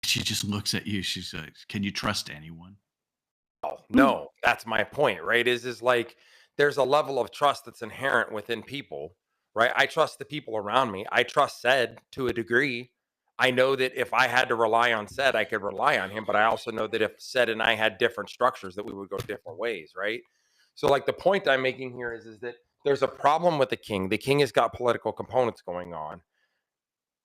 She just looks at you. She says, "Can you trust anyone?" No, that's my point, right? Is like there's a level of trust that's inherent within people right? I trust the people around me. I trust Sed to a degree. I know that if I had to rely on Sed, I could rely on him, but I also know that if Sed and I had different structures, that we would go different ways, right? So like the point I'm making here is that there's a problem with the king. The king has got political components going on.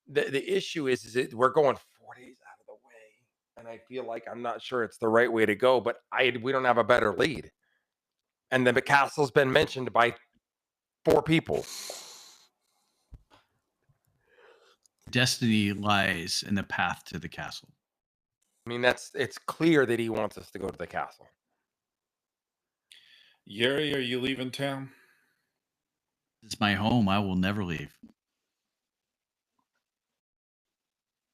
The issue is that we're going 4 days out of the way, and I feel like I'm not sure it's the right way to go, but we don't have a better lead. And the castle's been mentioned by 4 people. Destiny lies in the path to the castle. I mean, it's clear that he wants us to go to the castle. Yuri, are you leaving town? It's my home. I will never leave.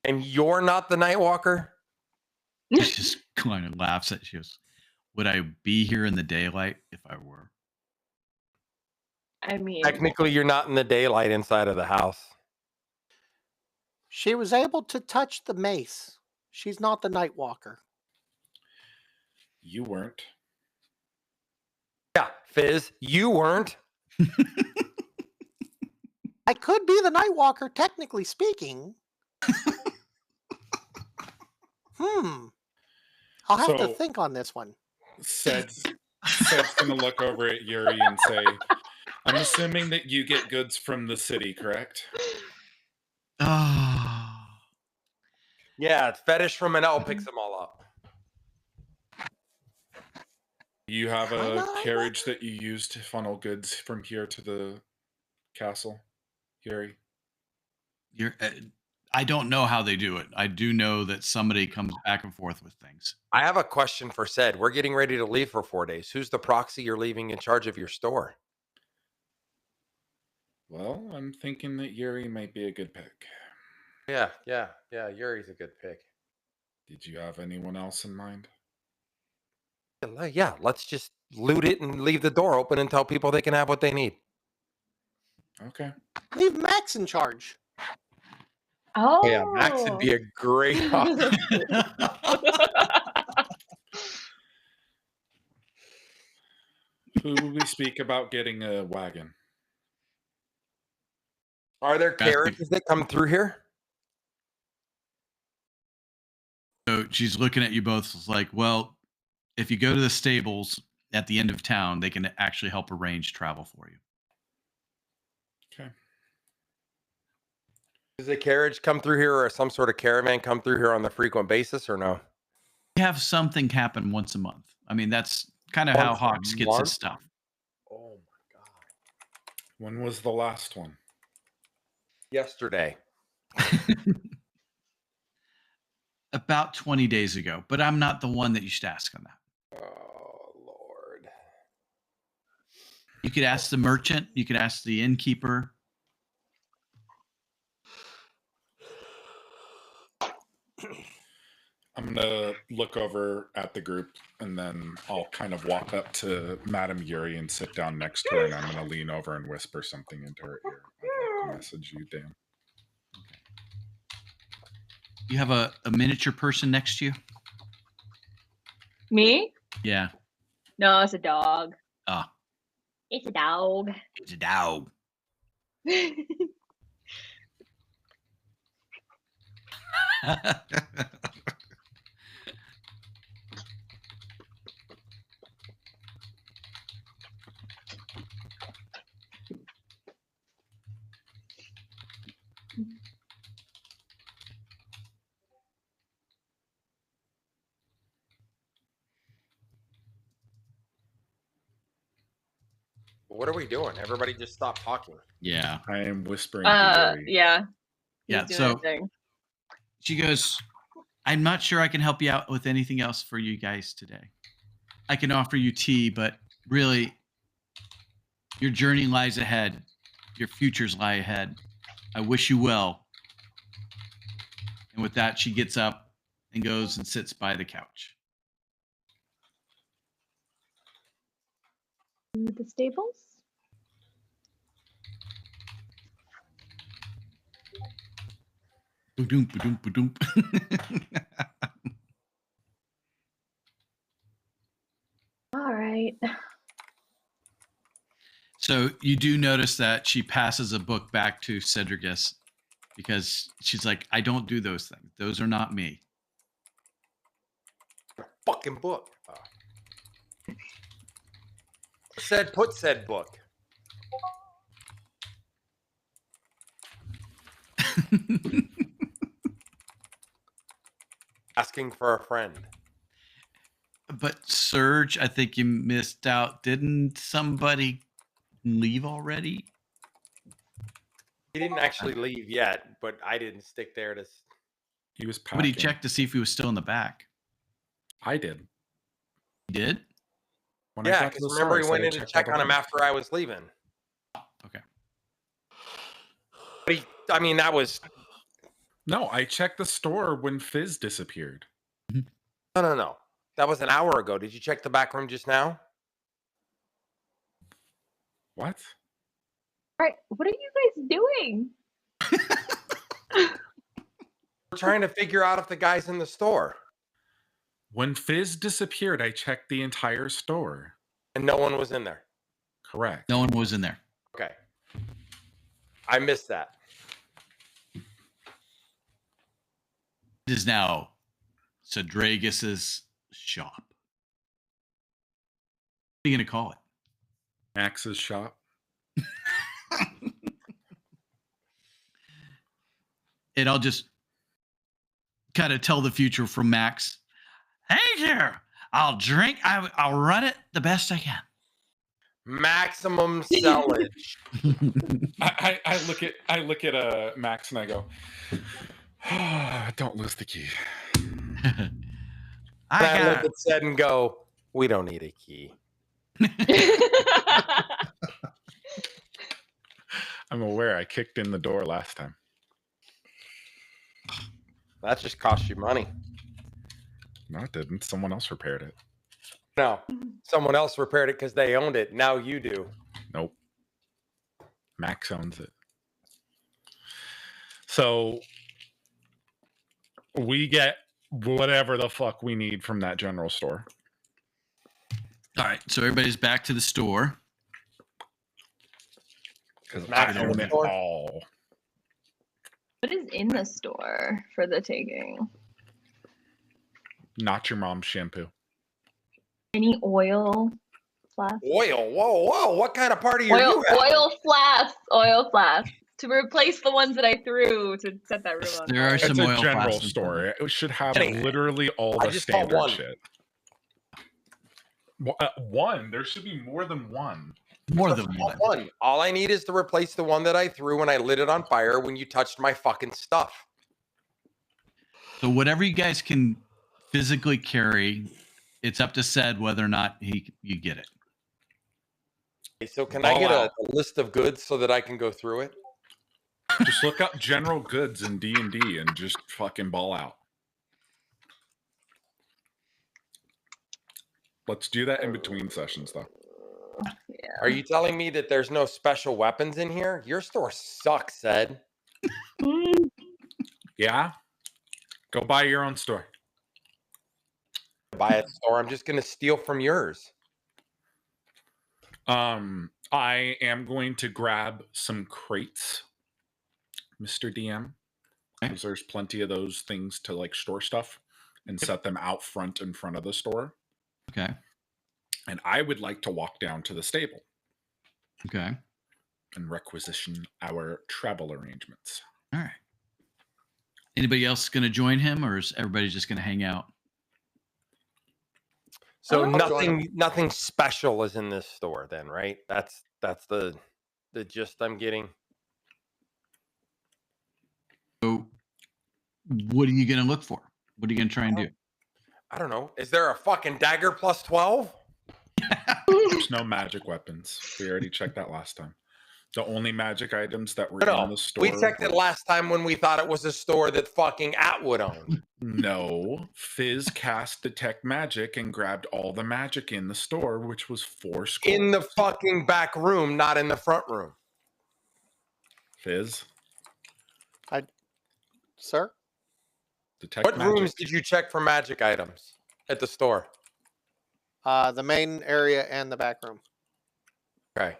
And you're not the Nightwalker? She just kind of laughs at you. Would I be here in the daylight if I were? I mean, Technically, you're not in the daylight inside of the house. She was able to touch the mace. She's not the Nightwalker. You weren't. Yeah, Fizz, you weren't. I could be the Nightwalker, technically speaking. I'll have to So- think on this one. Sed's going to look over at Yuri and say, I'm assuming that you get goods from the city, correct? Oh. Yeah, it's Fetish from Manel picks them all up. You have a Kinda. carriage that you use to funnel goods from here to the castle, Yuri? I don't know how they do it. I do know that somebody comes back and forth with things. I have a question for Sed. We're getting ready to leave for 4 days. Who's the proxy you're leaving in charge of your store? Well, I'm thinking that Yuri might be a good pick. Yeah. Yuri's a good pick. Did you have anyone else in mind? Yeah, let's just loot it and leave the door open and tell people they can have what they need. Okay. Leave Max in charge. oh, Yeah, Max would be a great option. Who will we speak about getting a wagon? Are there carriages that come through here? So she's looking at you both. It's like, well, if you go to the stables at the end of town, they can actually help arrange travel for you. Okay. Does a carriage come through here or some sort of caravan come through here on the frequent basis or no? We have something happen once a month. I mean, that's kind of how Once a Hawks gets month? his stuff. Oh my God. When was the last one? Yesterday. About 20 days ago, but I'm not the one that you should ask on that. Oh, Lord. You could ask the merchant. You could ask the innkeeper. I'm going to look over at the group and then I'll kind of walk up to Madame Yuri and sit down next to her and I'm going to lean over and whisper something into her ear. I'd like to message you, Dan. You have a miniature person next to you? me? Yeah. No, it's a dog. Ah, It's a dog. it's a dog. What are we doing? Everybody just stop talking. Yeah. I am whispering to Yuri. Yeah. Yeah, He's doing so- his thing. She goes, I'm not sure I can help you out with anything else for you guys today. I can offer you tea, but really, your journey lies ahead. Your futures lie ahead. I wish you well. And with that, she gets up and goes and sits by the couch. The stables? Ba-doom, ba-doom, ba-doom. All right. So you do notice that she passes a book back to Cedrigus because she's like, I don't do those things. Those are not me. Fucking book. Put said book. Asking for a friend. But Serge, I think you missed out. Didn't somebody leave already? He didn't actually leave yet, but I didn't stick there to. He was packing. But he checked to see if he was still in the back. I did. He did? When I Yeah, got to because the remember store, he I went said in I to checked check all on the him rooms. after I was leaving. Okay. But I mean, that was. No, I checked the store when Fizz disappeared. No. That was an hour ago. Did you check the back room just now? What? All right, what are you guys doing? We're trying to figure out if the guy's in the store. When Fizz disappeared, I checked the entire store. And no one was in there. Correct. No one was in there. Okay. I missed that. It is now Cedrigus's shop. What are you going to call it? Max's shop. And I'll just kind of tell the future from Max. Hey there, I'll drink. I'll run it the best I can. Maximum sellage. I look at Max and I go, don't lose the key. I look at said and go, we don't need a key. I'm aware I kicked in the door last time. That just cost you money. No, it didn't. Someone else repaired it. No, someone else repaired it because they owned it. Now you do. Nope. Max owns it. So we get whatever the fuck we need from that general store. All right, so everybody's back to the store. Because Max I in own the it store? all. What is in the store for the taking? Not your mom's shampoo. Any oil flasks? Oil. Whoa. What kind of party are you having? Oil flasks to replace the ones that I threw to set that room on There are fire. some It's a oil general flasks. store. It should have Anyway, literally all I the just bought standard one. shit. One? There should be more than one. More than Just one. one. All I need is to replace the one that I threw when I lit it on fire when you touched my fucking stuff. So whatever you guys can physically carry, it's up to Ced whether or not you get it. Okay, so can I Ball get out. a list of goods so that I can go through it? Just look up general goods in D&D and just fucking ball out. Let's do that in between sessions, though. Yeah. Are you telling me that there's no special weapons in here? Your store sucks, Ed. Yeah? Go buy your own store. Buy a store. I'm just going to steal from yours. I am going to grab some crates, Mr. DM, because there's plenty of those things to like store stuff and set them out front in front of the store. Okay. And I would like to walk down to the stable Okay. and requisition our travel arrangements. All right. Anybody else going to join him, or is everybody just going to hang out? So I'll join nothing special is in this store then, right? That's the gist I'm getting. So what are you going to look for? What are you going to try and do? I don't know. Is there a fucking dagger plus 12? There's no magic weapons. We already checked that last time. The only magic items that were in No, the store. we checked it last time when we thought it was a store that fucking Atwood owned. No, Fizz cast detect magic and grabbed all the magic in the store, which was 4 scrolls. In the fucking back room, not in the front room. Fizz, Sir? detect What magic. rooms did you check for magic items at the store? The main area and the back room. Okay.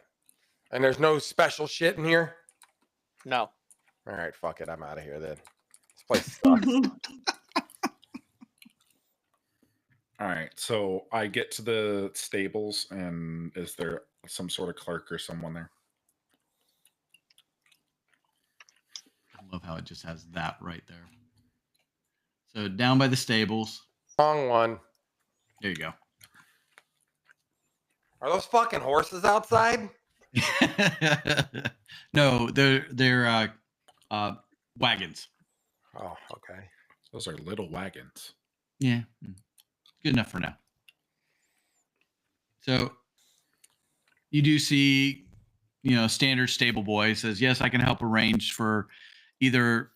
And there's no special shit in here? No. All right, fuck it. I'm out of here then. This place sucks. All right, so I get to the stables, and is there some sort of clerk or someone there? I love how it just has that right there. So down by the stables. Wrong one. There you go. Are those fucking horses outside? No, they're wagons. Oh, okay. Those are little wagons. Yeah, good enough for now. So you do see, standard stable boy says, yes, I can help arrange for either,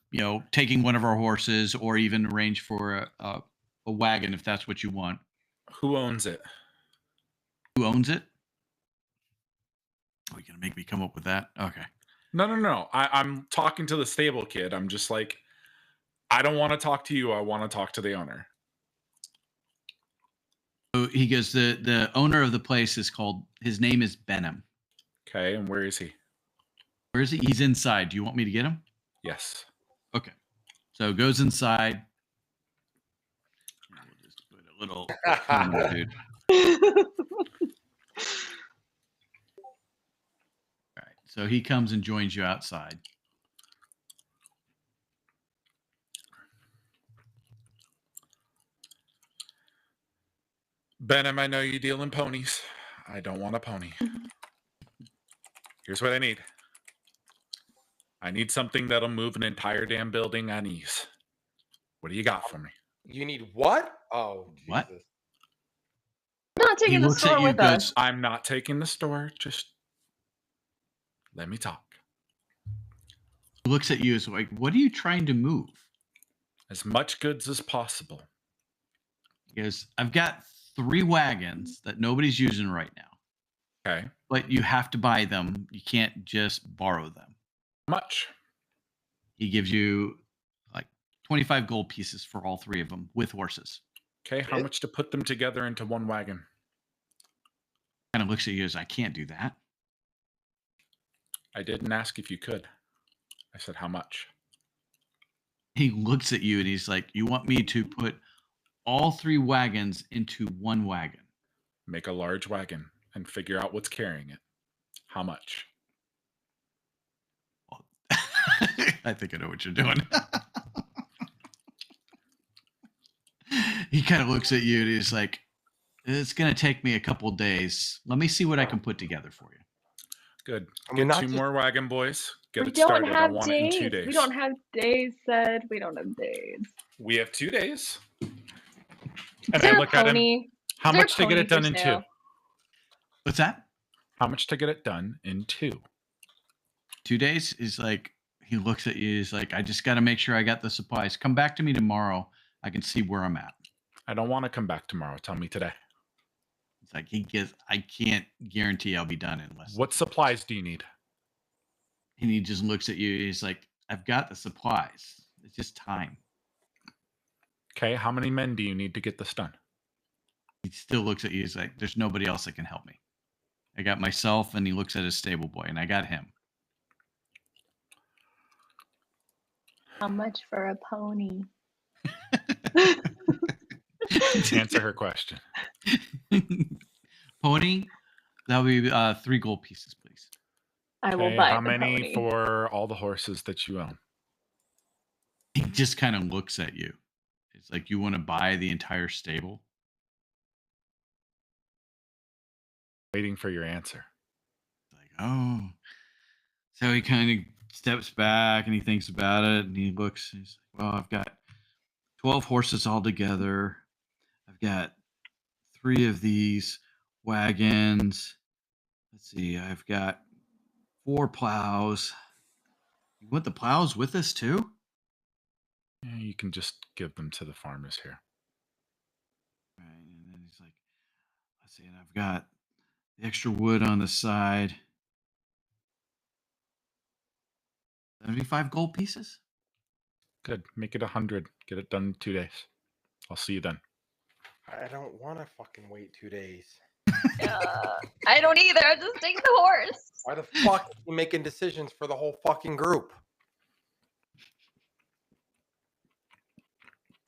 taking one of our horses or even arrange for a wagon if that's what you want. Who owns it? Who owns it? Oh, you're going to make me come up with that? Okay. No. I'm talking to the stable kid. I'm just like, I don't want to talk to you. I want to talk to the owner. So he goes, the owner of the place his name is Benham. Okay, and where is he? Where is he? He's inside. Do you want me to get him? Yes. Okay. So goes inside. We'll just put a little corner, dude. All right. So he comes and joins you outside. Benham, I know you deal in ponies. I don't want a pony. Here's what I need. I need something that'll move an entire damn building on ease. What do you got for me? You need what? Oh, Jesus. What? I'm not taking the store with us. I'm not taking the store. Just let me talk. He looks at you as like, what are you trying to move? As much goods as possible. He goes, I've got 3 wagons that nobody's using right now. Okay. But you have to buy them. You can't just borrow them. How much? He gives you like 25 gold pieces for all 3 of them with horses. Okay, how much to put them together into one wagon? Kind of looks at you as, I can't do that. I didn't ask if you could. I said, how much? He looks at you and he's like, you want me to put all 3 wagons into one wagon? Make a large wagon and figure out what's carrying it. How much? Well, I think I know what you're doing. He kind of looks at you and he's like, it's going to take me a couple days. Let me see what I can put together for you. Good. Get Get 2 more wagon boys. Get We it don't started. I have want it in 2 days. days. We don't have days, said. We don't have days. We have 2 days. Is And there I a look at him. pony? How Is there much a to get pony it done for in 2? sale? What's that? How much to get it done in 2? 2 days? He's like, he looks at you. He's like, I just got to make sure I got the supplies. Come back to me tomorrow. I can see where I'm at. I don't want to come back tomorrow. Tell me today. It's like, I can't guarantee I'll be done in less. What supplies do you need? And he just looks at you. He's like, I've got the supplies. It's just time. Okay, how many men do you need to get this done? He still looks at you. He's like, there's nobody else that can help me. I got myself, and he looks at his stable boy, and I got him. How much for a pony? Answer her question. Pony, that'll be 3 gold pieces, please. I will Okay, buy how the many pony. for all the horses that you own? He just kind of looks at you. It's like, you want to buy the entire stable? Waiting for your answer. Like, oh. So he kind of steps back and he thinks about it and he looks. He's like, well, I've got 12 horses all together. I've got 3 of these wagons. Let's see. I've got 4 plows. You want the plows with us too? Yeah, you can just give them to the farmers here. Right. And then he's like, let's see. And I've got the extra wood on the side. 75 gold pieces? Good. Make it 100. Get it done in 2 days. I'll see you then. I don't want to fucking wait 2 days. I don't either. I'm just taking the horse. Why the fuck are you making decisions for the whole fucking group?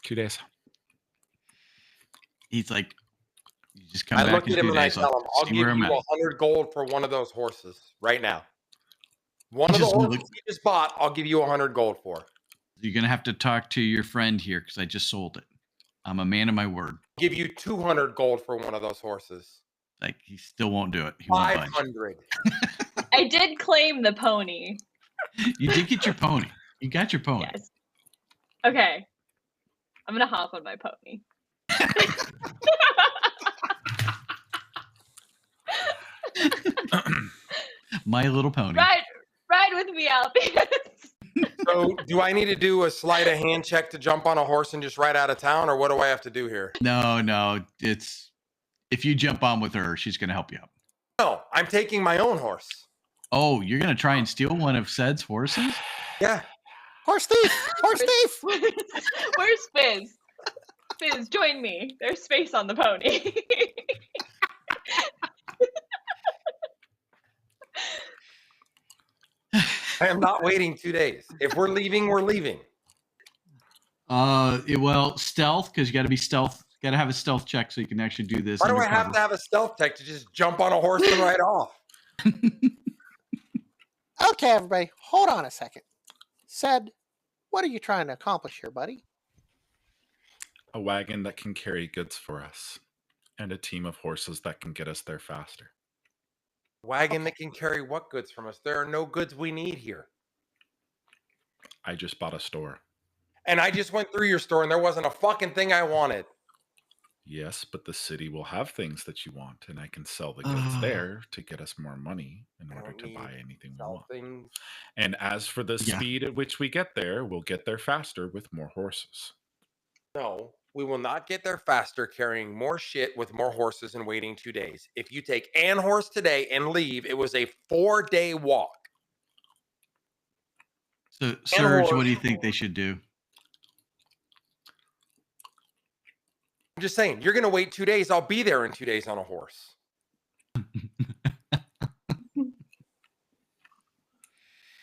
2 days. He's like, you just come I back look in at him 2 and I days. tell him, I'll see give where I'm you at. 100 gold for one of those horses right now. One He of the just horses looked- you just bought, I'll give you 100 gold for. You're gonna have to talk to your friend here because I just sold it. I'm a man of my word. Give you 200 gold for one of those horses. Like he still won't do it. He won't budge. 500. I did claim the pony. You did get your pony. You got your pony. Yes. Okay. I'm gonna hop on my pony. My Little Pony. Ride with me, Albie. So, do I need to do a sleight of hand check to jump on a horse and just ride out of town, or what do I have to do here? No. It's if you jump on with her, she's gonna help you out. No, I'm taking my own horse. Oh, you're gonna try and steal one of Ced's horses? Yeah. Horse thief! Horse thief! Where's Fizz? Fizz, join me. There's space on the pony. I am not waiting 2 days. If we're leaving, we're leaving. Well, stealth, because you got to be stealth. Got to have a stealth check so you can actually do this. Why do I undercover. have to have a stealth check to just jump on a horse and ride off? Okay, everybody, hold on a second. Ced, what are you trying to accomplish here, buddy? A wagon that can carry goods for us, and a team of horses that can get us there faster. Wagon that can carry what goods from us? There are no goods we need here. I just bought a store. And I just went through your store and there wasn't a fucking thing I wanted. Yes, but the city will have things that you want, and I can sell the goods there to get us more money in order to buy anything we want. Things. And as for the Yeah. speed at which we get there, we'll get there faster with more horses. No, we will not get there faster carrying more shit with more horses and waiting 2 days. If you take an horse today and leave, it was a 4-day walk. So, Serge, what do you think they should do? I'm just saying, you're going to wait 2 days. I'll be there in 2 days on a horse.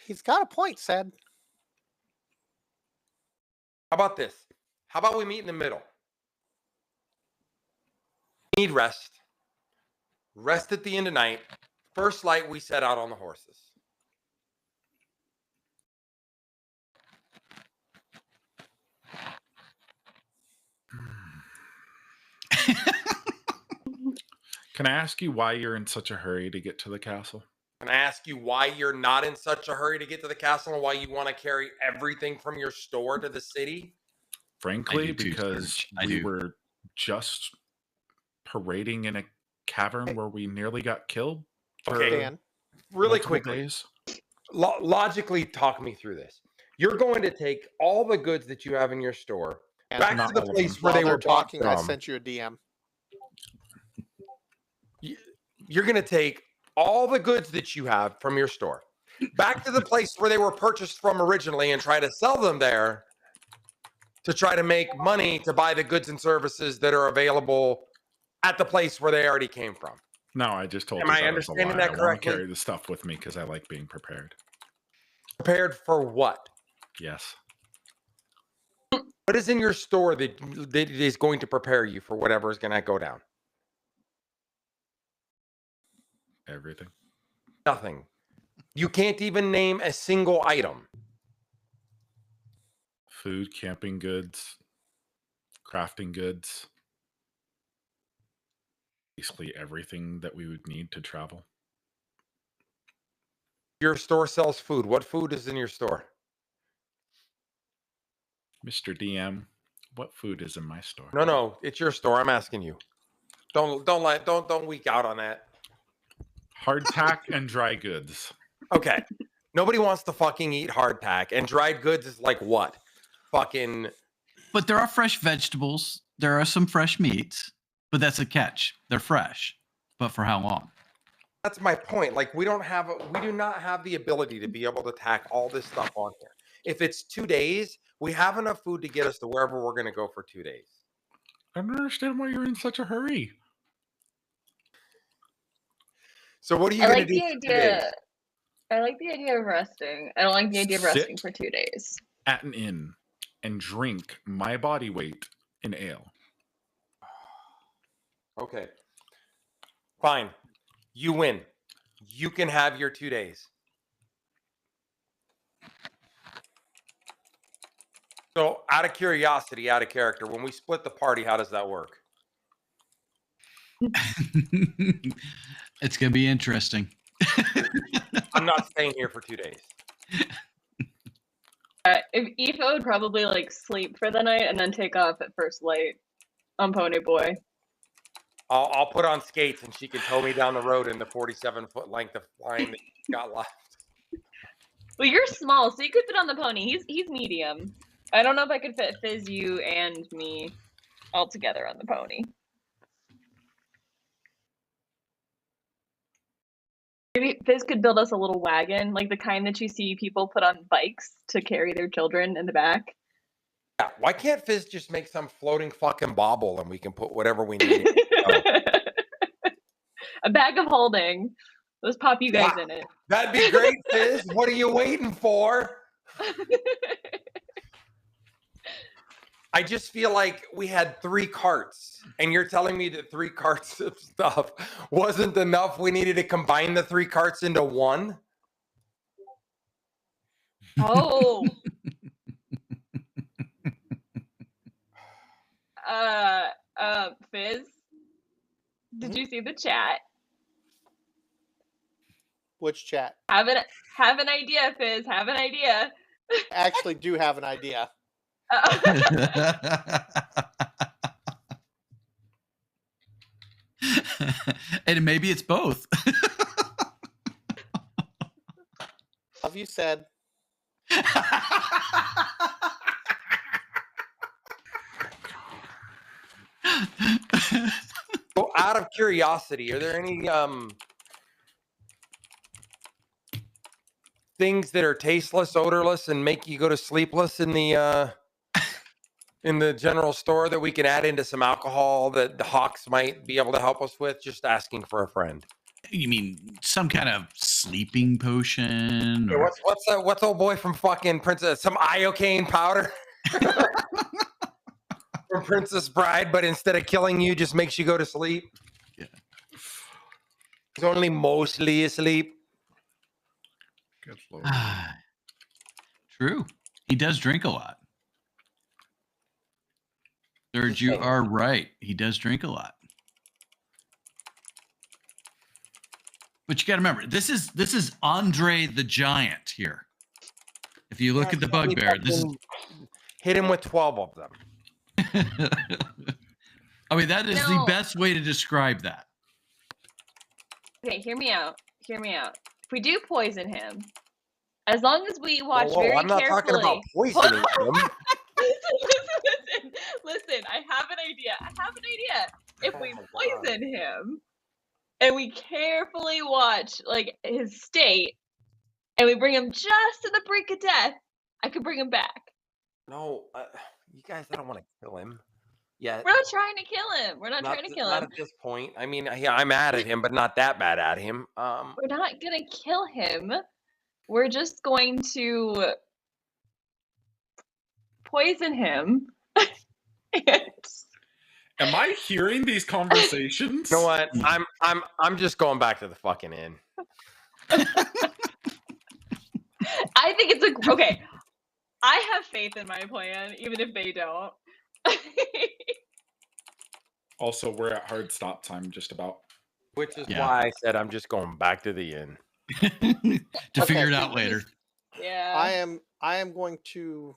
He's got a point, Ced. How about this? How about we meet in the middle? Need rest. Rest at the end of night. First light, we set out on the horses. Can I ask you why you're in such a hurry to get to the castle? Can I ask you why you're not in such a hurry to get to the castle and why you want to carry everything from your store to the city? Frankly, do too, because Serge. I we do. were just parading in a cavern where we nearly got killed. For Okay, Dan. really multiple quickly. days. Logically talk me through this. You're going to take all the goods that you have in your store And back not to the all of place them. where while they they're were bought talking, I from. sent you a DM. You're going to take all the goods that you have from your store back to the place where they were purchased from originally and try to sell them there to try to make money to buy the goods and services that are available at the place where they already came from. No, I just told Am you I that was a understanding lie. that I want correctly? to carry the stuff with me because I like being prepared. Prepared for what? Yes. What is in your store that is going to prepare you for whatever is going to go down? Everything. Nothing. You can't even name a single item. Food, camping goods, crafting goods. Basically everything that we would need to travel. Your store sells food. What food is in your store? Mr. DM, what food is in my store? No, it's your store. I'm asking you. Don't weak out on that. Hardtack and dry goods. Okay. Nobody wants to fucking eat hardtack. And dried goods is like what? Fucking. But there are fresh vegetables. There are some fresh meats. But that's a catch. They're fresh. But for how long? That's my point. Like we do not have the ability to be able to tack all this stuff on here. If it's 2 days, we have enough food to get us to wherever we're going to go for 2 days. I don't understand why you're in such a hurry. So what are you I going like to do the for 2 days? idea. I like the idea of resting. I don't like the idea of resting Sit. for 2 days. At an inn and drink my body weight in ale. Okay. Fine. You win. You can have your 2 days. So out of curiosity, out of character, when we split the party, how does that work? It's going to be interesting. I'm not staying here for 2 days. If Aoife would probably like sleep for the night and then take off at first light on Pony Boy. I'll put on skates and she can tow me down the road in the 47-foot length of line that she's got left. Well, you're small, so you could fit on the pony. He's medium. I don't know if I could fit Fizz, you, and me all together on the pony. Maybe Fizz could build us a little wagon, like the kind that you see people put on bikes to carry their children in the back. Yeah, why can't Fizz just make some floating fucking bauble and we can put whatever we need? A bag of holding. Let's pop you guys in it. That'd be great, Fizz. What are you waiting for? I just feel like we had 3 carts, and you're telling me that 3 carts of stuff wasn't enough. We needed to combine the 3 carts into one. Oh. Fizz, did you see the chat? Which chat? Have an idea, Fizz. Have an idea. Actually, do have an idea. And maybe it's both. Have you said? So out of curiosity, are there any things that are tasteless, odorless, and make you go to sleepless in the general store that we can add into some alcohol that the Hawks might be able to help us with? Just asking for a friend. You mean some kind of sleeping potion? Hey, Or... what's old boy from fucking Princess? Some iocane powder from Princess Bride, but instead of killing you, just makes you go to sleep. Yeah, he's only mostly asleep. True. He does drink a lot. Serge, you are right. He does drink a lot. But you got to remember, this is Andre the Giant here. If you look at the bugbear, this is... hit him with 12 of them. I mean, that is the best way to describe that. Okay, hear me out. Hear me out. If we do poison him, as long as we watch very I'm not carefully. talking about poisoning him. Listen, I have an idea. If we poison him and we carefully watch like his state and we bring him just to the brink of death, I could bring him back. No, you guys, I don't want to kill him. Yeah, we're not trying to kill him. We're not trying to kill him. Not at this point. I mean, I'm mad at him, but not that bad at him. We're not gonna kill him. We're just going to poison him. Am I hearing these conversations? You know what? I'm just going back to the fucking inn. I think it's okay. I have faith in my plan, even if they don't. Also, we're at hard stop time, just about. Which is why I said I'm just going back to the inn to figure it out later. Yeah, I am going to.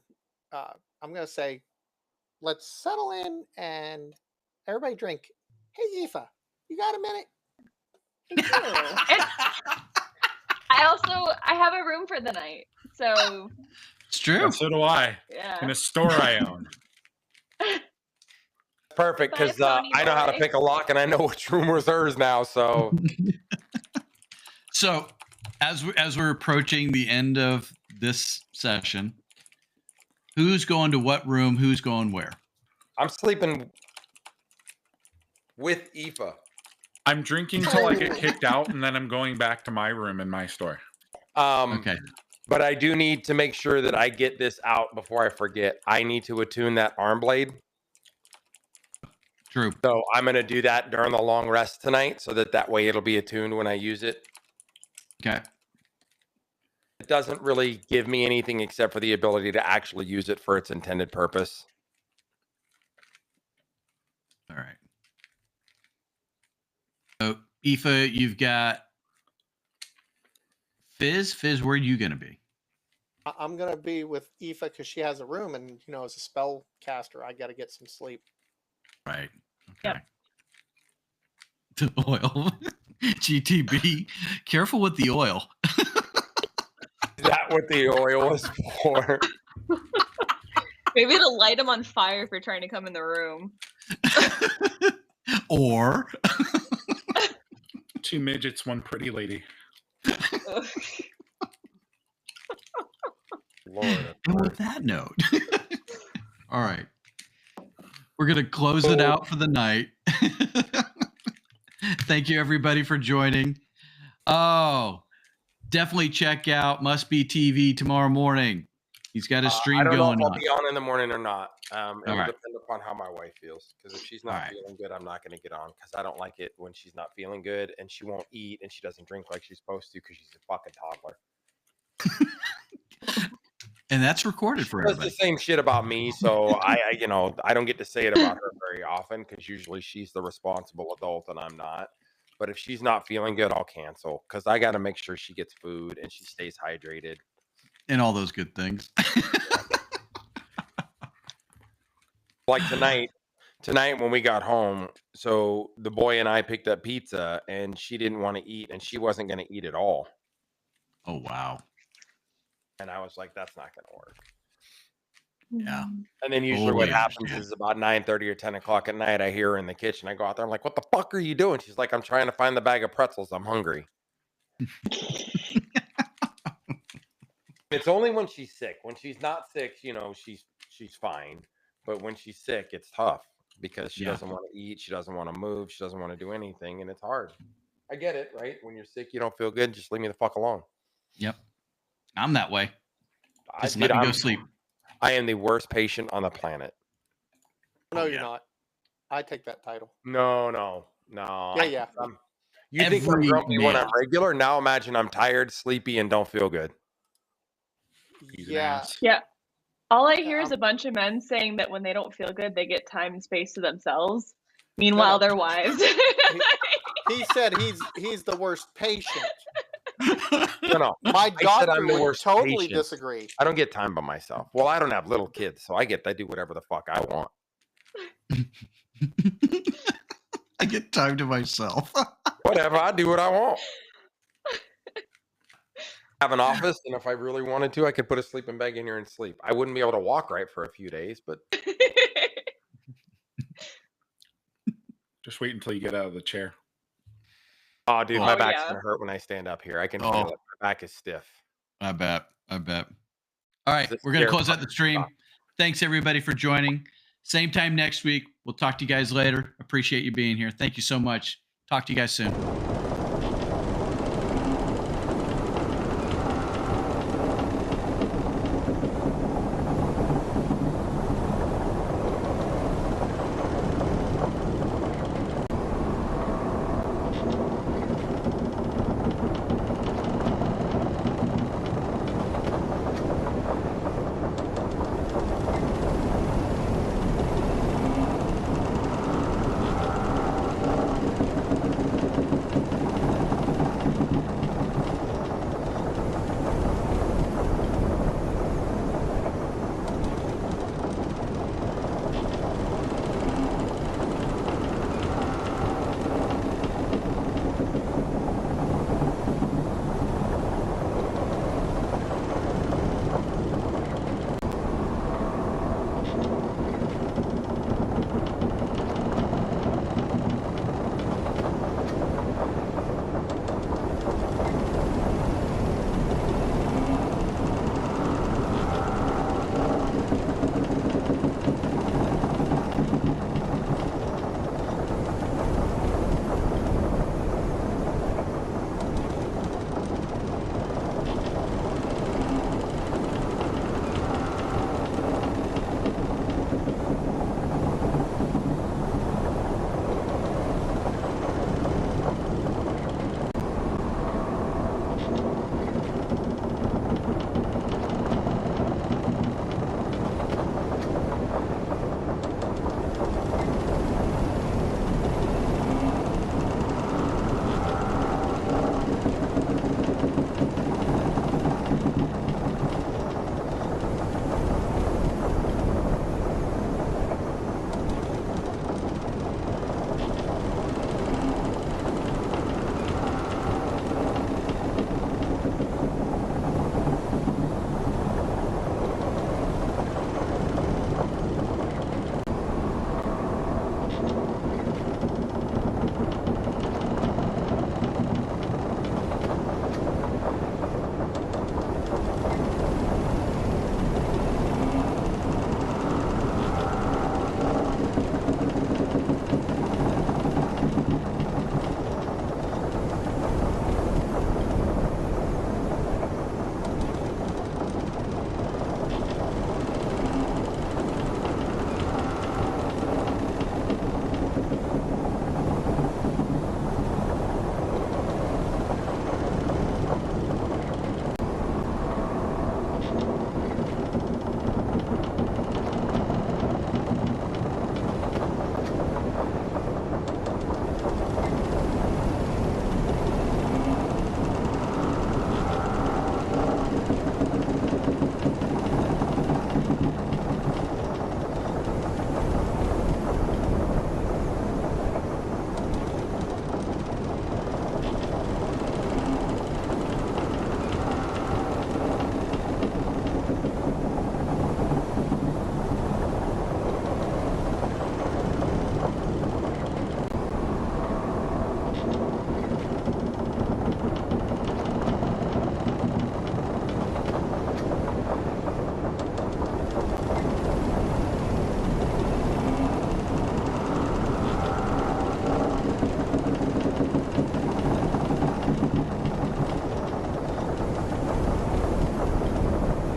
I'm going to say, let's settle in and everybody drink. Hey, Aoife, you got a minute? And I have a room for the night, so it's true. And so do I. Yeah. In a store I own. Perfect, because I know how to pick a lock and I know which room was hers now. So, so as we're approaching the end of this session, who's going to what room? Who's going where? I'm sleeping with Aoife. I'm drinking till I get kicked out, and then I'm going back to my room in my store. Okay. But I do need to make sure that I get this out before I forget. I need to attune that arm blade. True. So I'm going to do that during the long rest tonight so that way it'll be attuned when I use it. Okay. It doesn't really give me anything except for the ability to actually use it for its intended purpose. All right. So, Aoife, you've got Fizz. Fizz, where are you going to be? I'm going to be with Aoife because she has a room, and, as a spell caster, I got to get some sleep. Right. Okay. The oil. GTB. Careful with the oil. Is that what the oil is for? Maybe to light him on fire for trying to come in the room. Or 2 midgets, 1 pretty lady. Lord. And with that note, all right, we're going to close it out for the night. Thank you, everybody, for joining. Oh, definitely check out Must Be TV tomorrow morning. He's got a stream I don't going know if I'll on. be on in the morning or not. It will right. depend upon how my wife feels. Because if she's not feeling good, I'm not going to get on. Because I don't like it when she's not feeling good and she won't eat and she doesn't drink like she's supposed to because she's a fucking toddler. And that's recorded for That's everybody. the same shit about me. So I don't get to say it about her very often because usually she's the responsible adult and I'm not. But if she's not feeling good, I'll cancel because I got to make sure she gets food and she stays hydrated. And all those good things. Like tonight when we got home, so the boy and I picked up pizza and she didn't want to eat and she wasn't going to eat at all. Oh, wow. And I was like, that's not going to work. Yeah. And then usually what happens is about 9:30 or 10 o'clock at night, I hear her in the kitchen. I go out there. I'm like, what the fuck are you doing? She's like, I'm trying to find the bag of pretzels. I'm hungry. It's only when she's sick. When she's not sick, she's fine. But when she's sick, it's tough because she doesn't want to eat. She doesn't want to move. She doesn't want to do anything. And it's hard. I get it, right? When you're sick, you don't feel good. Just leave me the fuck alone. Yep. I'm that way. Just let me go sleep. I am the worst patient on the planet. No, you're not. I take that title. No. Yeah. You think I'm grumpy when I'm regular? Now imagine I'm tired, sleepy, and don't feel good. Yeah. Yeah. All I hear is a bunch of men saying that when they don't feel good, they get time and space to themselves. Meanwhile, their wives. He said he's the worst patient. No. My doctor would totally patient. disagree. I don't get time by myself. Well, I don't have little kids, so I do whatever the fuck I want. I get time to myself. Whatever, I do what I want. I have an office, and if I really wanted to, I could put a sleeping bag in here and sleep. I wouldn't be able to walk right for a few days, but Just wait until you get out of the chair. Oh, dude, my back's gonna hurt when I stand up here. I can feel it. My back is stiff. I bet. All right, we're gonna close out the stream. Thanks everybody for joining. Same time next week. We'll talk to you guys later. Appreciate you being here. Thank you so much. Talk to you guys soon.